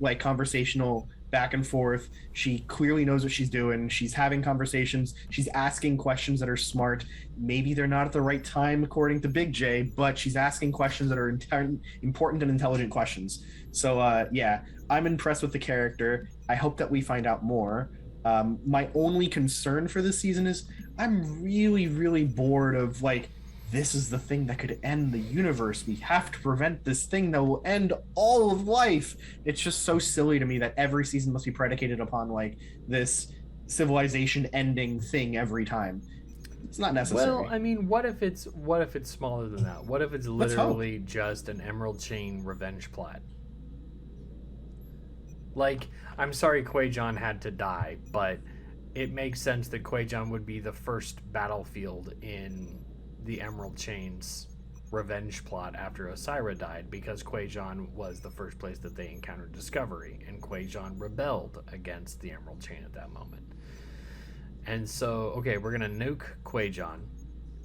like conversational back and forth. She clearly knows what she's doing. She's having conversations. She's asking questions that are smart. Maybe they're not at the right time according to Big J, but she's asking questions that are important and intelligent questions. So yeah, I'm impressed with the character. I hope that we find out more. My only concern for this season is I'm really, really bored of like, this is the thing that could end the universe. We have to prevent this thing that will end all of life. It's just so silly to me that every season must be predicated upon like this civilization ending thing every time. It's not necessary. Well, I mean, what if it's smaller than that? What if it's literally just an Emerald Chain revenge plot? Like, I'm sorry Qui-Gon had to die, but it makes sense that Qui-Gon would be the first battlefield in the Emerald Chain's revenge plot after Osira died, because Qui-Gon was the first place that they encountered Discovery, and Qui-Gon rebelled against the Emerald Chain at that moment. And so, okay, we're gonna nuke Qui-Gon,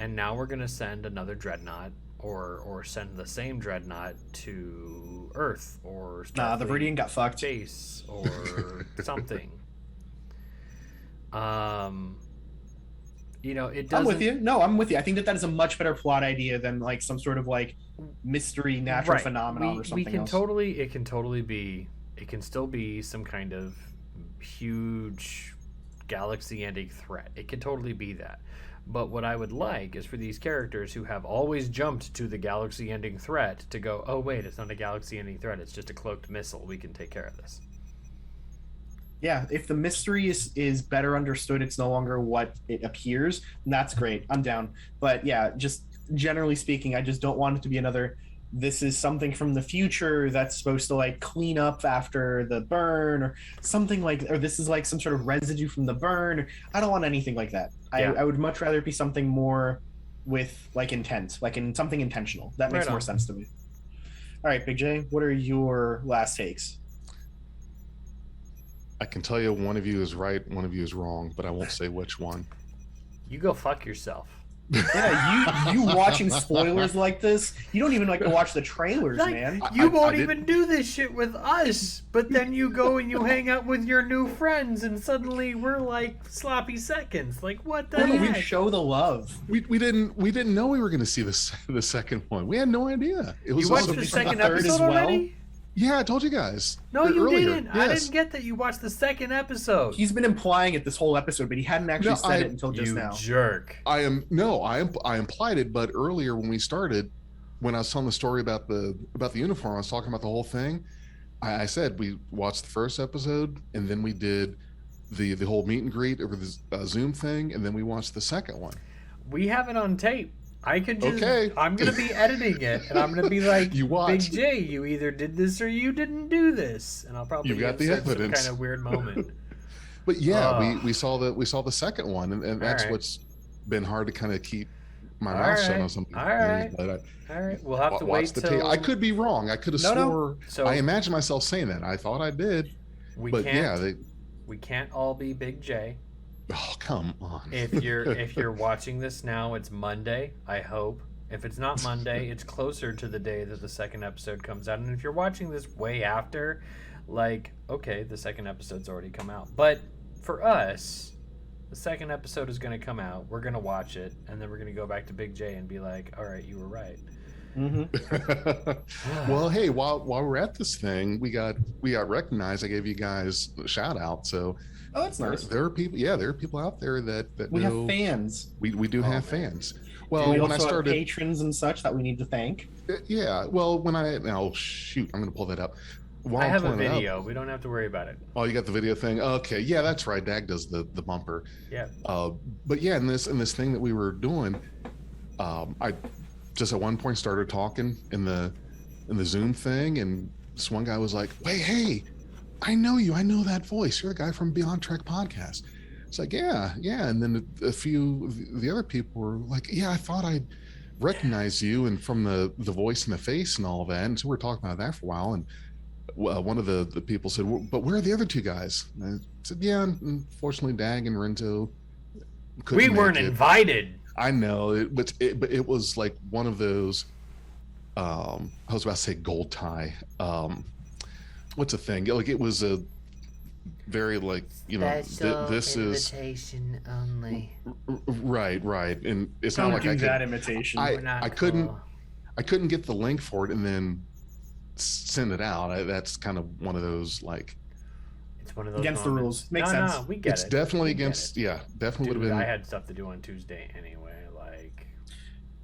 and now we're gonna send another dreadnought, or send the same dreadnought to Earth, or Starfleet the Viridian got fucked. Space, or something. It doesn't... I'm with you. No, I'm with you. I think that is a much better plot idea than like some sort of like mystery natural phenomenon or something else. It can still be some kind of huge galaxy-ending threat. It can totally be that. But what I would like is for these characters who have always jumped to the galaxy-ending threat to go, oh wait, it's not a galaxy-ending threat, it's just a cloaked missile. We can take care of this. Yeah, if the mystery is better understood, it's no longer what it appears, that's great. I'm down. But yeah, just generally speaking, I just don't want it to be another, this is something from the future that's supposed to like clean up after the burn or something like, or this is like some sort of residue from the burn. I don't want anything like that. Yeah. I would much rather it be something more with like intent, like in something intentional. That makes Right more on. sense to me. All right, Big J, what are your last takes? I can tell you one of you is right, one of you is wrong, but I won't say which one. You go fuck yourself. Yeah, you watching spoilers like this? You don't even like to watch the trailers, Like, man. you won't I did- even do this shit with us, but then you go and you hang out with your new friends, and suddenly we're like sloppy seconds. Like, what the We heck? show the love. We didn't know we were going to see the second one. We had no idea. It was You watched also- the from the second third as episode well? already? Yeah, I told you guys. No, you earlier. didn't. I Yes. didn't get that you watched the second episode. He's been implying it this whole episode, but he hadn't actually No, said it until just You now. jerk. I implied it, but earlier when we started, when I was telling the story about the uniform, I was talking about the whole thing. I said we watched the first episode, and then we did the whole meet and greet over the Zoom thing, and then we watched the second one. We have it on tape. I could just. Okay. I'm gonna be editing it, and I'm gonna be like, You watch. Big J, you either did this or you didn't do this, and I'll probably You've got the insert some evidence. kind of weird moment. But yeah, Ugh. we saw the second one, and that's Alright. what's been hard to kind of keep my All mouth shut right. on something. All right. But All right, we'll have to watch wait the till tape. I could be wrong. I could have No, no. swore. So- I imagine myself saying that. I thought I did, we but can't. yeah. We can't all be Big J. Oh, come on. If you're watching this now, it's Monday. I hope. If it's not Monday, it's closer to the day that the second episode comes out. And if you're watching this way after, like, okay, the second episode's already come out. But for us, the second episode is going to come out. We're going to watch it, and then we're going to go back to Big J and be like, all right, you were right. Well, hey, while we're at this thing, we got recognized. I gave you guys a shout out. So Oh, that's nice. there are people. Yeah, there are people out there that We know. have fans. We do Oh, have man. fans. Well, we when I also started, have patrons and such that we need to thank. yeah. Well, when I now shoot, I'm going to pull that up. While I I'm have a pulling it up- video. We don't have to worry about it. Oh, you got the video thing. Okay, yeah, that's right. Dag does the bumper. Yeah. But yeah, in this thing that we were doing, I just at one point started talking in the Zoom thing, and this one guy was like, "Wait, hey, I know you. I know that voice. You're the guy from Beyond Trek podcast." It's like, yeah. And then a few of the other people were like, "Yeah, I thought I'd recognize you, and from the voice and the face and all that." And so we were talking about that for a while, and one of the people said, well, "But where are the other two guys?" And I said, "Yeah, unfortunately, Dag and Renzo couldn't We make weren't it." invited. I know, but it was like one of those. I was about to say gold tie. What's a thing? Like it was a very like this is invitation only. right, and it's Don't not like do I that could. imitation. I- We're not couldn't- cool. I couldn't get the link for it and then send it out. That's kind of one of those like It's one of those Against the moments. rules. Makes sense. No, we get it's it. definitely We get against. it. Yeah, definitely Dude, would have I been. had stuff to do on Tuesday anyway, like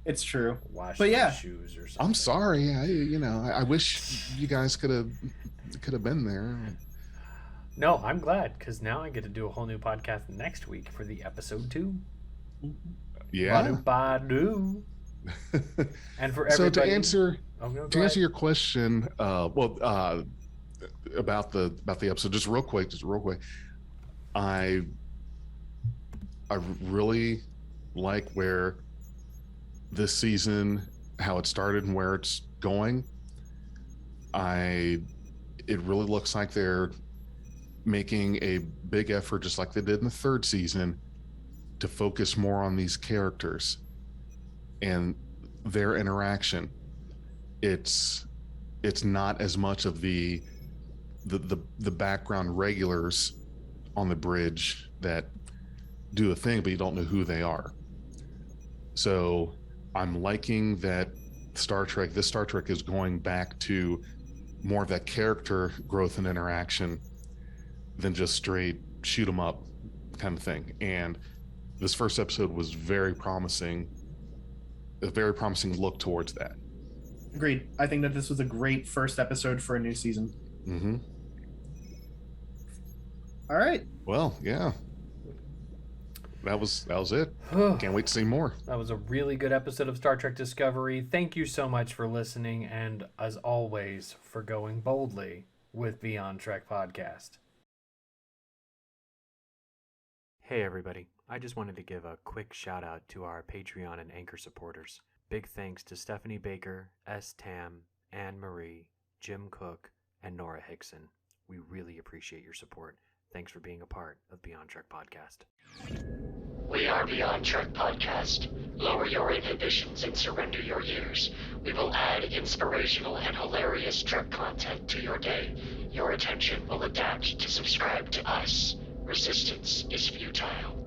It's true. wash But my yeah. shoes or something. I'm sorry. I wish you guys could have been there. No, I'm glad because now I get to do a whole new podcast next week for the episode 2. Yeah. Badu. And for So everybody. to answer Oh, no, go to answer ahead. your question, about the episode, just real quick, I really like where this season, how it started and where it's going. It really looks like they're making a big effort, just like they did in the third season, to focus more on these characters and their interaction. It's not as much of the background regulars on the bridge that do a thing, but you don't know who they are. So I'm liking that this Star Trek is going back to more of that character growth and interaction than just straight shoot 'em up kind of thing. And this first episode was very promising, a very promising look towards that. Agreed. I think that this was a great first episode for a new season. Mm-hmm. All right. Well, yeah. That was it. Can't wait to see more. That was a really good episode of Star Trek Discovery. Thank you so much for listening, and as always, for going boldly with Beyond Trek Podcast. Hey, everybody. I just wanted to give a quick shout out to our Patreon and Anchor supporters. Big thanks to Stephanie Baker, S. Tam, Anne Marie, Jim Cook, and Nora Hickson. We really appreciate your support. Thanks for being a part of Beyond Trek Podcast. We are Beyond Trek Podcast. Lower your inhibitions and surrender your ears. We will add inspirational and hilarious Trek content to your day. Your attention will adapt to subscribe to us. Resistance is futile.